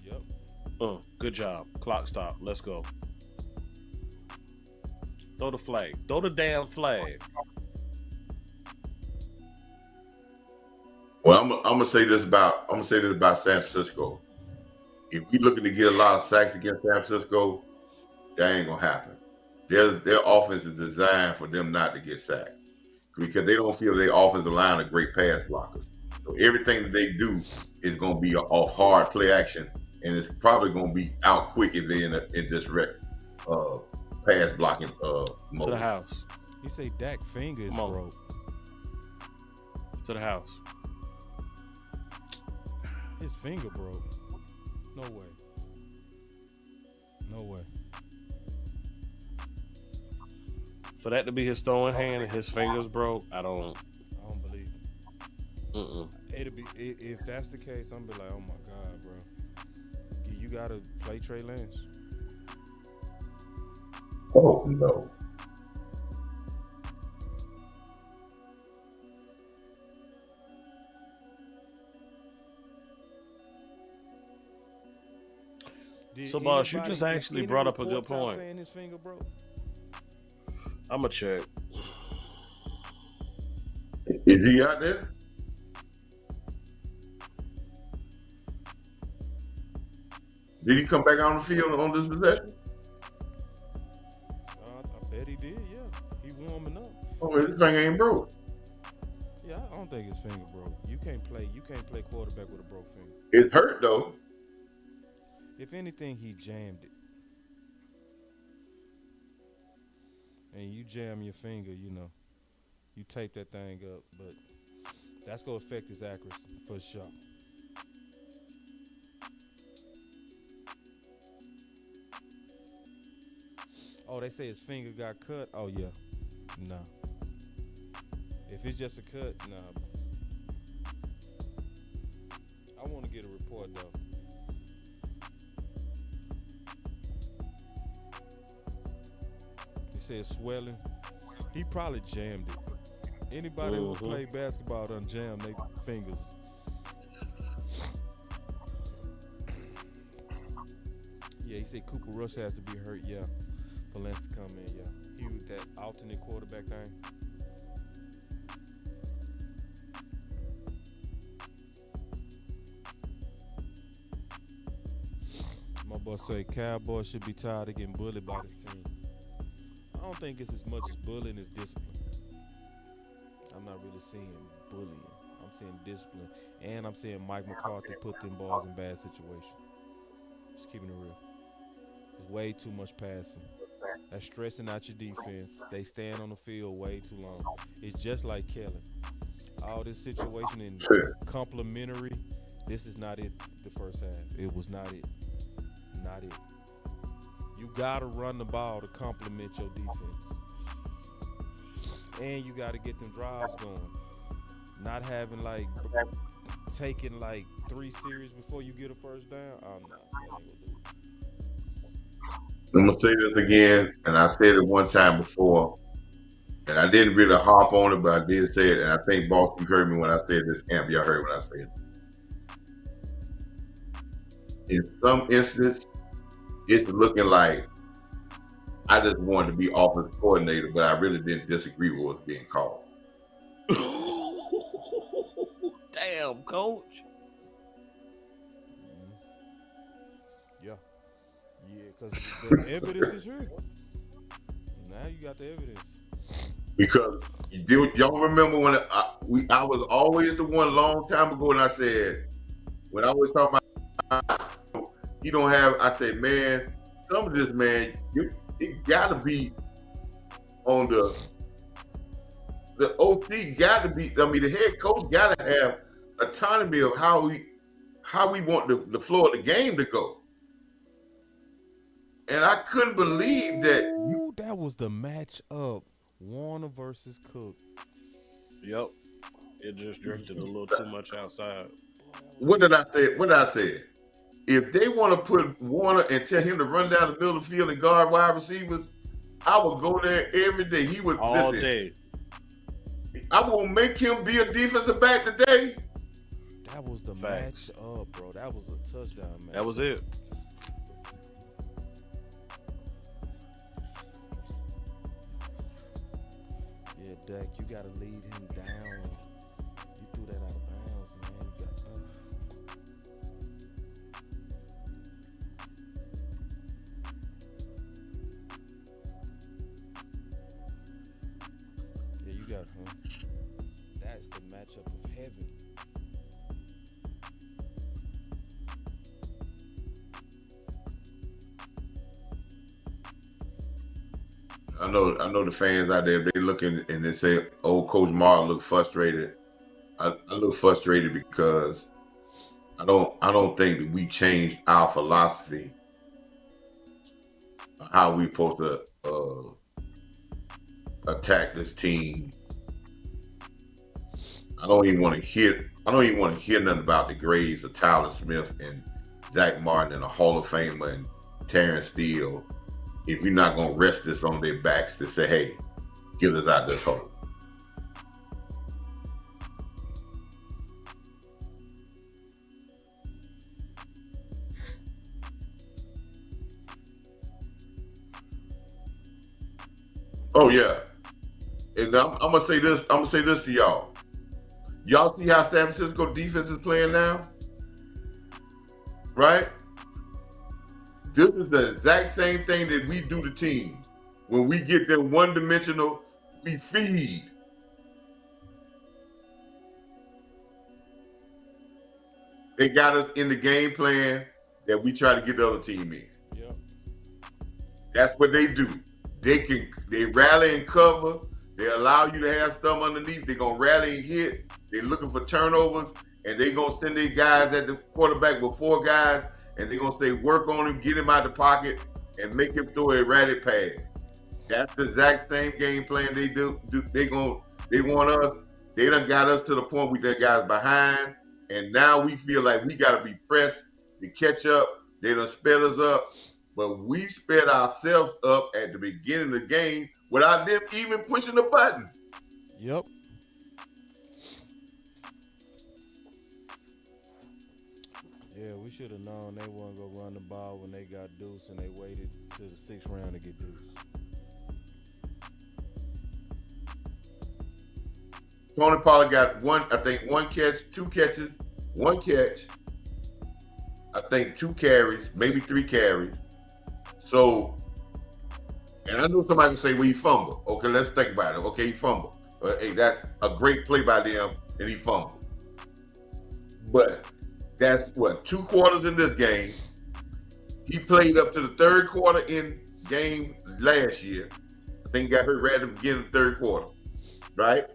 Yep. Good job. Clock stop. Let's go. Throw the flag. Throw the damn flag. Well, I'm gonna say this about San Francisco. If we looking to get a lot of sacks against San Francisco, that ain't gonna happen. Their offense is designed for them not to get sacked because they don't feel their offensive line are great pass blockers. So everything that they do is going to be off hard play action, and it's probably going to be out quick if they're in this pass blocking mode. To the house. He say Dak finger is broke. To the house. His finger broke. No way. No way. For that to be his throwing hand and his fingers broke, I don't believe it. It'll be if that's the case, I'm be like, oh my god, bro. You gotta play Trey Lance. Oh no. So, boss, you just actually brought up a good point. Saying his finger broke? I'm gonna check. Is he out there? Did he come back on the field on this possession? I bet he did. Yeah, he warming up. Oh, his finger ain't broke. Yeah, I don't think his finger broke. You can't play quarterback with a broke finger. It hurt though. If anything, he jammed it. And you jam your finger, you tape that thing up. But That's gonna affect his accuracy for sure. Oh, they say his finger got cut. Oh yeah, no. If it's just a cut, nah. I want to get a report though. He said swelling. He probably jammed it. Anybody who Mm-hmm. played basketball done jammed their fingers. Yeah, he said Cooper Rush has to be hurt. Yeah, for Lance to come in. Yeah, he was that alternate quarterback thing. My boss say Cowboys should be tired of getting bullied by this team. I don't think it's as much as bullying as discipline. I'm not really seeing bullying. I'm seeing discipline, and I'm seeing Mike McCarthy put them balls in bad situations. Just keeping it real. There's way too much passing. That's stressing out your defense. They stand on the field way too long. It's just like Kelly. All this situation in complimentary. This is not it. The first half. It was not it. Not it. You gotta run the ball to complement your defense, and you gotta get them drives going. Not having like taking like 3 series before you get a first down. I'm not. That ain't gonna do I'm gonna say this again, and I said it one time before, and I didn't really harp on it, but I did say it, and I think boss, you heard me when I said this. Camp, y'all heard when I said it. In some instances, it's looking like I just wanted to be offensive coordinator, but I really didn't disagree with what's being called. Damn, coach. Yeah, yeah, because the evidence is here. Now you got the evidence. Because y'all remember when I was always the one a long time ago, and I said, when I was talking about you don't have, I said, man, some of this, man, it got to be on the OC got to be. I mean, the head coach got to have autonomy of how we want the flow of the game to go. And I couldn't believe that. Ooh, that was the matchup. Warner versus Cook. Yep. It just drifted a little too much outside. What did I say? What did I say? If they want to put Warner and tell him to run down the middle of the field and guard wide receivers, I would go there every day. He would All listen. day. I will make him be a defensive back today. That was the Facts. matchup, bro. That was a touchdown match. That was it. Yeah, Dak, you gotta lead him down. You threw that out of bounds, man. You got, yeah, you got him. That's the matchup of heaven. I know the fans out there, they looking and they say, "Oh, Coach Marv look frustrated." I look frustrated because I don't think that we changed our philosophy of how we supposed to attack this team. I don't even want to hear nothing about the grades of Tyler Smith and Zach Martin and a Hall of Famer and Terrence Steele if we're not gonna rest this on their backs to say, hey, give us out this hole. Oh yeah. And I'm gonna say this to y'all. Y'all see how San Francisco defense is playing now? Right? This is the exact same thing that we do to teams. When we get them one-dimensional, we feed. They got us in the game plan that we try to get the other team in. Yep. That's what they do. They rally and cover. They allow you to have stuff underneath. They're gonna rally and hit. They're looking for turnovers, and they're gonna send their guys at the quarterback with 4 guys, and they're gonna say work on him, get him out the pocket, and make him throw a erratic pass. That's the exact same game plan they do. They want us. They done got us to the point we done guys behind, and now we feel like we got to be pressed to catch up. They done sped us up, but we sped ourselves up at the beginning of the game without them even pushing the button. Yep. Yeah, we should have known they weren't gonna run the ball when they got deuce, and they waited to the 6th round to get deuce. Tony Pollard got one catch, 2 catches, 1 catch. I think 2 carries, maybe 3 carries. So, and I know somebody can say, well, he fumbled. Okay, let's think about it. Okay, he fumbled. Hey, that's a great play by them, and he fumbled. But that's what, 2 quarters in this game. He played up to the 3rd quarter in game last year. I think he got hurt right at the beginning of the 3rd quarter, right?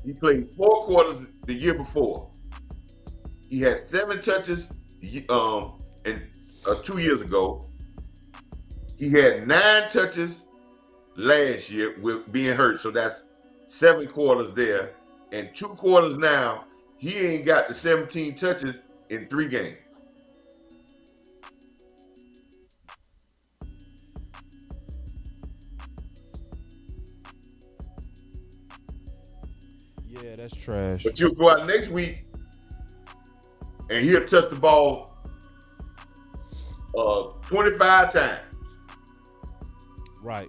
He played 4 quarters the year before. He had 7 touches and 2 years ago. He had 9 touches last year with being hurt. So that's 7 quarters there. And 2 quarters now, he ain't got the 17 touches in 3 games. Yeah, that's trash. But you'll go out next week and he'll touch the ball 25 times. Right.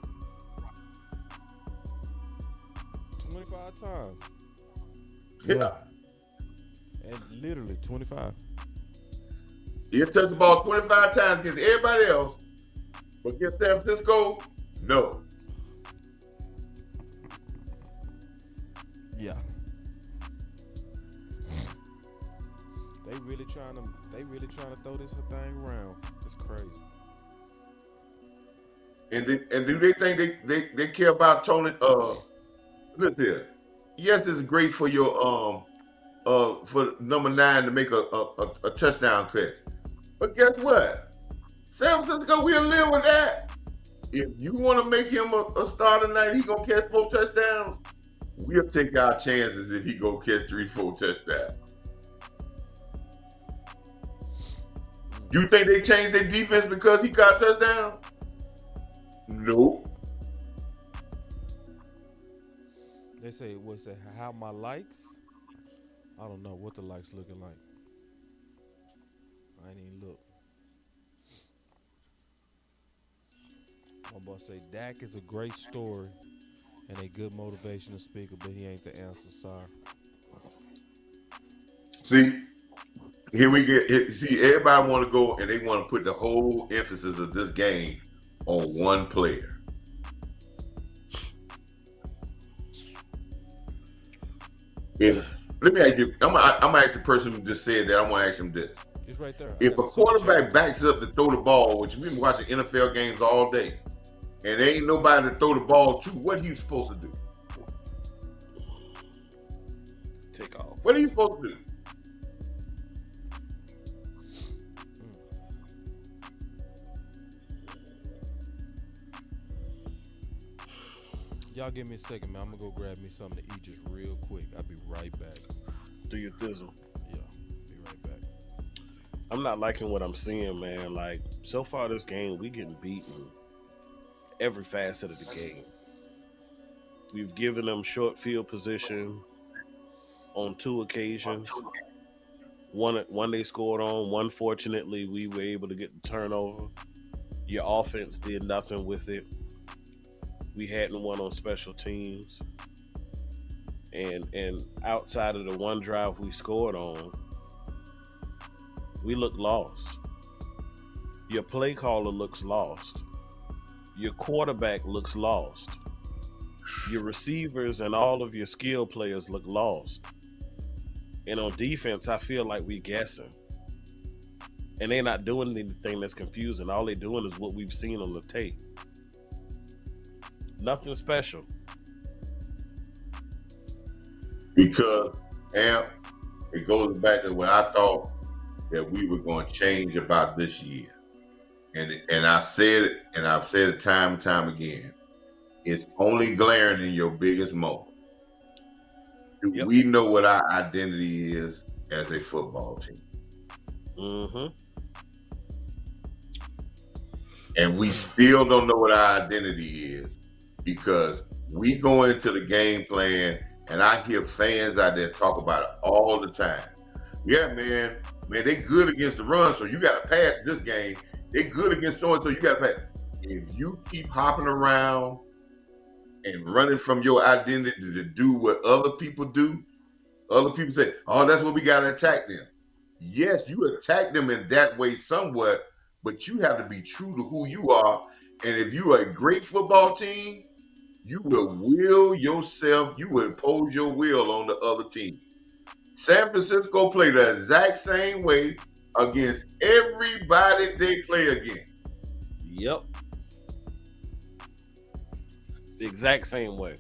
25 times. Yeah. And literally 25. He'll touch the ball 25 times against everybody else. But against San Francisco, no. Yeah. They really trying to throw this thing around. It's crazy. And do they think they care about Tony? Look here. Yes, it's great for your for number 9 to make a touchdown catch. But guess what? San Francisco will live with that. If you want to make him a starter tonight, he gonna catch 4 touchdowns. We'll take our chances if he go catch 3, 4 touchdowns. You think they changed their defense because he caught touchdowns? Nope. They say, what's that? How my likes? I don't know what the likes looking like. I ain't even look. My boss say Dak is a great story and a good motivational speaker, but he ain't the answer. Sorry. See, here we get. See, everybody want to go and they want to put the whole emphasis of this game on one player. And let me ask you. I'm gonna ask the person who just said that. I want to ask him this. It's right there. If a quarterback backs up to throw the ball, which we've been watching NFL games all day, and there ain't nobody to throw the ball to, what are you supposed to do? Take off. What are you supposed to do? Y'all give me a second, man. I'm gonna go grab me something to eat just real quick. I'll be right back. Do your thizzle. Yeah, be right back. I'm not liking what I'm seeing, man. Like, so far this game, we getting beaten every facet of the game. We've given them short field position on 2 occasions. One they scored on. One, fortunately, we were able to get the turnover. Your offense did nothing with it. We hadn't won on special teams. And outside of the one drive we scored on, we look lost. Your play caller looks lost. Your quarterback looks lost. Your receivers and all of your skill players look lost. And on defense, I feel like we guessing. And they're not doing anything that's confusing. All they're doing is what we've seen on the tape. Nothing special. because Amp, it goes back to what I thought that we were going to change about this year. And I said it, and I've said it time and time again. It's only glaring in your biggest moment. Do Yep. we know what our identity is as a football team? Mm-hmm. And we still don't know what our identity is because we go into the game plan, and I hear fans out there talk about it all the time. Yeah, man, they good against the run, so you got to pass this game. They good against so and so, you got to pass. If you keep hopping around and running from your identity to do what other people do, other people say, "Oh, that's what we got to attack them." Yes, you attack them in that way somewhat, but you have to be true to who you are. And if you are a great football team, you will will yourself, you will impose your will on the other team. San Francisco played the exact same way against everybody they play against. Yep. The exact same way.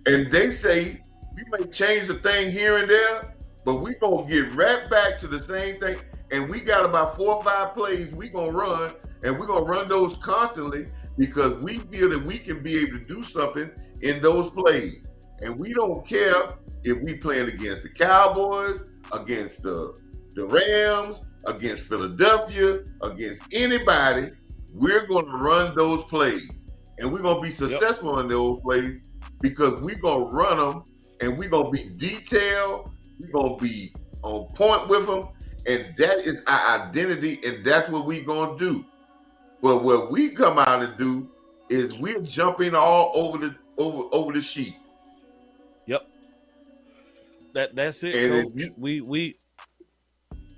And they say we may change the thing here and there, but we gonna get right back to the same thing. And we got about 4 or 5 plays we gonna run, and we're gonna run those constantly because we feel that we can be able to do something in those plays. And we don't care if we playing against the Cowboys, against the Rams, against Philadelphia, against anybody. We're gonna run those plays, and we're gonna be successful in those plays because we're gonna run them, and we're gonna be detailed. We're gonna be on point with them, and that is our identity, and that's what we're gonna do. But what we come out and do is we're jumping all over the sheet. Yep. That's it, And Coach. We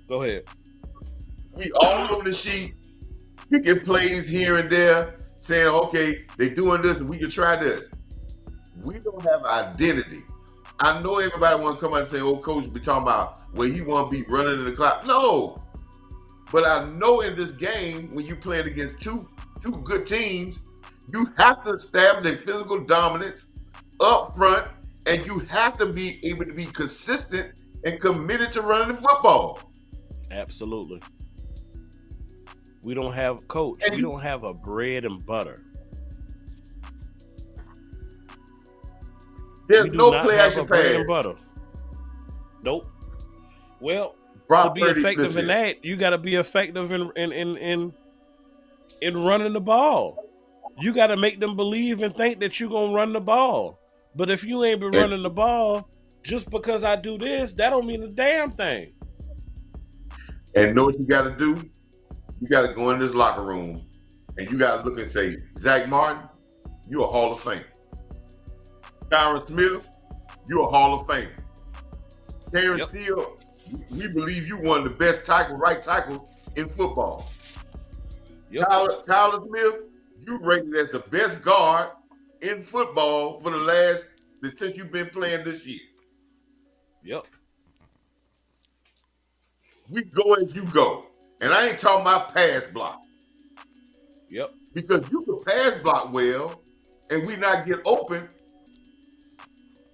go ahead. we all over the sheet, picking plays here and there, saying, okay, they doing this and we can try this. We don't have identity. I know everybody want to come out and say, oh, coach be talking about where he want to be running in the clock. No. But I know in this game, when you playing against two good teams, you have to establish a physical dominance up front, and you have to be able to be consistent and committed to running the football. Absolutely. We don't have, Coach, we don't have a bread and butter. There's no play action bread pass. and butter. Nope. Well, Brock to be Purdy, effective listen, in that, you got to be effective in running the ball. You got to make them believe and think that you're gonna run the ball. But if you ain't been running the ball, just because I do this, that don't mean a damn thing. And know what you got to do? You got to go in this locker room, and you got to look and say, Zach Martin, you're a Hall of Famer. Tyron Smith, you're a Hall of Famer. Terrence Steele, we believe you one of the best right tackles in football. Yep. Tyler Smith, you rated as the best guard in football for since you've been playing this year. Yep. We go as you go. And I ain't talking about pass block. Yep. Because you can pass block well and we not get open,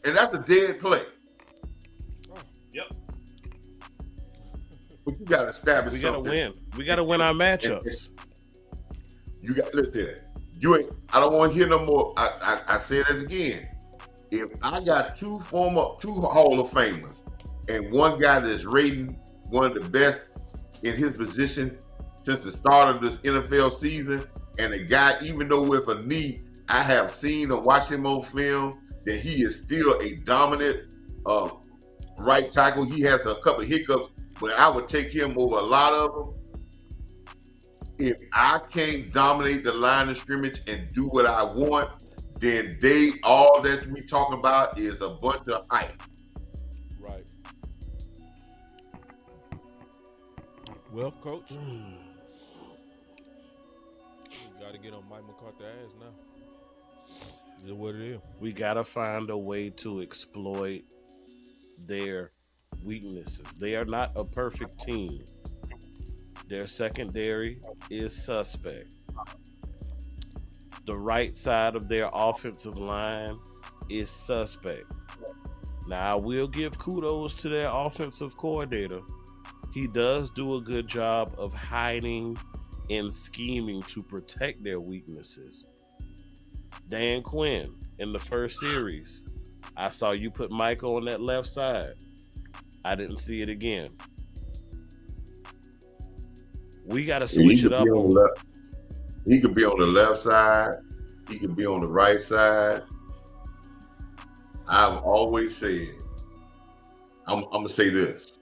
and that's a dead play. Yep. But you got to establish We something. got to win. We got to win our matchups. You got to listen. I don't want to hear no more. I say that again. If I got two Hall of Famers and one guy that's rating one of the best in his position since the start of this NFL season, and a guy, even though with a knee, I have seen or watched him on film, that he is still a dominant right tackle. He has a couple of hiccups, but I would take him over a lot of them. If I can't dominate the line of scrimmage and do what I want, then all that we talking about is a bunch of hype. Right. Well, Coach, we got to get on Mike McCarthy's ass now. Is what it is. We got to find a way to exploit their weaknesses. They are not a perfect team. Their secondary is suspect. The right side of their offensive line is suspect. Now, I will give kudos to their offensive coordinator. He does do a good job of hiding and scheming to protect their weaknesses. Dan Quinn, in the first series, I saw you put Michael on that left side. I didn't see it again. We got to He switch it could be up on the on. left. He could be on the left side. He could be on the right side. I've always said, I'm gonna say this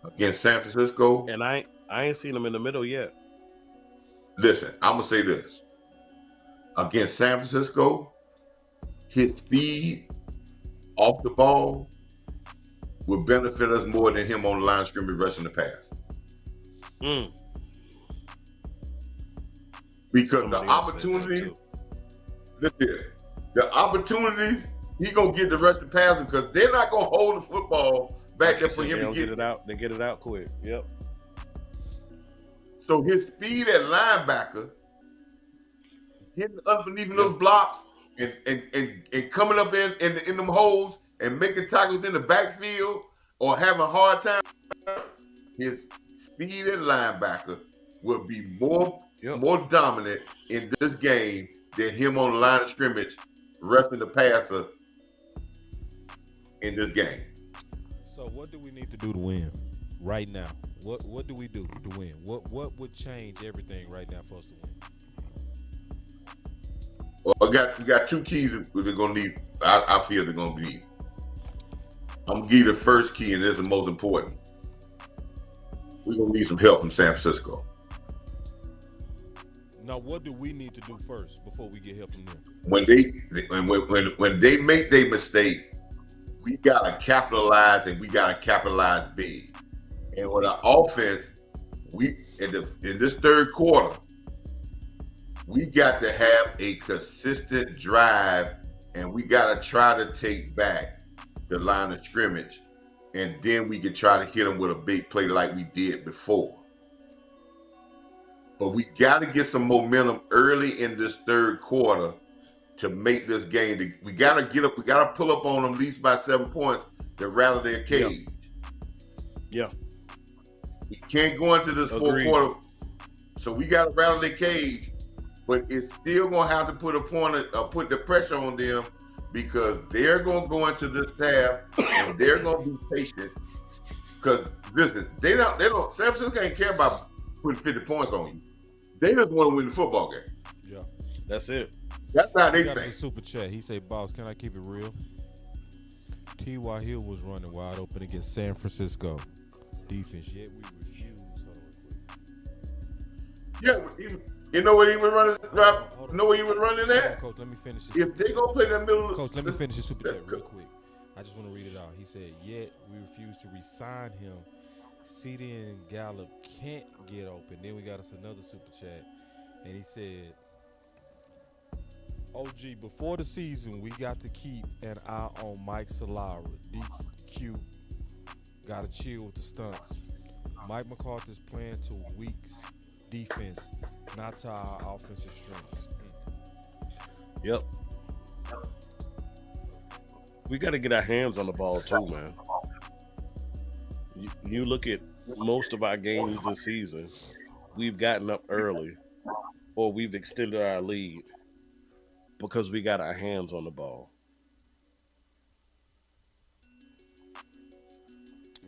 against San Francisco. And I ain't seen him in the middle yet. Listen, I'm gonna say this against San Francisco. His speed off the ball will benefit us more than him on the line of scrimmage rushing the pass. Mm. Because Somebody the else said that opportunities, too. listen, the opportunities he gonna get to rush the passer because they're not gonna hold the football back Like there you for said, him they to don't get get it out. They get it out quick. Yep. So his speed at linebacker, hitting underneath Yeah. those blocks and coming up in them holes and making tackles in the backfield or having a hard time, his speed at linebacker will be more Yep. dominant in this game than him on the line of scrimmage rushing the passer in this game. So what do we need to do to win right now? What do we do to win? What would change everything right now for us to win? Well, we got two keys that we're gonna need. I feel they're gonna need. I'm gonna give you the first key, and this is the most important. We're gonna need some help from San Francisco. Now, what do we need to do first before we get help from them? When they make their mistake, we gotta capitalize, and we gotta capitalize big. And with our offense, we in this third quarter, we got to have a consistent drive, and we got to try to take back the line of scrimmage, and then we can try to hit them with a big play like we did before. But we got to get some momentum early in this third quarter to make this game. We got to get up. We got to pull up on them at least by 7 points to rattle their cage. Yeah. We can't go into this Agreed. fourth quarter, so we got to rattle their cage. But it's still gonna have to put put the pressure on them because they're gonna go into this half and they're gonna be patient. Because listen, they don't. San Francisco ain't care about putting 50 points on you. They just want to win the football game. Yeah. That's it. That's how He they got us a think. super chat. He say, "Boss, can I keep it real? T.Y. Hill was running wide open against San Francisco defense, yet we refused." Hold on, quick. Yeah, you know what he was running? Hold on. Know where he was running Hold on, at? Coach, let me finish this. If they gonna play that middle, Coach, let me finish this super chat real quick. I just want to read it out. He said, "Yet we refuse to re-sign him. CD and Gallup can't get open." Then we got us another super chat, and he said, "OG, before the season, we got to keep an eye on Mike Solara. DQ got to chill with the stunts. Mike McCarthy's playing to weeks defense, not to our offensive strengths." Yep. We got to get our hands on the ball too, man. You look at most of our games this season, we've gotten up early or we've extended our lead because we got our hands on the ball.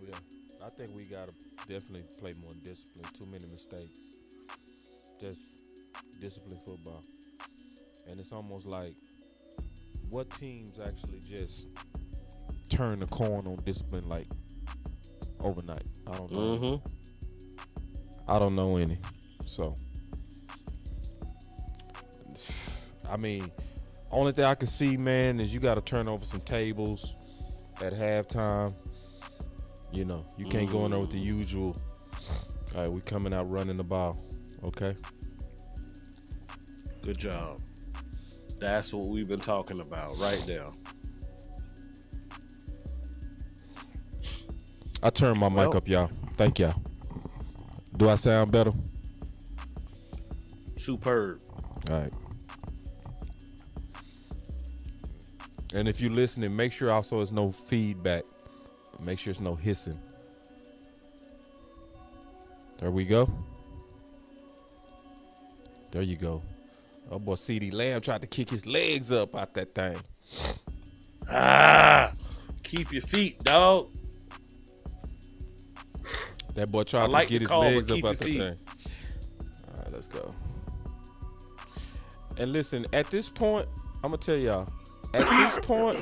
Yeah, I think we gotta definitely play more discipline. Too many mistakes. Just disciplined football. And it's almost like what teams actually just turn the corner on discipline like overnight? I don't know. Mm-hmm. I don't know any. So I mean, only thing I can see, man, is you got to turn over some tables at halftime. You know, you can't go in there with the usual. All right, we coming out running the ball. Okay. Good job. That's what we've been talking about right there. I turned my mic up, y'all. Thank y'all. Do I sound better? Superb. All right. And if you're listening, make sure also there's no feedback. Make sure there's no hissing. There we go. There you go. Oh boy, CD Lamb tried to kick his legs up out that thing. Keep your feet, dog. That boy tried like to get the his call, legs but up keep out your that feet. thing. All right, let's go. And listen, at this point, I'm gonna tell y'all. At this point,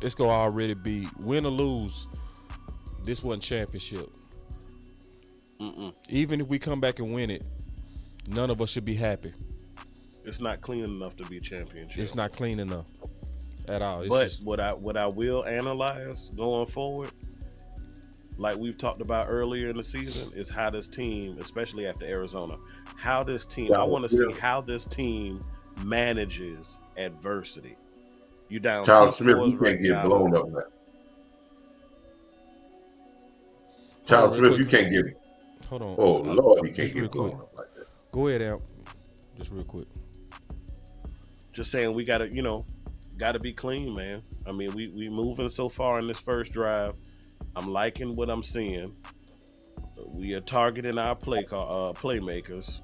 it's gonna already be win or lose. This wasn't championship. Even if we come back and win it, none of us should be happy. It's not clean enough to be a championship. It's not clean enough at all. It's But just, what I will analyze going forward, like we've talked about earlier in the season, is how this team, especially after Arizona, how this team. I want to see how this team manages adversity. You down Charles two Smith, scores you right can't get now. blown up, man. hold Charles on real Smith, you quick. can't get. Hold on. Oh Lord, he can't just real get blown quick. up like that. Go ahead, Amp. Just real quick. Just saying, we gotta be clean, man. I mean, we moving so far in this first drive. I'm liking what I'm seeing. We are targeting our playmakers.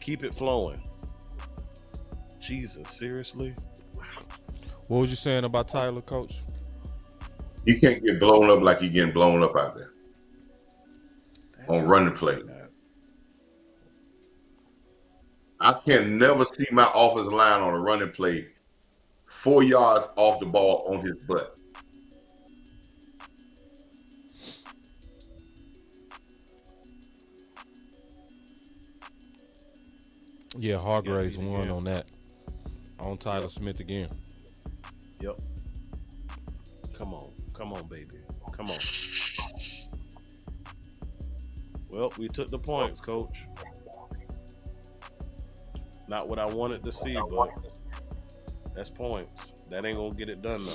Keep it flowing. Jesus, seriously? What was you saying about Tyler, Coach? You can't get blown up like you're getting blown up out there on running play. I can never see my offensive line on a running play 4 yards off the ball on his butt. Yeah, Hargraves Yeah, won yeah. on that. On Tyler Smith again. Yep. Come on, baby. Come on. Well, we took the points, Coach. Not what I wanted to see, but that's points. That ain't gonna get it done though.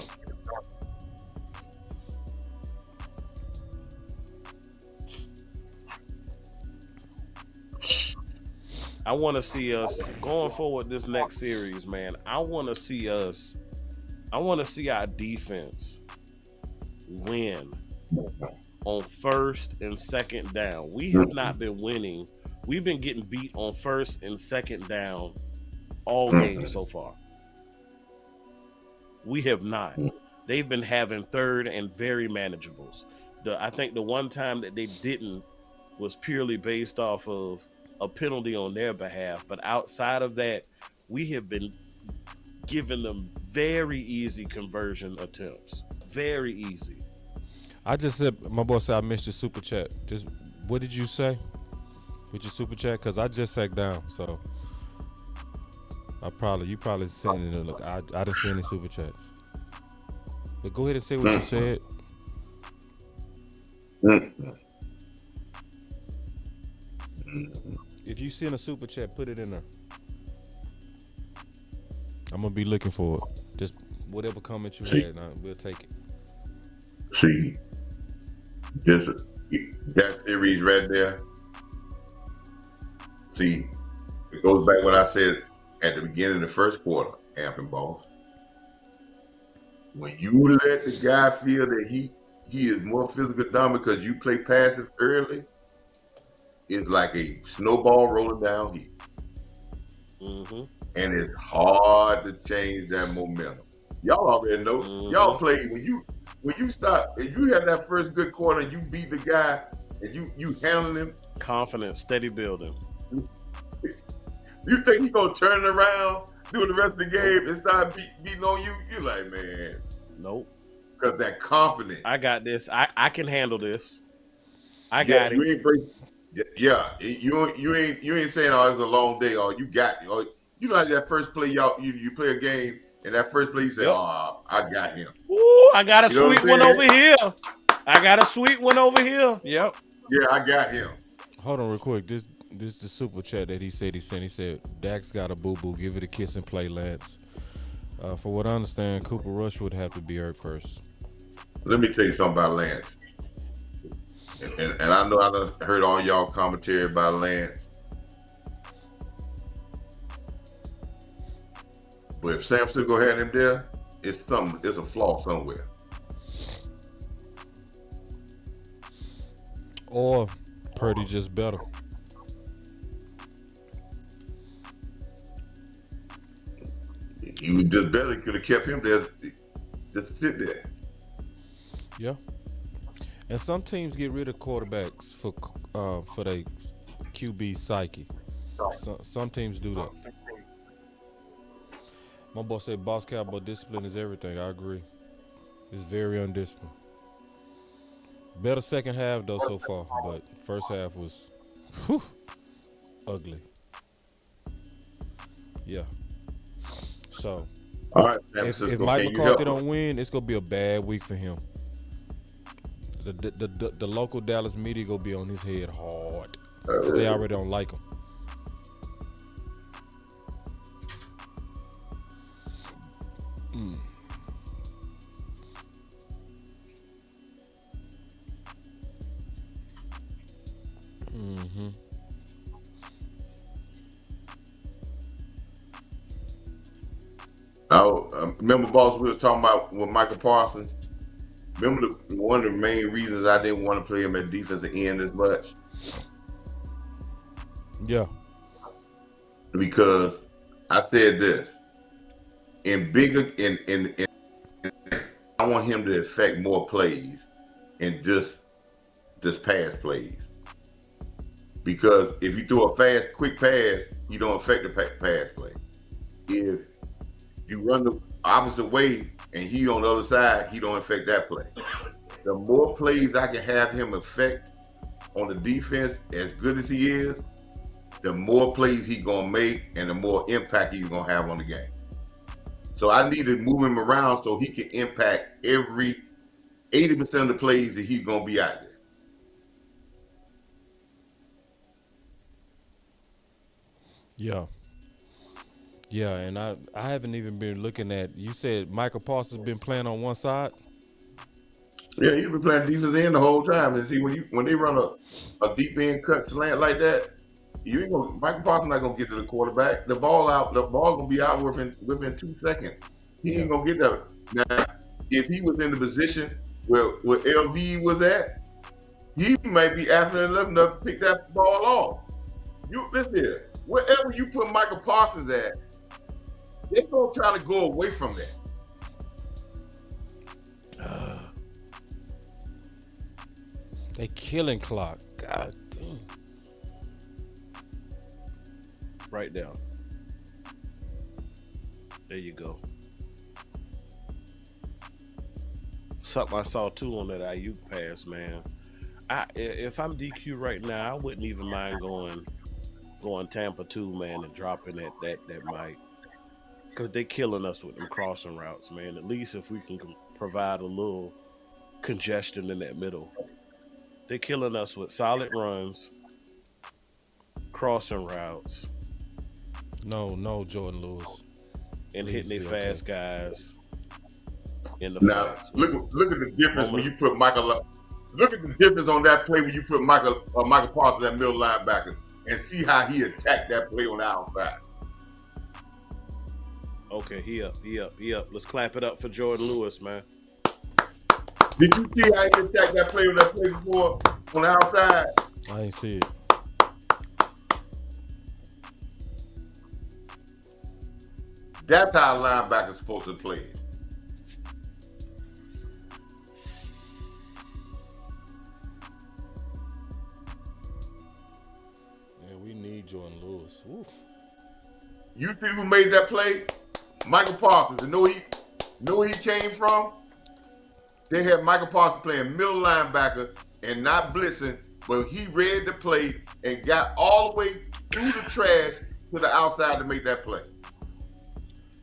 I want to see us going forward this next series, man. I want to see our defense win on first and second down. We have not been winning. We've been getting beat on first and second down all game so far. We have not. They've been having third and very manageables. I think the one time that they didn't was purely based off of a penalty on their behalf. But outside of that, we have been giving them very easy conversion attempts. Very easy. I just said, my boy said I missed your super chat. Just what did you say with your super chat? Because I just sat down, so you probably sitting there. Look, I didn't see any super chats. But go ahead and say what you said. If you send a super chat, put it in there. I'm gonna be looking for it. Just whatever comment you had, we'll take it. See, that series right there. See, it goes back to what I said at the beginning of the first quarter, Amp and Boss. When you let the guy feel that he is more physical dominant because you play passive early, it's like a snowball rolling downhill. And it's hard to change that momentum. Y'all already know. Y'all play when you start, if you have that first good quarter and you beat the guy and you handle him. Confidence, steady building. You think he's gonna turn it around, do the rest of the game and start beating on you? You're like, man. Nope. Because that confidence. I got this. I can handle this. I got it. You ain't break. Yeah, you ain't saying, oh, it's a long day, or you got it. Or, you know, that first play, you play a game, and that first play, you say, oh, I got him. Ooh, I got a sweet one over here. Yep. Yeah, I got him. Hold on real quick. This the super chat that he said he sent. He said, Dax got a boo-boo. Give it a kiss and play, Lance. For what I understand, Cooper Rush would have to be hurt first. Let me tell you something about Lance. And I know I done heard all y'all commentary about Lance. But if San Francisco had him there, it's a flaw somewhere. Or Purdy just better. He was just better. Could have kept him there. Just sit there. Yeah. And some teams get rid of quarterbacks for their QB psyche. Some teams do that. My boss said Boss Cowboy discipline is everything. I agree. It's very undisciplined. Better second half though so far, but first half was ugly. Yeah. So All right, San if Francisco, Mike can you McCarthy help don't win, it's gonna be a bad week for him. The local Dallas media gonna be on his head hard because they already don't like him. Mm-hmm. remember, boss, we was talking about with Michael Parsons. Remember one of the main reasons I didn't want to play him at defensive end as much Yeah. because I said this in I want him to affect more plays and just pass plays. Because if you throw a fast, quick pass, you don't affect the pass play. If you run the opposite way and he on the other side, he don't affect that play. The more plays I can have him affect on the defense, as good as he is, the more plays he's gonna make and the more impact he's gonna have on the game. So I need to move him around so he can impact every 80% of the plays that he's gonna be out there. Yeah. Yeah, and I haven't even been looking at. You said Michael Parsons been playing on one side. Yeah, he's been playing defense end the whole time. And see, when they run a deep end cut slant like that, you ain't gonna Michael Parsons not gonna get to the quarterback. The ball gonna be out within 2 seconds. He ain't gonna get that. Now, if he was in the position where LV was at, he might be after enough to pick that ball off. You listen here. Wherever you put Michael Parsons at, they're gonna try to go away from that. They killing clock. God damn. Right down. There you go. Something I saw too on that IU pass, man. If I'm DQ right now, I wouldn't even mind going Tampa 2, man, and dropping that mic. Because they killing us with them crossing routes, man. At least if we can provide a little congestion in that middle. They're killing us with solid runs, crossing routes. No, Jordan Lewis. And Please hitting their fast guys in the Now, flats. look at the difference when you put Michael. Look at the difference on that play when you put Michael Parsons at middle linebacker and see how he attacked that play on the outside. Okay, he up. Let's clap it up for Jordan Lewis, man. Did you see how he attacked that play on that play before on the outside? I ain't see it. That's how a linebacker's supposed to play it. Man, we need Jordan Lewis. Oof. You see who made that play? Michael Parsons. And know where he came from? They had Michael Parsons playing middle linebacker and not blitzing, but he read the play and got all the way through the trash to the outside to make that play.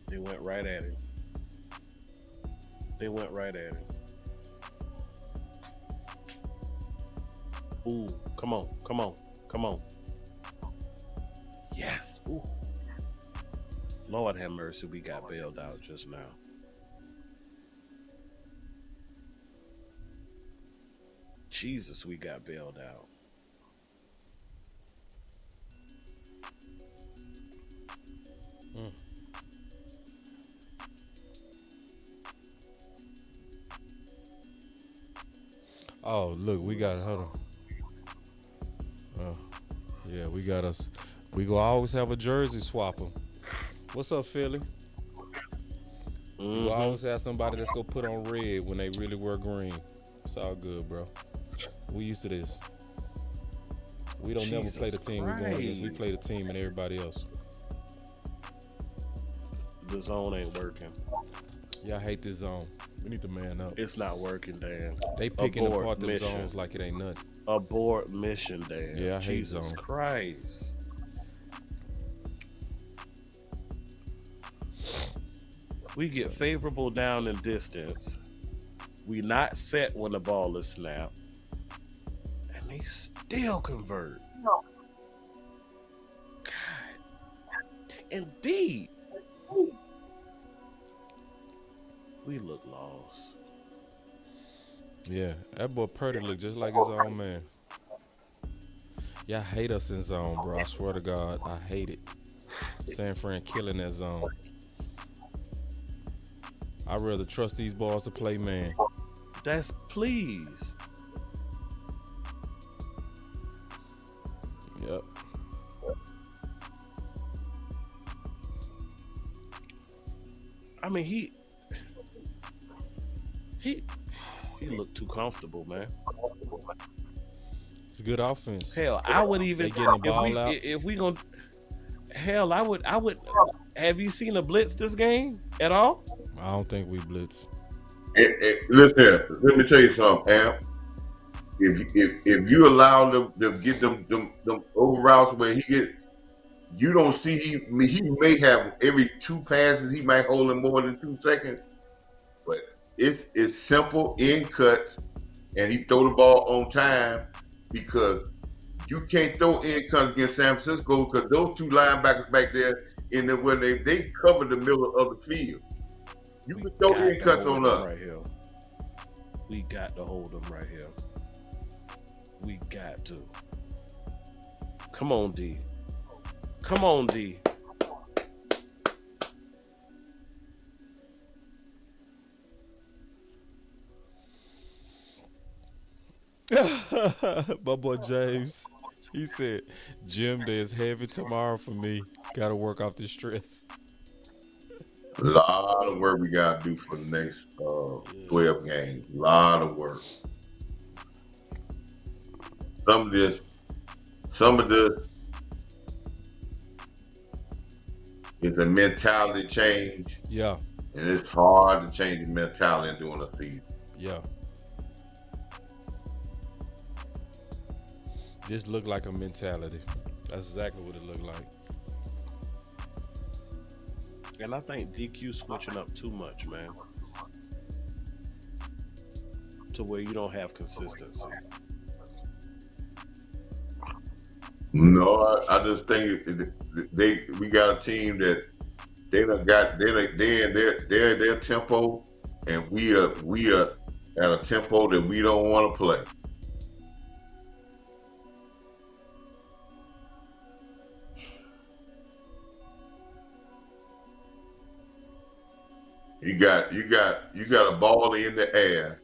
They went right at him. Ooh, come on. Yes. Ooh. Lord have mercy, we got bailed out just now. Jesus, we got bailed out. Oh, look, we got. Hold on. Yeah, we got us. We gonna always have a jersey swapper. What's up, Philly? We gonna Mm-hmm. always have somebody that's gonna put on red when they really wear green. It's all good, bro. We used to this. We don't never play Jesus the team we going against. We play the Christ. team and everybody else. The zone ain't working. Y'all hate this zone. We need to man up. It's not working, Dan. They picking Abort apart them mission. zones like it ain't nothing. Abort mission, Dan. Yeah, I hate Jesus zone. Christ. We get favorable down and distance. We not set when the ball is snapped. And they still convert. God. Indeed. We look lost. Yeah, that boy Purdy look just like his own man. Y'all hate us in zone, bro. I swear to God, I hate it. San Fran killing that zone. I'd rather trust these boys to play man. That's please. Yep. I mean, he looked too comfortable, man. It's good offense. Hell, I would even They getting the ball out. if we gonna hell, I would. Have you seen a blitz this game at all? I don't think we blitz. Listen here, let me tell you something, Amp. If you allow them to get them over routes where he get, you don't see he may have every two passes he might hold him more than 2 seconds, but it's simple in cuts, and he throw the ball on time because you can't throw in cuts against San Francisco because those two linebackers back there when they cover the middle of the field. You can throw in cuts on us. Right here. We got to hold them right here. We got to. Come on, D. Come on, D. My boy James, he said, "Gym day is heavy tomorrow for me. Got to work off this stress." A lot of work we got to do for the next 12 games. A lot of work. Some of this is a mentality change, Yeah, and it's hard to change the mentality during a season. yeah. This looked like a mentality. That's exactly what it looked like. And I think DQ switching up too much, man. To where you don't have consistency. No, I just think we got a team that they're in their tempo, and we are at a tempo that we don't want to play. You got a ball in the air,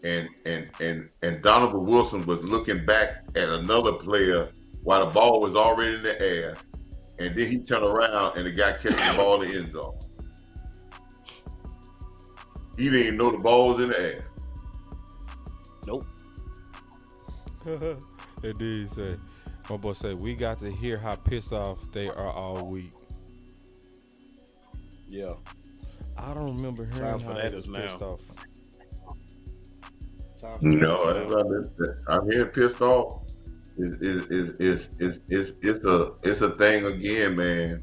and Donovan Wilson was looking back at another player while the ball was already in the air, and then he turned around and the guy catching the ball in the end zone. He didn't even know the ball was in the air. Nope. It did say, my boy said, we got to hear how pissed off they are all week. Yeah. I don't remember hearing Time for how that they is was pissed now. off. No, that's not it. I'm here pissed off. It's a thing again, man.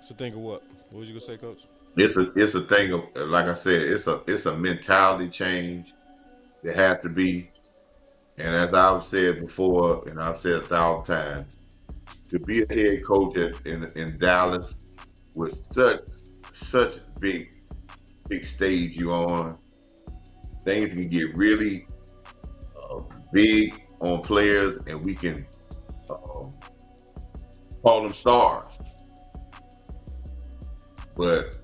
So think of what? What was you gonna say, Coach? It's a thing of, like I said, it's a mentality change. There has to be, and as I've said before, and I've said 1,000 times, to be a head coach in Dallas with such big stage you on, things can get really big on players, and we can call them stars. But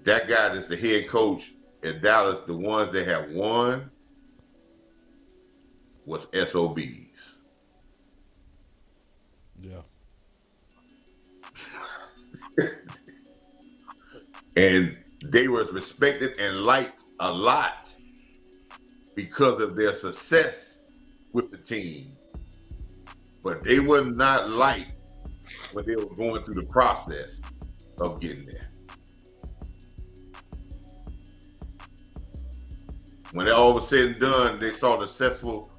that guy that's the head coach at Dallas, the ones that have won was SOBs. Yeah. And they was respected and liked a lot because of their success with the team. But they was not liked when they were going through the process of getting there. When it all was said and done, they saw the successful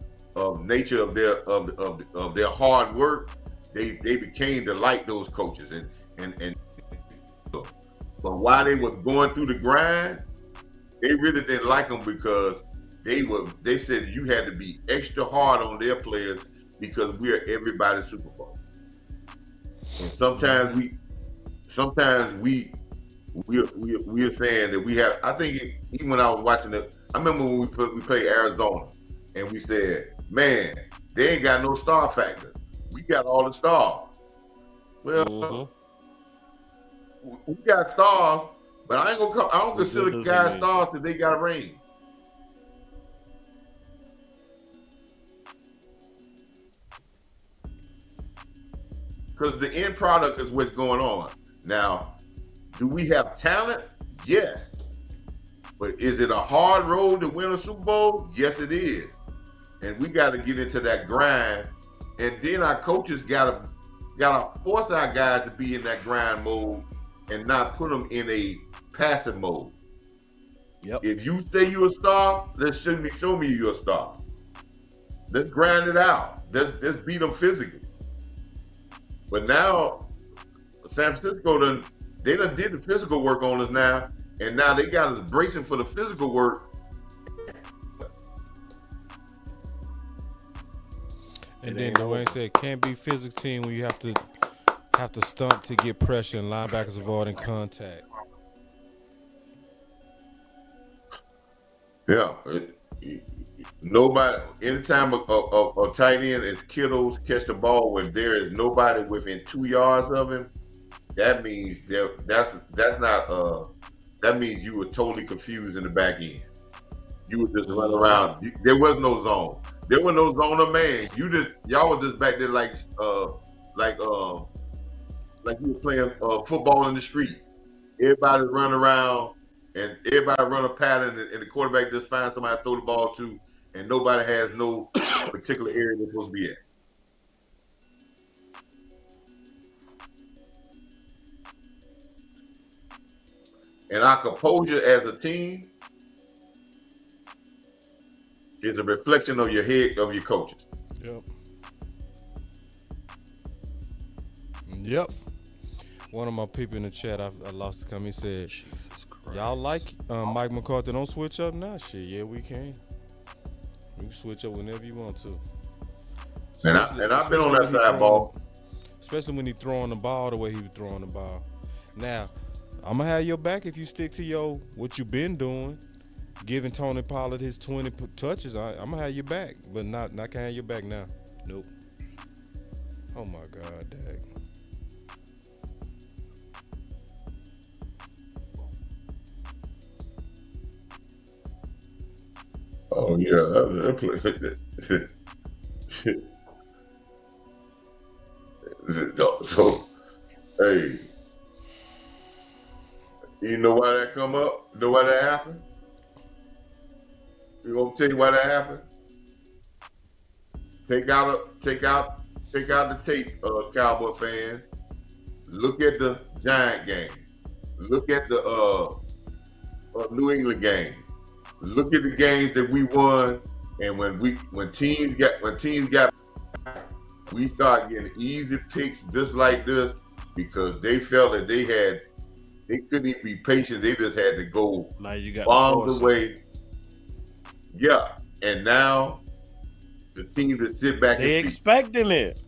nature of their hard work. They became to like those coaches and but while they was going through the grind, they really didn't like them because they said you had to be extra hard on their players because we are everybody's Super Bowl. And sometimes we are saying that we have. I think even when I was watching it, I remember when we played Arizona, and we said, "Man, they ain't got no star factor. We got all the stars." Well, we got stars, but I don't consider guys stars till they got a ring. Because the end product is what's going on. Now, do we have talent? Yes. But is it a hard road to win a Super Bowl? Yes, it is. And we got to get into that grind. And then our coaches got to force our guys to be in that grind mode and not put them in a passive mode. Yep. If you say you're a star, show me you're a star. Let's grind it out. Let's beat them physically. But now, San Francisco done did the physical work on us now, and now they got us bracing for the physical work. And then Dwayne said, can't be physical team when you have to stunt to get pressure and linebackers avoiding contact. Yeah. Nobody, anytime a tight end is Kittles catch the ball when there is nobody within 2 yards of him, that means that means you were totally confused in the back end. You were just running around. There was no zone. There was no zone of man. Y'all was just back there like you were playing football in the street. Everybody run around and everybody run a pattern, and the quarterback just finds somebody to throw the ball to, and nobody has no particular area they're supposed to be at. And our composure as a team is a reflection of your coaches. Yep. One of my people in the chat, I lost the comment. He said, "Y'all like Mike McCarthy? Don't switch up now." Shit, yeah, we can. We can switch up whenever you want to. And I've been on that side ball. Especially when he's throwing the ball the way he was throwing the ball. Now, I'm gonna have your back if you stick to what you've been doing, giving Tony Pollard his 20 touches. I'm gonna have your back, but not can't have your back now. Nope. Oh my God, Dag. Oh yeah, so hey, you know why that come up? You know why that happened? You gonna tell you why that happened? Take out the tape, Cowboy fans. Look at the Giant game. Look at the New England game. Look at the games that we won, and when teams got, we started getting easy picks just like this because they felt that they couldn't even be patient. They just had to go now you got bombs away. Yeah, and now the team that sit back they and expecting it.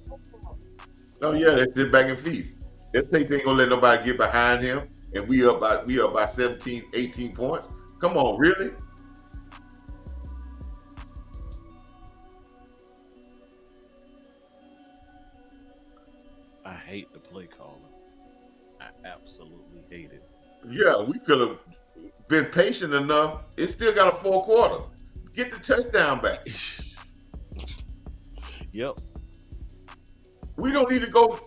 Oh yeah, they sit back and feast. They think they ain't gonna let nobody get behind him, and we up by 17, 18 points. Come on, really? I hate the play calling. I absolutely hate it. Yeah, we could have been patient enough. It still got a 4 quarter. Get the touchdown back. Yep. We don't need to go.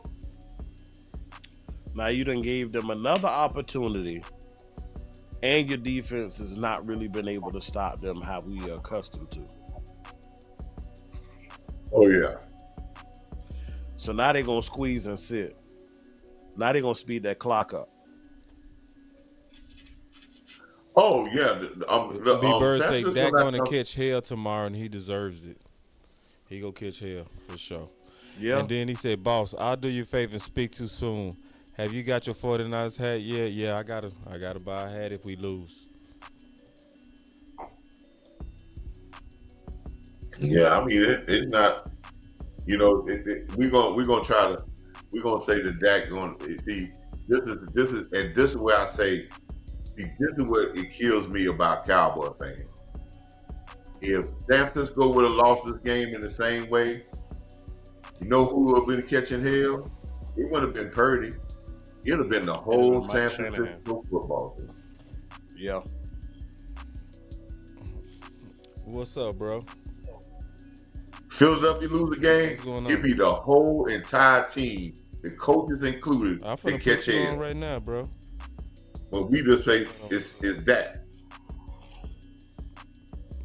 Now you done gave them another opportunity, and your defense has not really been able to stop them how we are accustomed to. Oh yeah. So now they're gonna squeeze and sit. Now they're gonna speed that clock up. Oh yeah. B Bird San say Francisco Dak gonna National- catch hell tomorrow and he deserves it. He gonna catch hell for sure. Yeah. And then he said, "Boss, I'll do you a favor and speak too soon. Have you got your 49ers hat? Yeah. I gotta buy a hat if we lose." Yeah, I mean it's not. You know, we're gonna say that Dak going. See, this is where I say, see, this is what it kills me about Cowboy fans. If San Francisco would have lost this game in the same way, you know who would have been catching hell? It would have been Purdy. It would have been the whole Mike San Shanahan. Francisco football team. Yeah. What's up, bro? Philadelphia lose the game, What's going on? it'd be the whole entire team, the coaches included, I'm they finna catch put you on hell. right now, bro. But we just say it's that.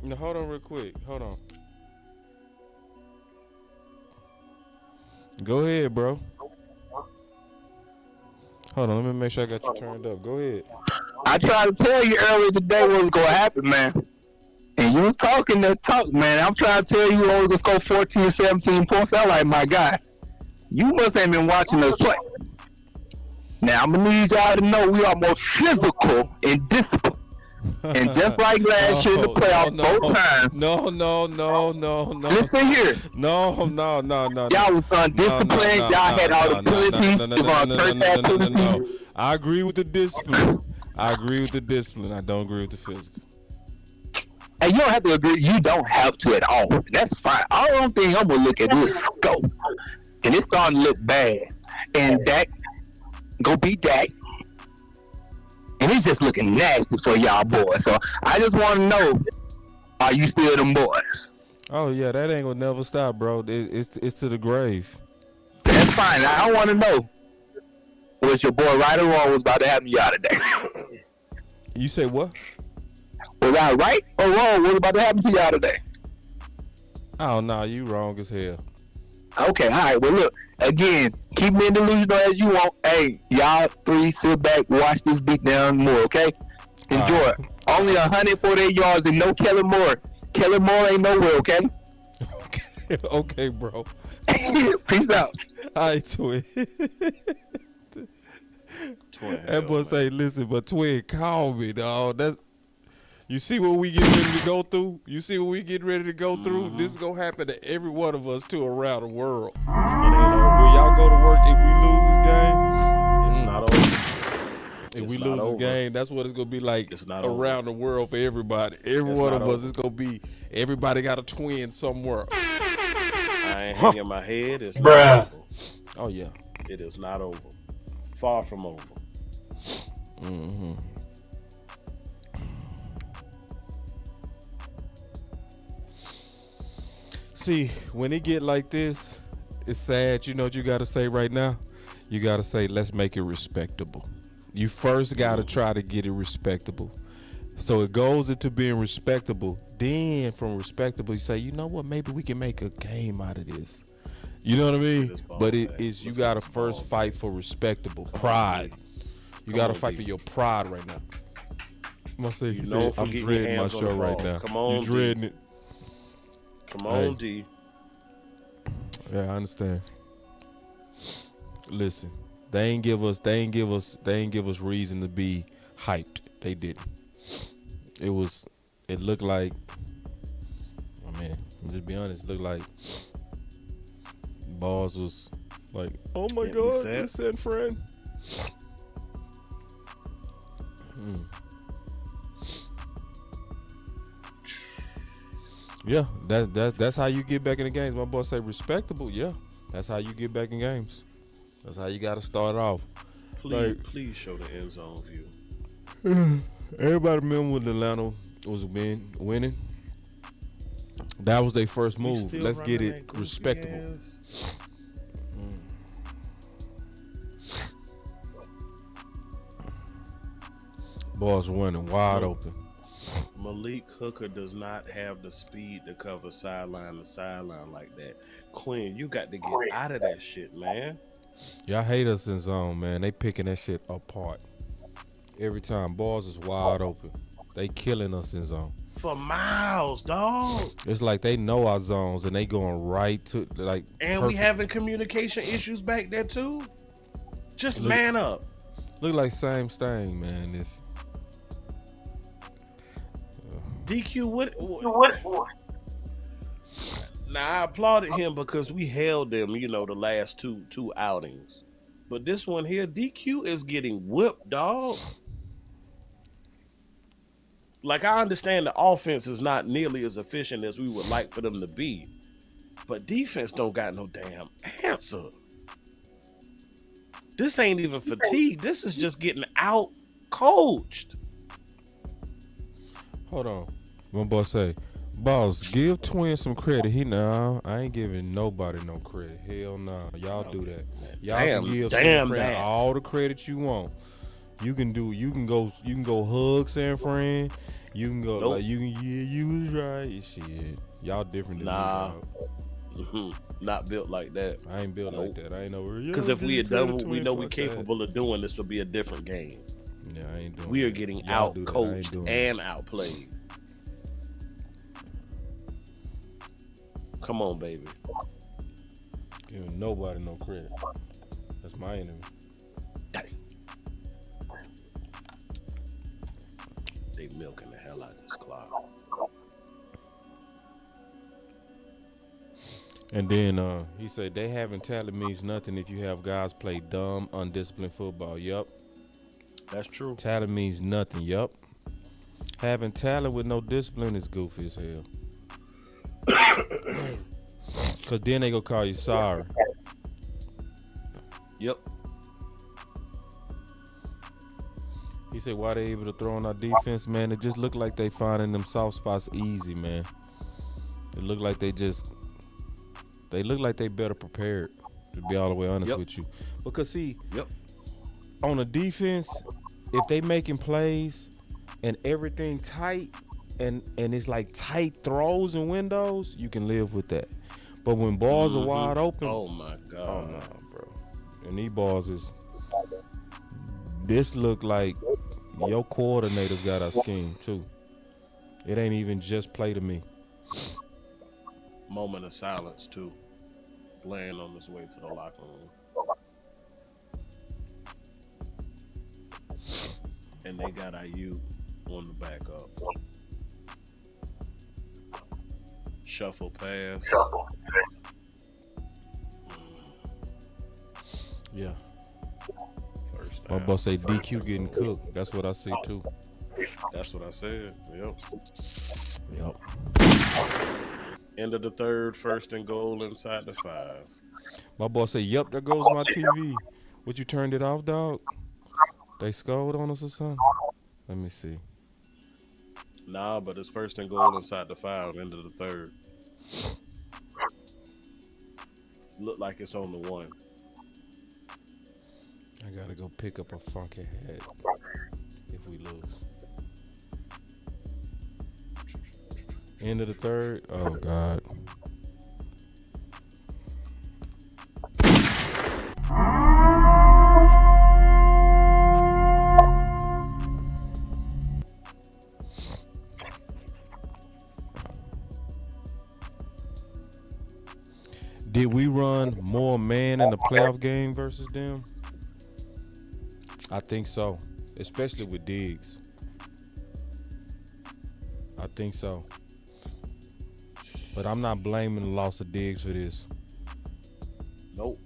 No, hold on real quick. Hold on. Go ahead, bro. Hold on, let me make sure I got you turned up. Go ahead. I tried to tell you earlier today what was going to happen, man. And you was talking that talk, man. I'm trying to tell you only going to score 14, 17 points. I'm like, my God, you must have been watching us play. Now, I'm going to need y'all to know we are more physical and disciplined. And just like last year in the playoffs, both times. No. Listen here. No. Y'all was undisciplined. Y'all had all the penalties. First half penalties. I agree with the discipline. I don't agree with the physical. And you don't have to agree. You don't have to at all. That's fine. I don't think I'm going to look at this scope. And it's starting to look bad. And Dak, go beat Dak. And it's just looking nasty for y'all boys. So I just want to know, are you still them boys? Oh, yeah, that ain't going to never stop, bro. It's to the grave. That's fine. I want to know, was your boy right or wrong was about to happen to y'all today? You say what? Was I right or wrong was about to happen to y'all today? Oh, no, you wrong as hell. Okay, all right. Well, look, again, keep me in delusional as you want. Hey, y'all three, sit back, watch this beat down more, okay? Enjoy it. Only 148 yards and no Kellen Moore. Kellen Moore ain't nowhere, okay? Okay, bro. Peace out. All right, Twin. That boy say, listen, but Twin, call me, dog. That's... You see what we get ready to go through? This is going to happen to every one of us, too, around the world. Will y'all go to work if we lose this game? It's not over. If we lose this game, that's what it's going to be like around the world for everybody. Every one of us, it's going to be, everybody got a twin somewhere. I ain't hanging my head. It's Bruh. not over. Oh, yeah. It is not over. Far from over. Mm-hmm. See, when it get like this, it's sad. You know what you got to say right now? You got to say, let's make it respectable. You first got to try to get it respectable. So it goes into being respectable. Then from respectable, you say, you know what? Maybe we can make a game out of this. You know what I mean? But it is, you got to first fight for respectable pride. You got to fight for your pride right now. I'm dreading my show right now. Come on, you dreading it. Come on, D. Yeah, I understand. Listen, they ain't give us reason to be hyped. They didn't. It looked like, I mean, just be honest, it looked like Boss was like, oh my God, it's San Fran. Yeah, that's how you get back in the games. My boss say respectable. Yeah, that's how you get back in games. That's how you got to start off. Please show the end zone view. Everybody remember when Atlanta was winning? That was their first We move. still Let's get running it that goofy respectable. ass. Balls running wide Mal- open. Malik Hooker does not have the speed to cover sideline to sideline like that. Quinn, you got to get out of that shit, man. Y'all hate us in zone, man. They picking that shit apart. Every time balls is wide open. They killing us in zone. For miles, dog. It's like they know our zones and they going right to like. And we perfect. having communication issues back there too. Just man up. Look like same thing, man. It's DQ, what? Now I applauded him because we held them, the last two outings. But this one here, DQ is getting whipped, dog. Like, I understand the offense is not nearly as efficient as we would like for them to be. But defense don't got no damn answer. This ain't even fatigue. This is just getting out coached. hold on. My boss say, boss, give Twin some credit. I ain't giving nobody no credit. Hell no. Y'all do that. Y'all can give San Fran all the credit you want. You can go hug San Fran. You can go like you was right. Shit. Y'all different than me, dog. Not built like that. I ain't built like that. I ain't know. Because if we had done what we know we're capable of doing, this would be a different game. Yeah, I ain't doing. We are getting out coached and outplayed. Come on, baby. Giving nobody no credit. That's my enemy. They milking the hell out of this clock. And then he said they having talent means nothing if you have guys play dumb, undisciplined football. Yup. That's true. Talent means nothing. Yup. Having talent with no discipline is goofy as hell. Cause then they gonna call you sorry. Yep. He said, why they able to throw on our defense, man? It just look like they finding them soft spots easy, man. It look like they look like they better prepared, to be all the way honest with you. Because see, on the defense, if they making plays and everything tight and it's like tight throws and windows, you can live with that. But when balls are wide open, oh my god, oh no, bro. And these balls this look like your coordinators got a scheme too. It ain't even just play to me. Moment of silence too. Laying on his way to the locker room. And they got IU on the back up. Shuffle pass. Yeah. First My down. boss say DQ getting cooked. That's what I see too. That's what I said. Yep. End of the third, first and goal inside the 5. My boss say, "Yep, there goes my TV. What, you turned it off, dog? They scored on us or something? Let me see. Nah, but it's first and goal inside the 5, end of the third. Look like it's on the 1. I gotta go pick up a funky hat if we lose. End of the third. Oh God. Did we run more man in the playoff game versus them? I think so, especially with Diggs. I think so. But I'm not blaming the loss of Diggs for this. Nope.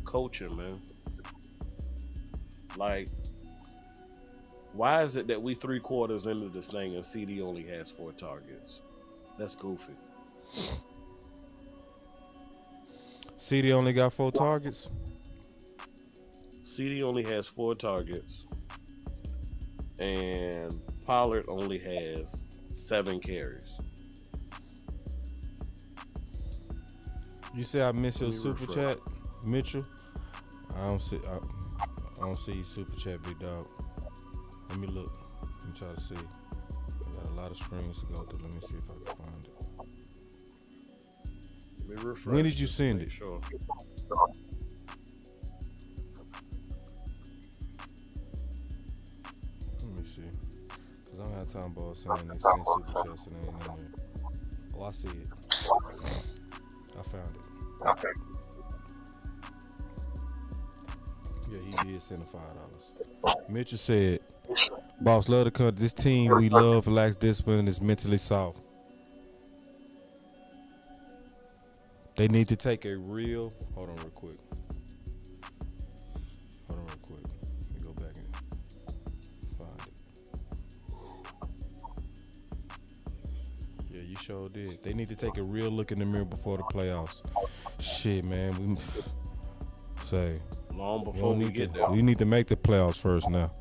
Coaching, man. Like, why is it that we 3 quarters into this thing and CD only has 4 targets? That's goofy. CD only got 4 targets. CD only has 4 targets, and Pollard only has 7 carries. You say I missed your Let me super refresh. chat, Mitchell. I don't see your super chat, big dog. Let me look. Let me try to see. I got a lot of screens to go through. Let me see if I can find it. Let me refresh When did you just to send make it? Sure. Let me see. Cause I don't have time, boss, saying they send super chats and they ain't in there. Oh, I see it. I found it. Yeah, he did send $5. Mitchell said, "Boss, love the country. This team we love lacks discipline and is mentally soft. They need to take a real. Hold on, real quick. Hold on, real quick. Let me go back and find it. Yeah, you sure did. They need to take a real look in the mirror before the playoffs. Shit, man. We say Long before we get there. we need to make the playoffs first now.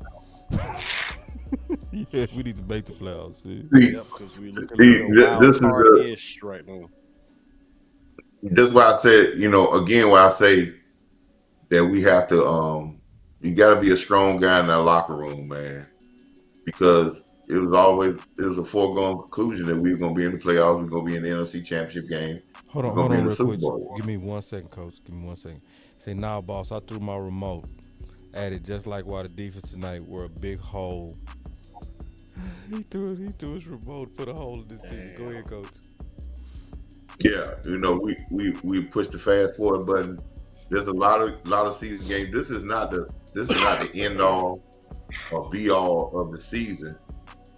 Yeah, we need to make the playoffs. See? See, Yep, because we looking at a this wild is card-ish right now. this why I said, again, why I say that we have to, you got to be a strong guy in that locker room, man, because it was a foregone conclusion that we were going to be in the playoffs, we're going to be in the NFC Championship game, we're going Hold to be on, in the real Super quick. Bowl. Give me 1 second, coach. Give me 1 second. Say, nah, boss. I threw my remote at it just like why the defense tonight were a big hole. He threw his remote, put a hole in this thing. Go ahead, coach. Yeah, we pushed the fast forward button. There's a lot of season games. This is not the end all or be all of the season.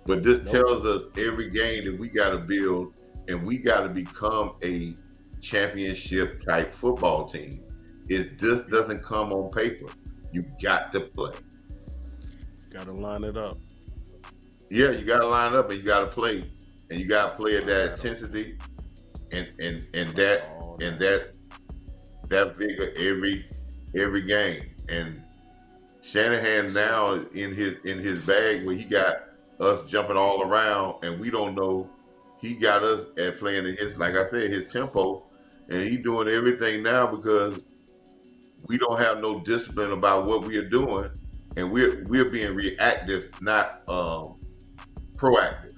But this tells us every game that we got to build and we got to become a championship type football team. It just doesn't come on paper. You got to play. Got to line it up. Yeah, you got to line up and you got to play, and you got to play at that intensity and that vigor every game. And Shanahan now in his bag where he got us jumping all around and we don't know. He got us at playing in his, like I said, his tempo, and he doing everything now because we don't have no discipline about what we are doing, and we're being reactive, not proactive.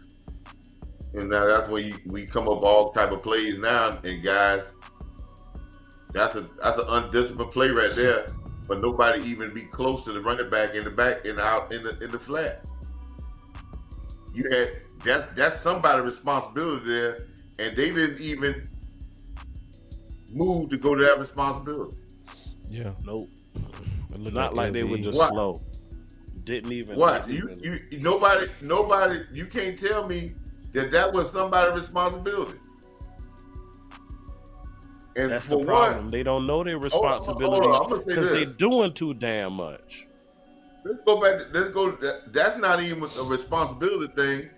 And now that's when we come up all type of plays now, and guys, that's an undisciplined play right there. But nobody even be close to the running back in the back and out in the flat. You had that's somebody's responsibility there, and they didn't even move to go to that responsibility. Yeah. Nope. It looked Not like they were LV. just What? slow. Didn't even. What didn't you even- nobody you can't tell me that was somebody's responsibility. And That's for the problem. one, They don't know their hold responsibilities on, I'm gonna say because they're this. doing too damn much. Let's go back. Let's go. That's not even a responsibility thing.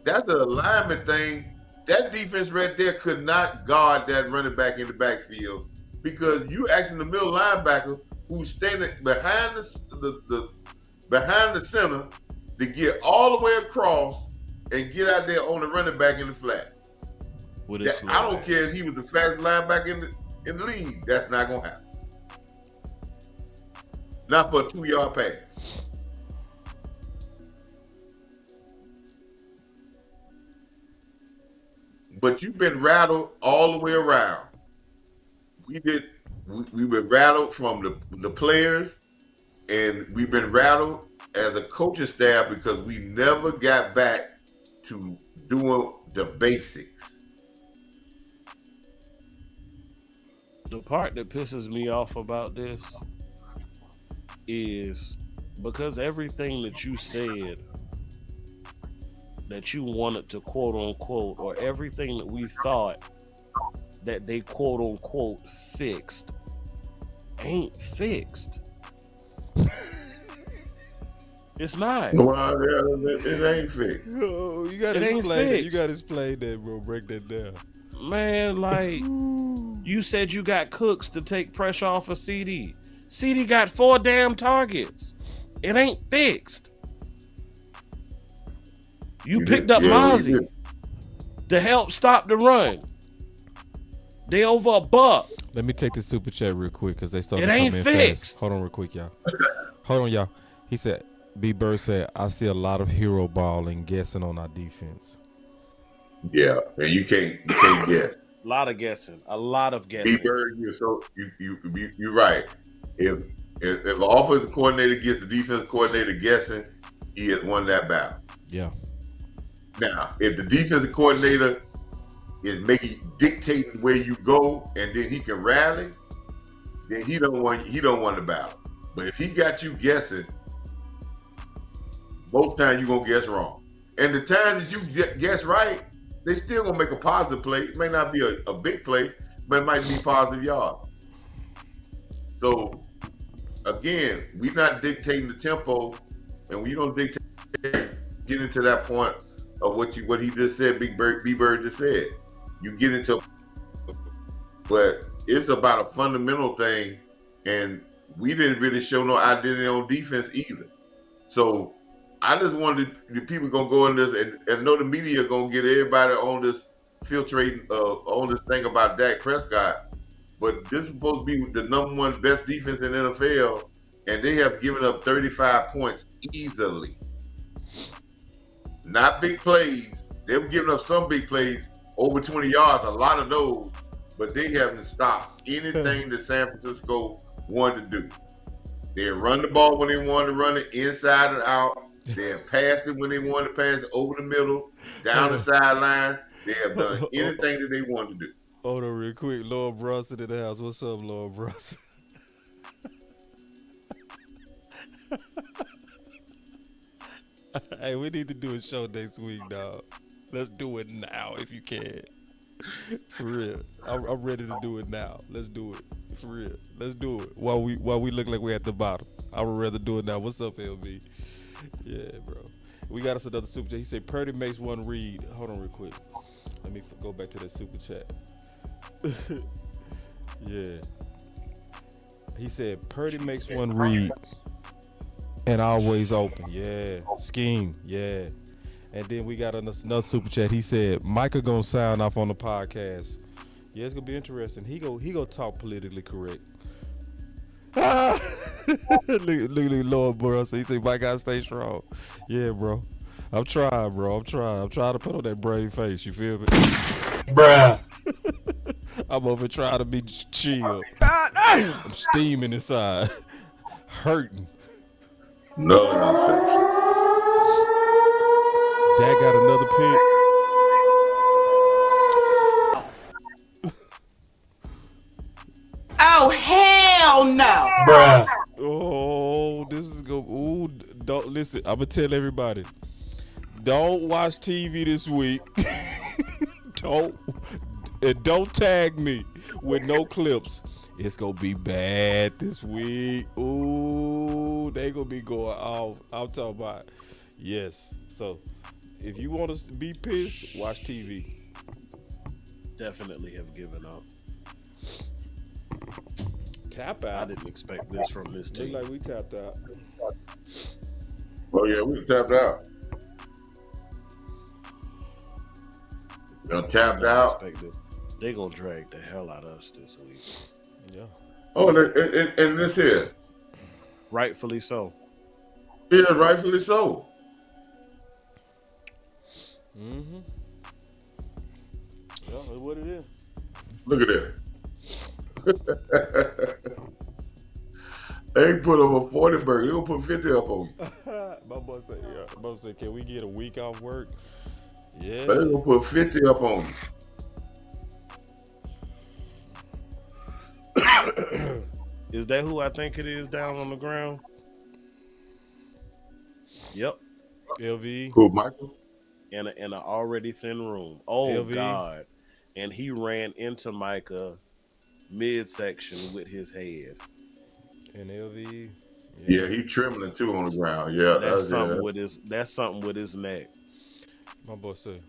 That's an alignment thing. That defense right there could not guard that running back in the backfield because you asking the middle linebacker who's standing behind behind the center to get all the way across and get out there on the running back in the flat. With his I don't slow care ass. if he was the fastest linebacker in the league. That's not gonna happen. Not for a 2-yard pass. But you've been rattled all the way around. We've been rattled from the players, and we've been rattled as a coaching staff because we never got back to doing the basics. The part that pisses me off about this is because everything that you said that you wanted to quote unquote, or everything that we thought that they quote unquote fixed ain't fixed. It's not. Well, it ain't fixed. Oh, you gotta It ain't explain that. You fixed. gotta explain that, bro. Break that down. Man, like You said you got Cooks to take pressure off of CD. CD got 4 damn targets. It ain't fixed. You picked up Mozzie to help stop the run. They over $1. Let me take this super chat real quick because they started It to ain't come in fixed. fast. Hold on real quick, y'all. Hold on, y'all. He said, B. Bird said, I see a lot of hero ball and guessing on our defense. Yeah, and you can't guess. A lot of guessing. B. Bird, you're right. If an offensive coordinator gets the defensive coordinator guessing, he has won that battle. Yeah. Now, if the defensive coordinator is dictating where you go, and then he can rally, then he don't want the battle. But if he got you guessing, both times you're gonna guess wrong. And the times that you guess right, they still gonna make a positive play. It may not be a big play, but it might be positive yards. So again, we're not dictating the tempo, and we don't dictate get into that point of what he just said. B Bird just said. You get into, but it's about a fundamental thing, and we didn't really show no identity on defense either. So I just wanted the people gonna go in this and know the media gonna get everybody on this filtrating on this thing about Dak Prescott. But this is supposed to be the #1 best defense in the NFL, and they have given up 35 points easily. Not big plays. They've given up some big plays, over 20 yards, a lot of those, but they haven't stopped anything that San Francisco wanted to do. They run the ball when they wanted to run it, inside and out. They have passed it when they wanted to pass it, over the middle, down the sideline. They have done anything that they wanted to do. Hold on real quick. Lord Brunson in the house. What's up, Lord Brunson? Hey, we need to do a show next week, dog. Let's do it now if you can. For real. I'm ready to do it now. Let's do it. For real. Let's do it. While we look like we're at the bottom. I would rather do it now. What's up, LB? Yeah, bro. We got us another super chat. He said Purdy makes one read. Hold on real quick. Let me go back to that super chat. Yeah. He said Purdy makes one read and always open. Yeah. Scheme. Yeah. And then we got another super chat. He said Micah gonna sign off on the podcast. Yeah, it's gonna be interesting. He go talk politically correct. look, Lord, bro. So he said, "My guy, stay strong." Yeah, bro. I'm trying, bro. I'm trying to put on that brave face. You feel me? Bruh. I'm over trying to be chill. I'm steaming inside, hurting. No interception. Dad got another pick. Oh, hell no. Bruh. Oh, this is go. Ooh, don't listen. I'm gonna tell everybody. Don't watch TV this week. Don't tag me with no clips. It's gonna be bad this week. Ooh, they gonna be going off. I'm talking about. Yes. So, if you want to be pissed, watch TV. Definitely have given up. Tap I out. didn't expect this from this team. Look like we tapped out. Oh yeah, we tapped out. Tapped out. They're going to drag the hell out of us this week. Yeah. Oh, and this here. Rightfully so. Yeah, rightfully so. Mm-hmm. Yeah, that's what it is. Look at that. They put up a 40 burger. They gonna put 50 up on you. My boy said, can we get a week off work? Yeah. They gonna put 50 up on you. Is that who I think it is down on the ground? Yep. LV. Who, Michael? In an already thin room. Oh, LV. God. And he ran into Micah midsection with his head. And LV. Yeah, he trembling too on the ground. Yeah, that's something with his neck. My boy said,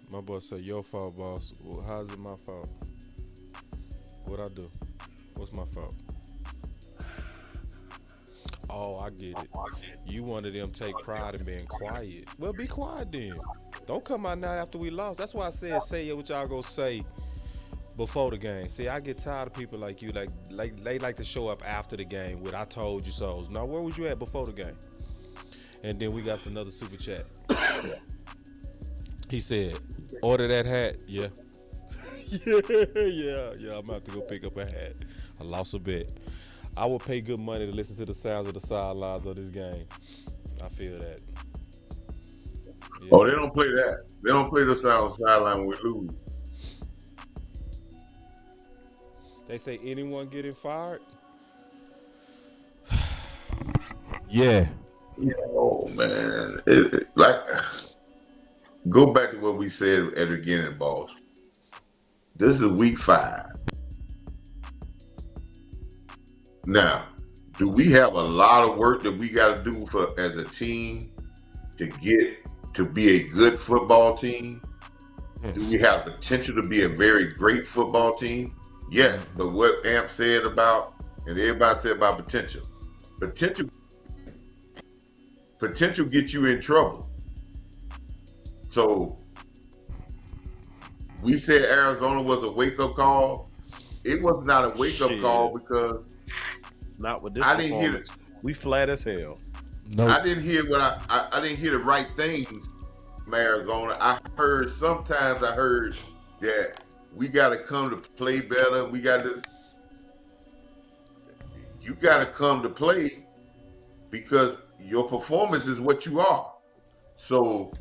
your fault, boss. Well, how's it my fault? What I do? What's my fault? Oh, I get it. You one of them take pride in being quiet. Well, be quiet then. Don't come out now after we lost. That's why I said say what y'all go say before the game. See, I get tired of people like you, like they like to show up after the game with "I told you so." Now, where was you at before the game? And then we got another super chat. He said, "Order that hat." Yeah, yeah. I'm about to go pick up a hat. I lost a bet. I would pay good money to listen to the sounds of the sidelines of this game. I feel that. Yeah. Oh, they don't play that. They don't play the sideline when we lose. They say anyone getting fired? Yeah. Oh man, go back to what we said at the beginning, boss. This is week 5. Now, do we have a lot of work that we got to do for as a team to get to be a good football team? Yes. Do we have potential to be a very great football team? Yes, but what Amp said about, and everybody said about potential gets you in trouble. So we said Arizona was a wake-up call. It was not a wake-up call because not with this I didn't hear performance. We flat as hell. Nope. I didn't hear what I didn't hear the right things from Arizona. Sometimes I heard that we got to come to play better. You got to come to play because your performance is what you are. So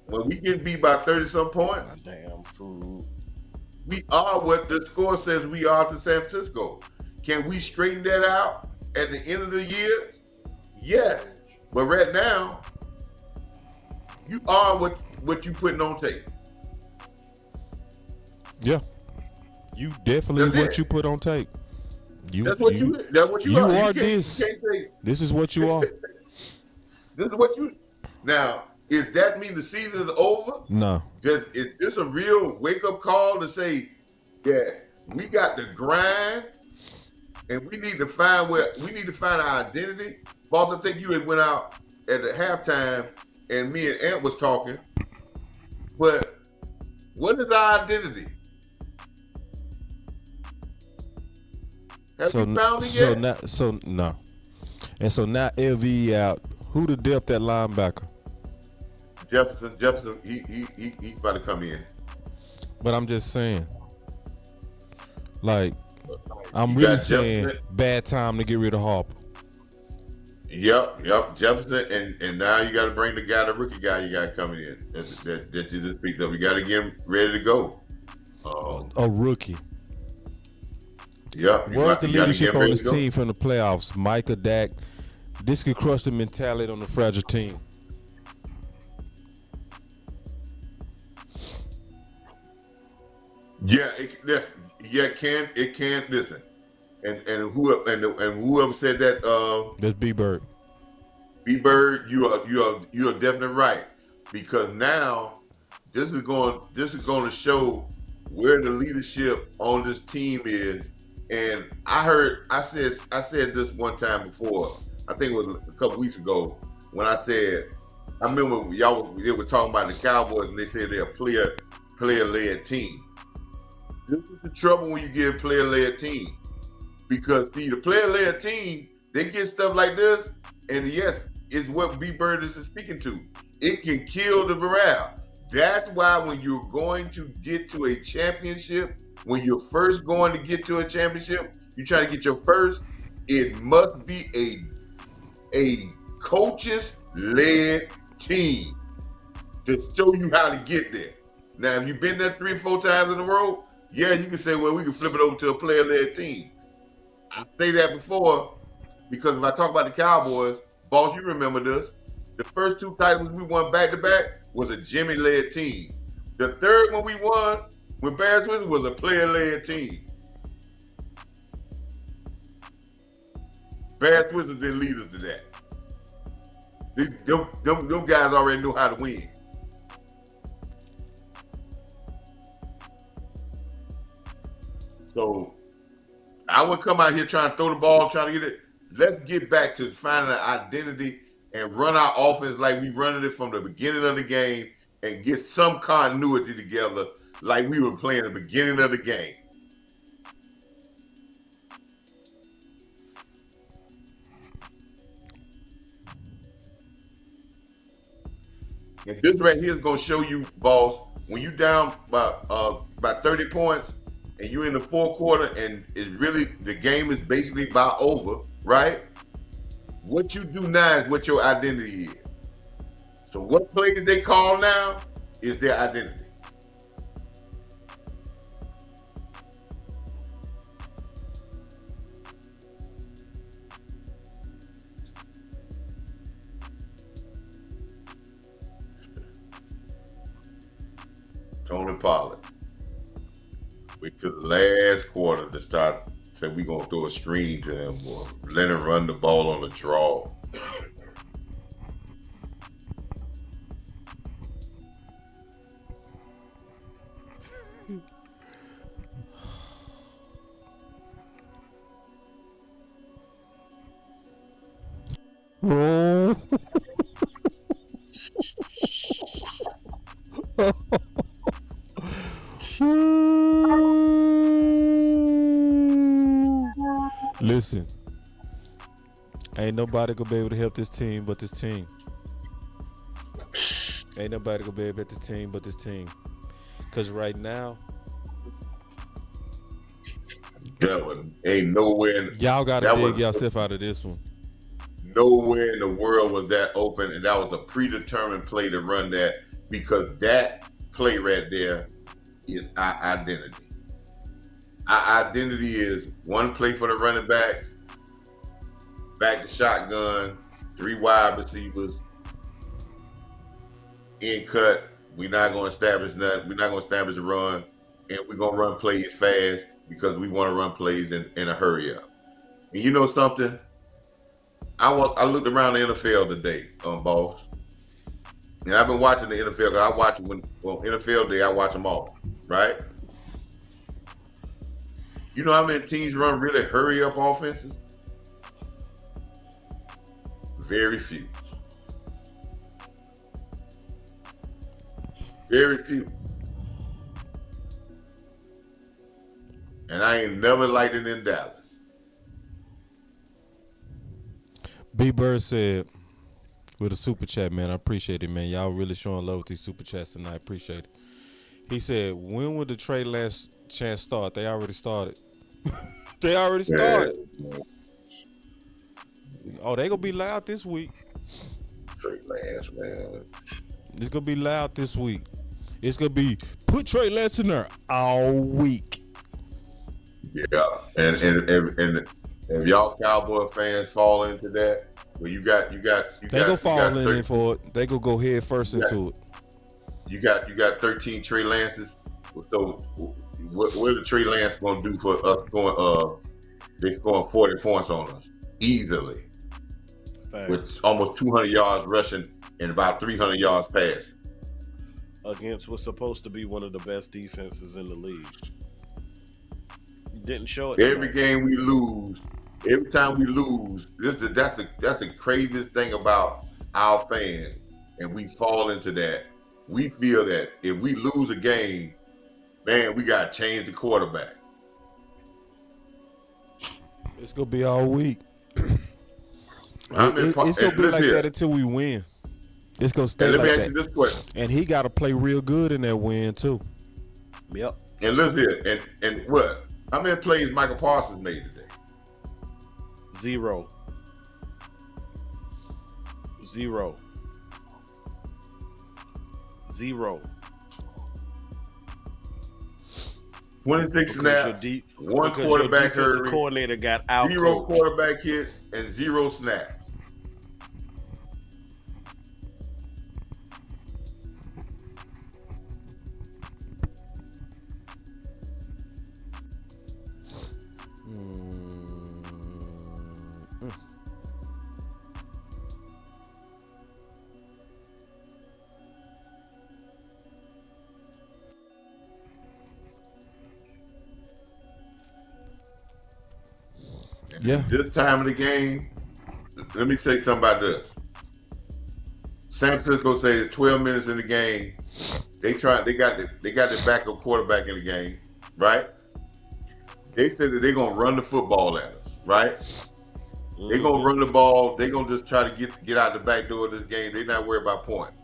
when we get beat by 30-some points, Damn food. we are what the score says we are to San Francisco. Can we straighten that out at the end of the year? Yes. But right now, you are what you putting on tape. Yeah. You definitely That's what it. you put on tape. That's what you You are. are this. You can't say, this is what you are. this is what you. Now, does that mean the season is over? No. Is this a real wake-up call to say that we got to grind and we need to find our identity? Boss, I think you had went out at the halftime and me and Ant was talking. But what is our identity? Have you found it yet? No. And so now LV out. Who the depth at linebacker? Jefferson, he's about to come in. But I'm just saying, like, I'm really saying Jefferson. Bad time to get rid of Harper. Yep, Jefferson, and now you got to bring the rookie guy you got coming in that you just picked up. You got to get him ready to go. A rookie. Yep. Where's the leadership on this team from the playoffs? Micah, Dak. This could crush the mentality on the fragile team. Yeah, it can. Listen, and whoever said that, That's B-Bird. B-Bird, you are definitely right, because now this is going to show where the leadership on this team is. And I said this one time before. I think it was a couple weeks ago when I remember they were talking about the Cowboys and they said they're a player-led team. This is the trouble when you get a player-led team, because see, the player-led team, they get stuff like this, and yes, it's what B-Bird is speaking to. It can kill the morale. That's why when you're going to get to a championship, when you're first going to get to a championship, you try to get your first, it must be a coaches-led team to show you how to get there. Now, if you've been there 3 or 4 times in a row, yeah, you can say, well, we can flip it over to a player-led team. I say that before because if I talk about the Cowboys, boss, you remember this. The first 2 titles we won back-to-back was a Jimmy-led team. The third one we won with Bears was a player-led team. Bears Twizzlers didn't lead us to that. Them guys already know how to win. So I would come out here trying to throw the ball, trying to get it. Let's get back to finding an identity and run our offense like we running it from the beginning of the game and get some continuity together like we were playing the beginning of the game. And this right here is gonna show you, boss, when you down by 30 points and you in the fourth quarter and it's really the game is basically about over, right? What you do now is what your identity is. So what plays they call now is their identity. Tony Pollard. Wait till the last quarter to start saying we're gonna throw a screen to him or let him run the ball on the draw. Oh. Listen, ain't nobody gonna be able to help this team but this team. Ain't nobody gonna be able to help this team but this team. Cause right now, That one ain't nowhere. y'all gotta That dig was yourself out of this one. nowhere in the world was that open, and that was a predetermined play to run that because that play right there is our identity. Our identity is one play for the running back to shotgun, 3 wide receivers, in cut. We're not going to establish nothing. We're not going to establish a run, and we're going to run plays fast because we want to run plays in a hurry up. And you know something? I looked around the NFL today, boss, and I've been watching the NFL because I watch NFL Day. I watch them all, right? You know how many teams run really hurry up offenses? Very few. Very few. And I ain't never liked it in Dallas. B Bird said with a super chat, man. I appreciate it, man. Y'all really showing love with these super chats tonight. Appreciate it. He said, when would the Trey Lance chance start? They already started. They already started. Yeah. Oh, they gonna be loud this week. Trey Lance, man. It's gonna be loud this week. It's gonna be put Trey Lance in there all week. Yeah, and if y'all Cowboy fans fall into that, well, you got They gonna fall in for it. They gonna go head first into it. You got 13 Trey Lances. So what the Trey Lance gonna do for us going? They scoring 40 points on us easily. Facts. With almost 200 yards rushing and about 300 yards passing. Against what's supposed to be one of the best defenses in the league. Didn't show it. Every game we lose, every time we lose, that's the craziest thing about our fans, and we fall into that. We feel that if we lose a game, man, we gotta change the quarterback. It's gonna be all week. It's gonna be like that until we win. It's gonna stay like that. Let me ask you this question. And he got to play real good in that win too. Yep. And listen here, and what? How many plays Michael Parsons made today? 0. 0. 0. 26 snaps, one quarterback hurry, coordinator got out. 0 quarterback hits, and 0 snaps. Yeah. This time of the game, let me say something about this. San Francisco says 12 minutes in the game. They got the backup quarterback in the game, right? They said that they're gonna run the football at us, right? They're gonna run the ball. They're gonna just try to get out the back door of this game. They're not worried about points.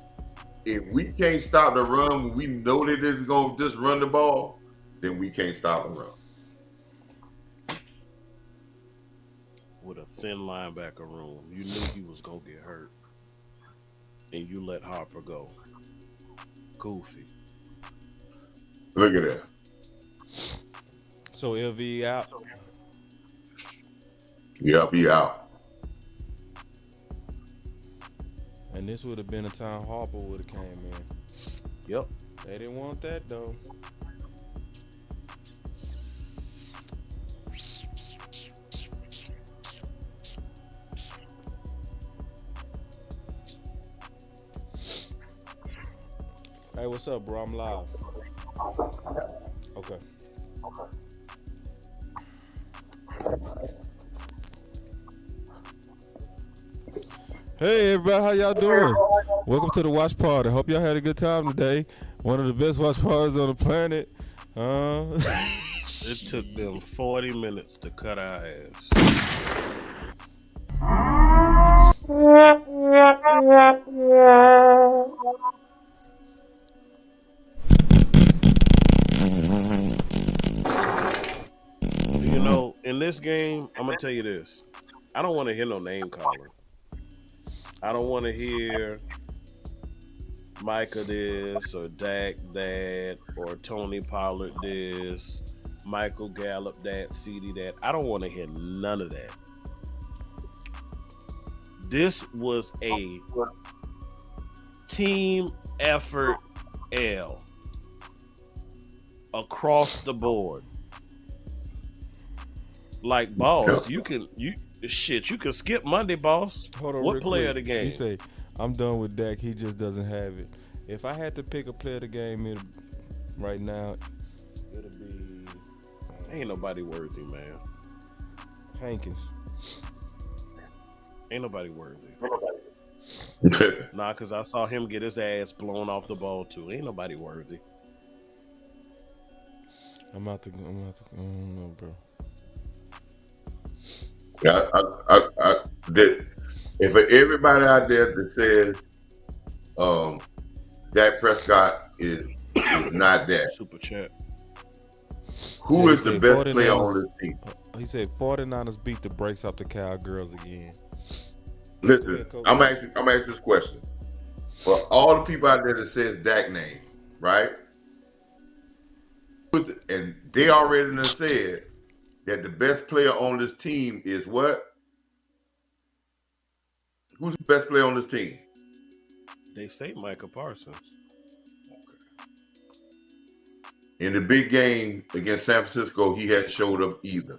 If we can't stop the run, we know that it's gonna just run the ball, then we can't stop the run. With a thin linebacker room, you knew he was gonna get hurt, and you let Harper go. Goofy. Look at that. So LV out. Yep, he out. And this would have been a time Harper would have came in. Yep. They didn't want that though. Hey, what's up, bro? I'm live. Okay. Hey, everybody, how y'all doing? Welcome to the watch party. Hope y'all had a good time today. One of the best watch parties on the planet. It took them 40 minutes to cut our ass. You know, in this game, I'm gonna tell you this. I don't want to hear no name calling. I don't want to hear Micah this or Dak that or Tony Pollard this, Michael Gallup that, CD that. I don't want to hear none of that. This was a team effort L across the board. Like, boss, you can skip Monday, boss. Hold on, what real player quick. of the game? He say, I'm done with Dak. He just doesn't have it. If I had to pick a player of the game right now, it'll be Ain't nobody worthy, man. Hankins. Ain't nobody worthy. Nah, because I saw him get his ass blown off the ball, too. Ain't nobody worthy. I don't know, bro. Yeah, if everybody out there that says Dak Prescott is not that, Super chat. who is the best player on this team? He said 49ers beat the brakes off the Cowgirls again. Listen, ahead, Coach. I'm asking this question. For all the people out there that says Dak name, right? And they already done said that the best player on this team is what? Who's the best player on this team? They say Micah Parsons. In the big game against San Francisco, he hadn't showed up either.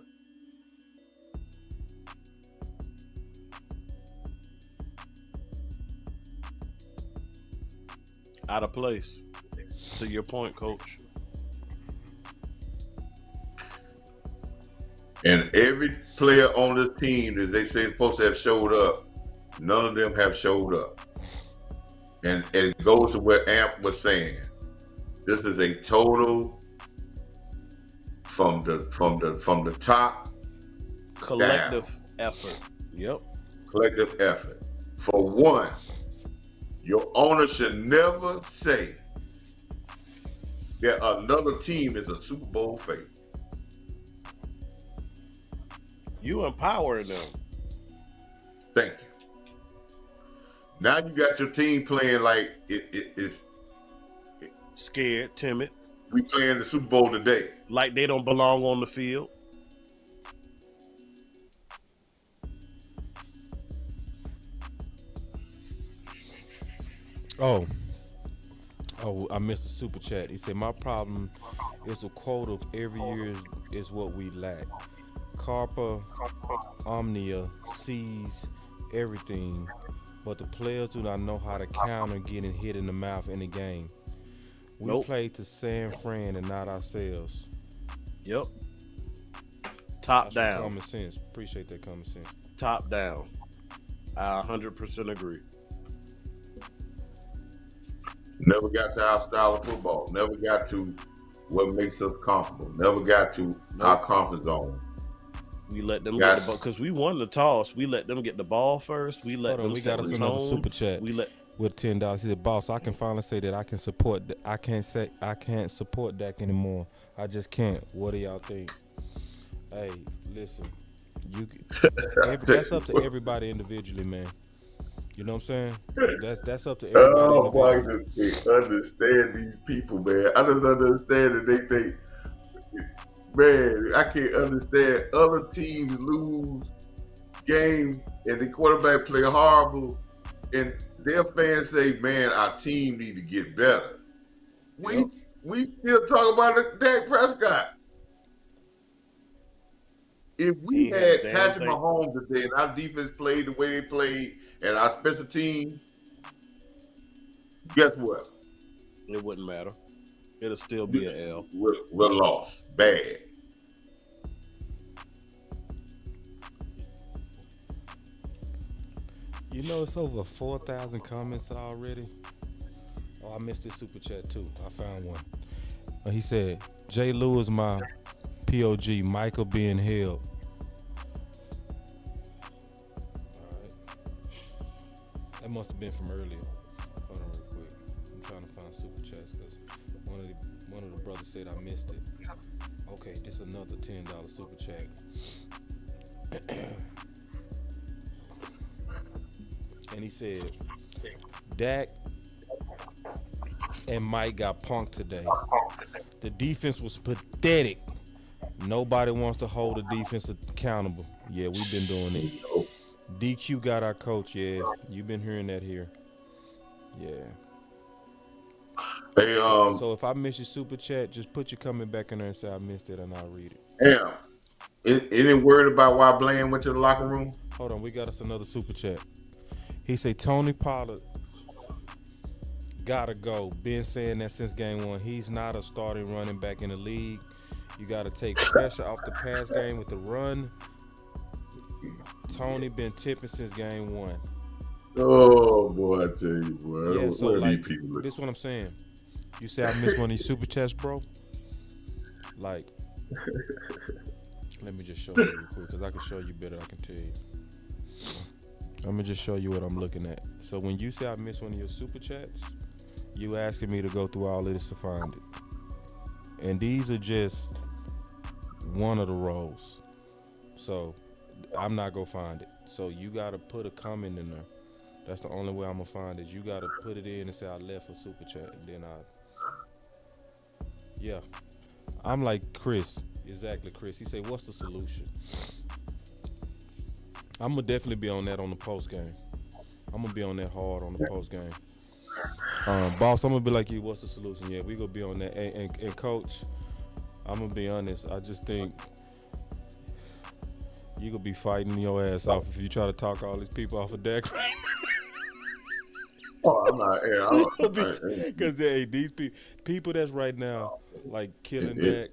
Out of place. To your point, coach. And every player on this team that they say is supposed to have showed up, none of them have showed up. And it goes to what Amp was saying. This is a total from the top Collective down. effort. Yep. Collective effort. For one, your owner should never say that another team is a Super Bowl favorite. You empowering them. Thank you. Now you got your team playing like it's Scared, timid. we playing the Super Bowl today. Like they don't belong on the field. Oh, I missed the super chat. He said, my problem is the quote of every year is what we lack. Carpa Omnia sees everything, but the players do not know how to counter getting hit in the mouth in the game. We play to San Fran and not ourselves. Yep. Top That's some down. common sense. Appreciate that common sense. Top down. I 100% agree. Never got to our style of football. Never got to what makes us comfortable. Never got to our Nope. comfort zone. We let them get Got the ball because we won the toss. We let them get the ball first. We let Hold on, them we set got us the another tone. super chat We let with $10. He said, "Boss, I can finally say that I can support. I can't say I can't support Dak anymore. I just can't. What do y'all think?" Hey, listen, you. That's up to everybody individually, man. You know what I'm saying? That's up to everybody Oh, boy, I individually. just can't understand these people, man. I just understand that they think, man, I can't understand other teams lose games and the quarterback play horrible, and their fans say, "Man, our team need to get better." Yep. We still talk about Dak Prescott. If he we ain't had a had damn Patrick thing. Mahomes today and our defense played the way they played and our special team, guess what? It wouldn't matter. It'll still be an L. We're lost. Bad. You know it's over 4,000 comments already. Oh, I missed this super chat too. I found one. He said, "Jay Lewis, my POG, Michael being held." All right. That must have been from earlier. Hold on real quick. I'm trying to find super chats because one of the brothers said I missed it. Okay, this is another $10 super chat. And he said, "Dak and Mike got punked today. The defense was pathetic. Nobody wants to hold the defense accountable." Yeah, we've been doing it. DQ got our coach. Yeah, you've been hearing that here. Yeah. Hey, So if I miss your super chat, just put your comment back in there and say I missed it, and I'll read it. damn. Any word about why Bland went to the locker room? Hold on, we got us another super chat. He say Tony Pollard gotta go. Been saying that since game one. He's not a starting running back in the league. You gotta take pressure off the pass game with the run. Tony been tipping since game one. Oh boy, I tell you, boy. Yeah, so What are like, these people? this is what I'm saying. You say I missed one of these super chats, bro? Like, let me just show you real quick, because I can show you better, I can tell you. Let me just show you what I'm looking at. So when you say I missed one of your super chats, you asking me to go through all of this to find it. And these are just one of the rows. So I'm not gonna find it. So you gotta put a comment in there. That's the only way I'm gonna find it. You gotta put it in and say I left a super chat, and then yeah. I'm like Chris, exactly Chris. He said, "What's the solution?" I'm gonna definitely be on that on the post game. I'm gonna be on that hard on the post game. Boss, I'm gonna be like you. What's the solution? Yeah, we gonna be on that. And coach, I'm gonna be honest. I just think you gonna be fighting your ass off if you try to talk all these people off of Dak. Oh, I'm not. Yeah, Because these people that's right now like killing Dak,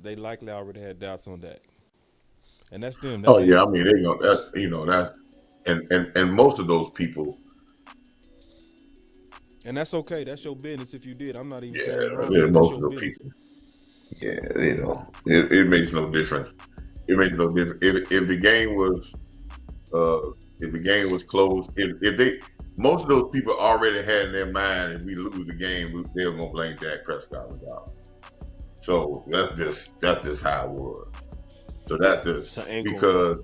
they likely already had doubts on Dak, and that's them. That's oh they. yeah, I mean they know that's that's and most of those people, And that's okay. That's your business if you did. I'm not even yeah, saying you're wrong for yeah, that. That's most your of those business. people, yeah, it makes no difference. It makes no difference if the game was close. If they most of those people already had in their mind if we lose the game, they were gonna blame Dak Prescott regardless. So that's just how it was. So that's It's an just ankle. because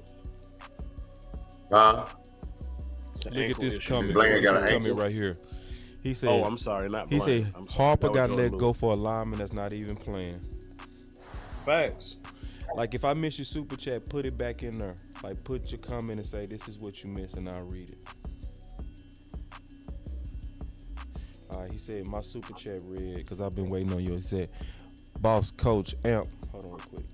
It's an Look at ankle this issue. comment. Bland Look at got this an comment ankle. right here. He said. Oh, I'm sorry, not He Bland. said I'm sorry. Harper That was got Jordan let Lewis. go for a lineman that's not even playing. Facts. Like if I miss your super chat, put it back in there. Like put your comment and say this is what you missed, and I'll read it. He said my super chat read because I've been waiting on you. He said, "Boss Coach Amp." Hold on real quick.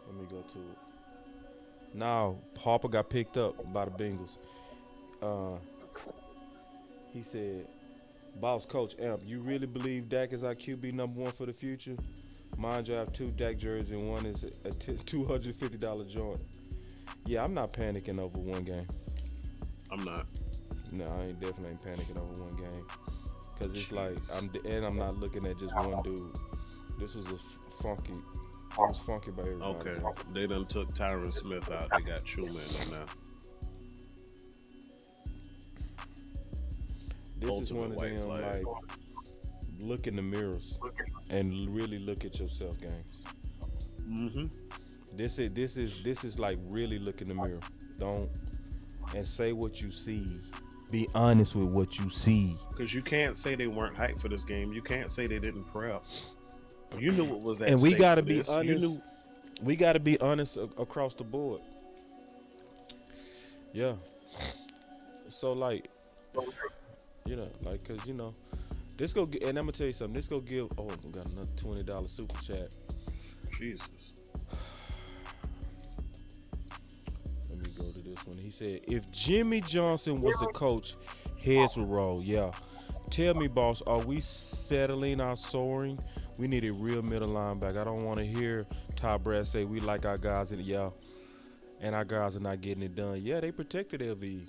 Let me go to it. Now Harper got picked up by the Bengals. He said, "Boss Coach Amp, you really believe Dak is our QB number one for the future?" Mind you, I have two Dak jerseys and one is a $250 joint. Yeah, I'm not panicking over one game. I'm not. No, I ain't definitely ain't panicking over one game. Cause it's like I'm not looking at just one dude. This was a funky. It was funky by everybody. Okay. Man. They done took Tyron Smith out. They got Chuma in there now. This is Ultimate one of white them flag. like look in the mirrors and really look at yourself games. Mm-hmm. This is like really look in the mirror. Don't and say what you see. Be honest with what you see. Because you can't say they weren't hyped for this game. You can't say they didn't prep. You knew what was at And we stake gotta for be this. honest. You knew. We gotta be honest across the board. Yeah. So like, cause this go and I'm gonna tell you something. This go give. Oh, we got another $20 super chat. Jesus. Let me go to this one. He said, if Jimmy Johnson was the coach, heads would roll. Yeah. Tell me, boss, are we settling our soaring? We need a real middle linebacker. I don't want to hear Todd Brad say we like our guys and our guys are not getting it done. Yeah, they protected LV.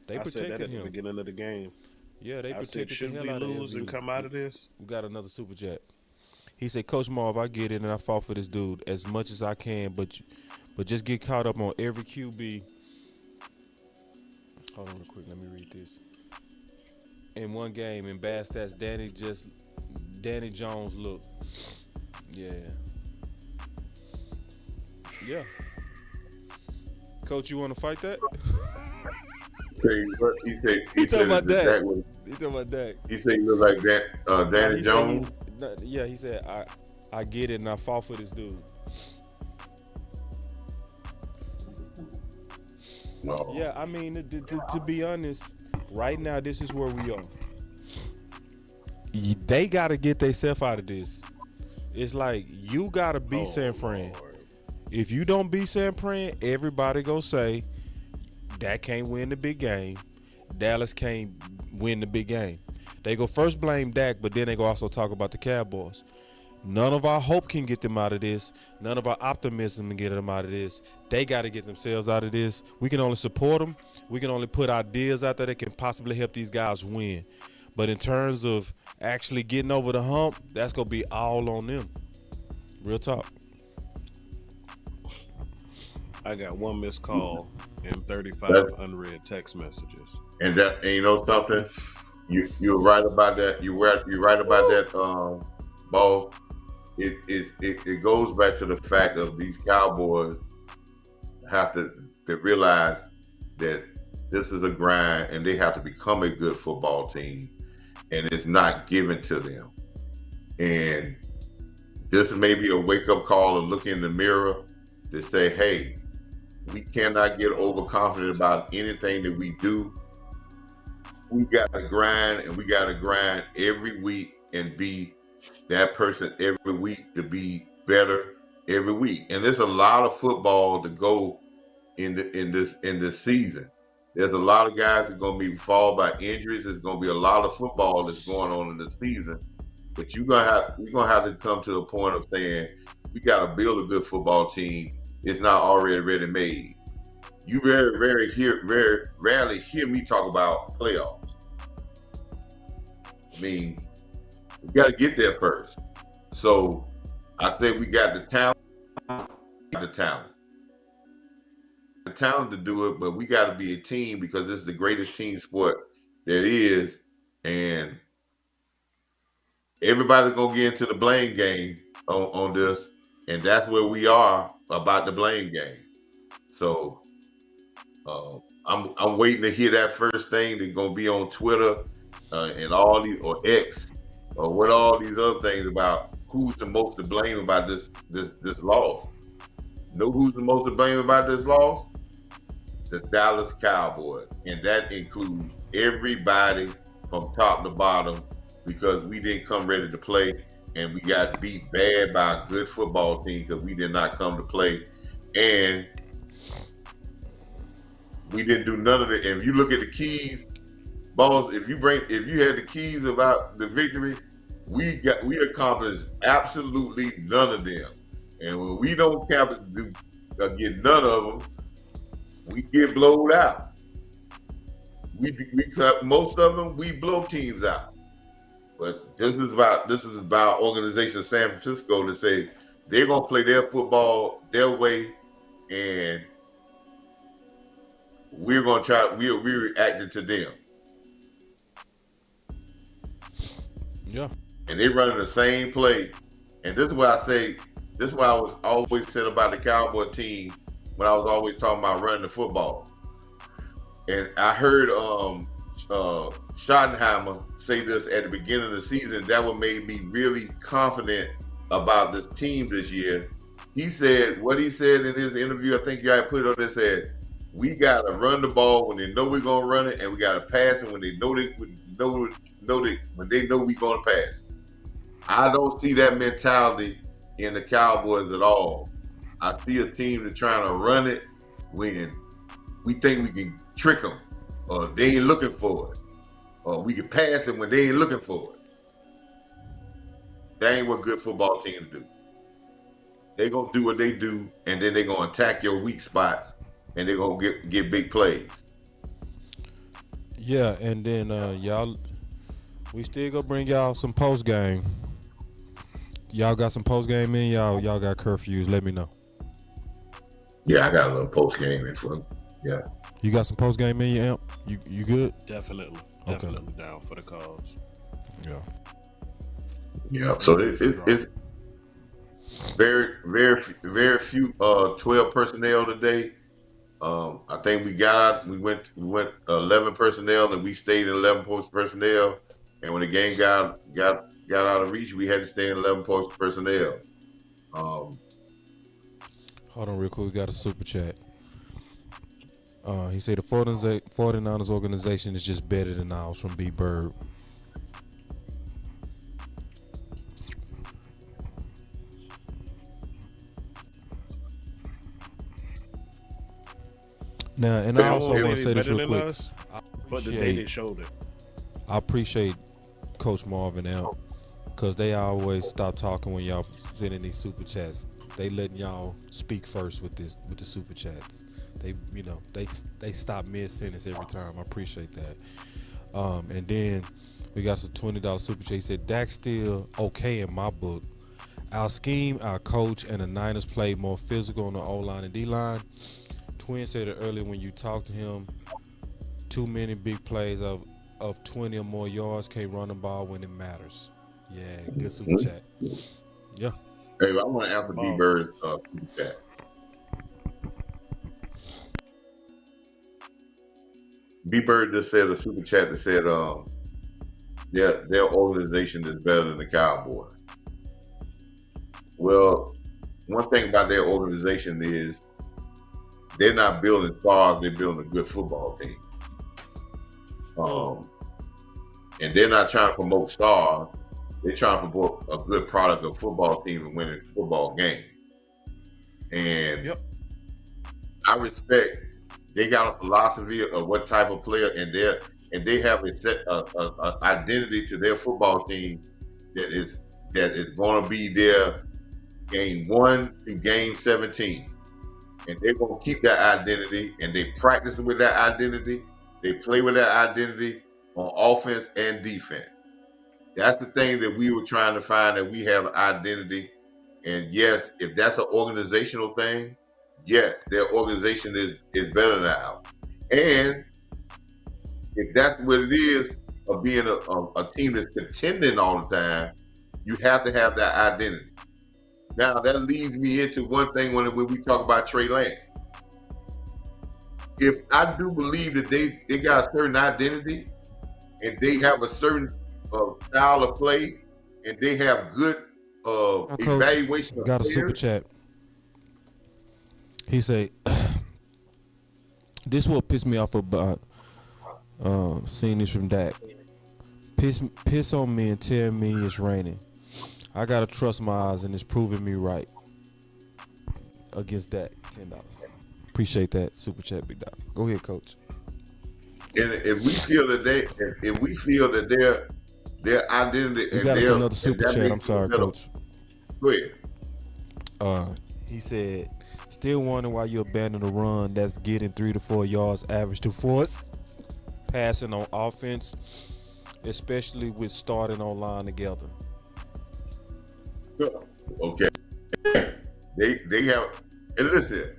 They I said that protected at the him. beginning of the game. Yeah, they I said, protected the should hell we out of lose and LV. come out of this? We got another super chat. He said, Coach Marv, I get it and I fought for this dude as much as I can, but just get caught up on every QB. Hold on real quick, let me read this. In one game in bad stats, Danny Jones look. Yeah. Yeah. Coach, you want to fight that? He talking about that Dak. was- He talking about that. He said he looked like that, Danny He said Jones. he said I get it and I fought for this dude. No. Yeah, I mean to be honest, right now this is where we are. They got to get themselves out of this. It's like you got to beat San Fran. Lord. If you don't beat San Fran, everybody go say that can't win the big game. Dallas can't win the big game. They go first blame Dak, but then they go also talk about the Cowboys. None of our hope can get them out of this. None of our optimism can get them out of this. They got to get themselves out of this. We can only support them. We can only put ideas out there that can possibly help these guys win. But in terms of actually getting over the hump, that's going to be all on them. Real talk. I got one missed call and 35 unread text messages. And you know something, you're right about that. You're right about that, Ball. It goes back to the fact of these Cowboys have to realize that this is a grind and they have to become a good football team, and it's not given to them. And this may be a wake-up call and look in the mirror to say, hey, we cannot get overconfident about anything that we do. We got to grind, and we got to grind every week and be that person every week to be better every week. And there's a lot of football to go in this season. There's a lot of guys that are going to be fall by injuries. There's going to be a lot of football that's going on in the season. But we're gonna have to come to the point of saying we got to build a good football team. It's not already ready made. You very rarely hear me talk about playoffs. I mean, we got to get there first. So I think we got the talent. The talent to do it, but we got to be a team because this is the greatest team sport there is, and everybody's gonna get into the blame game on this, and that's where we are about the blame game. So I'm waiting to hear that first thing that's gonna be on Twitter and all these or X or what all these other things about who's the most to blame about this loss. Know who's the most to blame about this loss? The Dallas Cowboys, and that includes everybody from top to bottom because we didn't come ready to play, and we got beat bad by a good football team because we did not come to play, and we didn't do none of it. And if you look at the keys, Boss, if you had the keys about the victory, we accomplished absolutely none of them. And when we don't get none of them, we get blowed out. We cut most of them. We blow teams out. But this is about organization San Francisco to say they're gonna play their football their way, and we're gonna try. We're reacting to them, Yeah. and they running the same play. And this is why I say this is why I was always said about the Cowboy team when I was always talking about running the football. And I heard Schottenheimer say this at the beginning of the season. That what made me really confident about this team this year. He said what he said in his interview. I think y'all put it on there. Said we got to run the ball when they know we're gonna run it, and we got to pass it when they know when they know we're gonna pass. I don't see that mentality in the Cowboys at all. I see a team that's trying to run it when we think we can trick them, or they ain't looking for it, or we can pass it when they ain't looking for it. That ain't what good football teams do. They gonna do what they do, and then they gonna attack your weak spots, and they gonna get big plays. Yeah, and then y'all, we still gonna bring y'all some post game. Y'all got some post game in y'all. Y'all got curfews. Let me know. Yeah, I got a little post game in front. Yeah. You got some post game in your amp? You good? Definitely down for the cause. Yeah. Yeah. So it's very few 12 personnel today. I think we went 11 personnel, and we stayed in 11 post personnel. And when the game got out of reach, we had to stay in 11 post personnel. Hold on real quick. We got a super chat. He said the 49ers organization is just better than ours, from B Bird. Now, and I also want to say this real quick. But the day they showed it. I appreciate Coach Marv and Amp, because they always stop talking when y'all sending these super chats. They letting y'all speak first with the super chats. They stop mid sentence every time. I appreciate that. And then we got some $20 super chat. He said Dak's still okay in my book. Our scheme, our coach, and the Niners played more physical on the O line and D line. Twin said it earlier when you talked to him. Too many big plays of 20 or more yards, can't run the ball when it matters. Yeah, good super chat. Yeah. Hey, I want to answer B Bird's super chat. B Bird just said a super chat that said their organization is better than the Cowboys. Well, one thing about their organization is they're not building stars, they're building a good football team. And they're not trying to promote stars, they're trying to promote a good product of football team and winning football game. And I respect they got a philosophy of what type of player, and they have a set identity to their football team that is going to be their game 1 to game 17. And they're going to keep that identity, and they practice with that identity. They play with that identity on offense and defense. That's the thing that we were trying to find, that we have an identity. And yes, if that's an organizational thing, yes, their organization is better now. And if that's what it is of being a team that's contending all the time, you have to have that identity. Now, that leads me into one thing when we talk about Trey Lance. If I do believe that they got a certain identity and they have a certain style of play and they have good evaluation of got a players. Super chat. He say, this will piss me off about seeing this from Dak. Piss on me and tell me it's raining. I gotta trust my eyes, and it's proving me right. Against Dak, $10. Appreciate that super chat, Big Dog. Go ahead, Coach. And if we feel that their identity, We and got us their another and super that chat. I'm makes them a sorry, better. Coach. Go ahead. He said, still wondering why you abandoned a run that's getting 3 to 4 yards average to force passing on offense, especially with starting on line together. Okay. They have, and listen,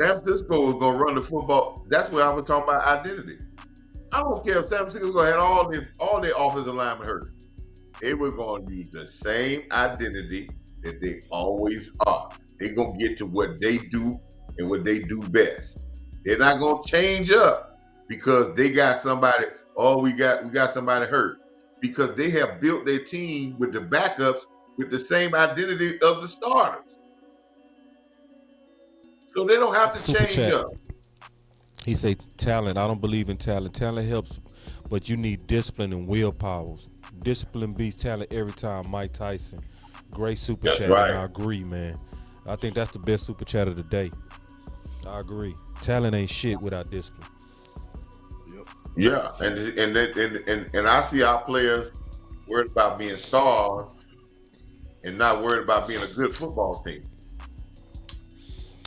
San Francisco is gonna run the football. That's what I was talking about identity. I don't care if San Francisco had all their offensive linemen hurt. They were gonna use the same identity that they always are. They're gonna get to what they do and what they do best. They're not gonna change up because they got somebody, oh, we got somebody hurt. Because they have built their team with the backups with the same identity of the starters. So they don't have to Super change chat. up. He say talent. I don't believe in talent. Talent helps, but you need discipline and willpower. Discipline beats talent every time. Mike Tyson. Great super That's chat, right. and I agree, man. I think that's the best super chat of the day. I agree. Talent ain't shit without discipline. Yeah, and I see our players worried about being stars and not worried about being a good football team.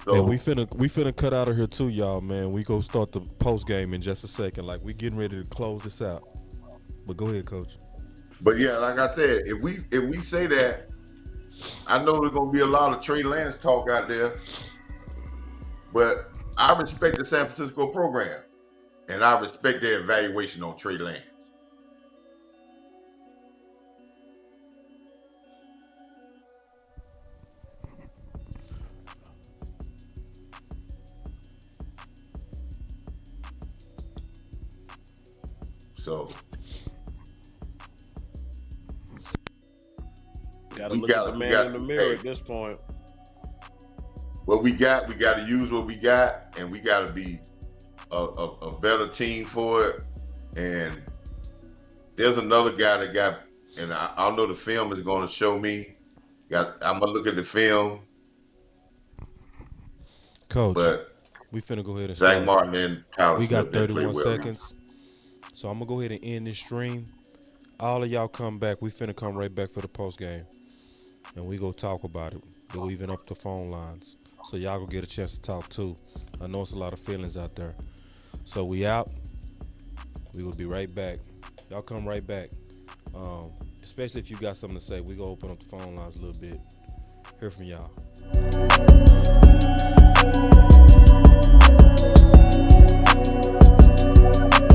So And we finna cut out of here too, y'all, man. We go start the post game in just a second. Like we getting ready to close this out. But go ahead, Coach. but yeah, like I said, if we say that, I know there's gonna be a lot of Trey Lance talk out there, but I respect the San Francisco program and I respect their evaluation on Trey Lance. So Gotta We look got- at the we man got- in the mirror hey. at this point. what we got to use what we got, and we got to be a better team for it. And there's another guy that got, and I know the film is going to show me. I'm gonna look at the film, Coach, but we finna go ahead and Zach start. Martin and Tyler We Smith got didn't play 31 well. seconds. So I'm gonna go ahead and end this stream. All of y'all come back. We finna come right back for the post game. And we go talk about it. We'll even up the phone lines. So y'all go get a chance to talk too. I know it's a lot of feelings out there. So we out. We will be right back. Y'all come right back. Especially if you got something to say. We go open up the phone lines a little bit. Hear from y'all.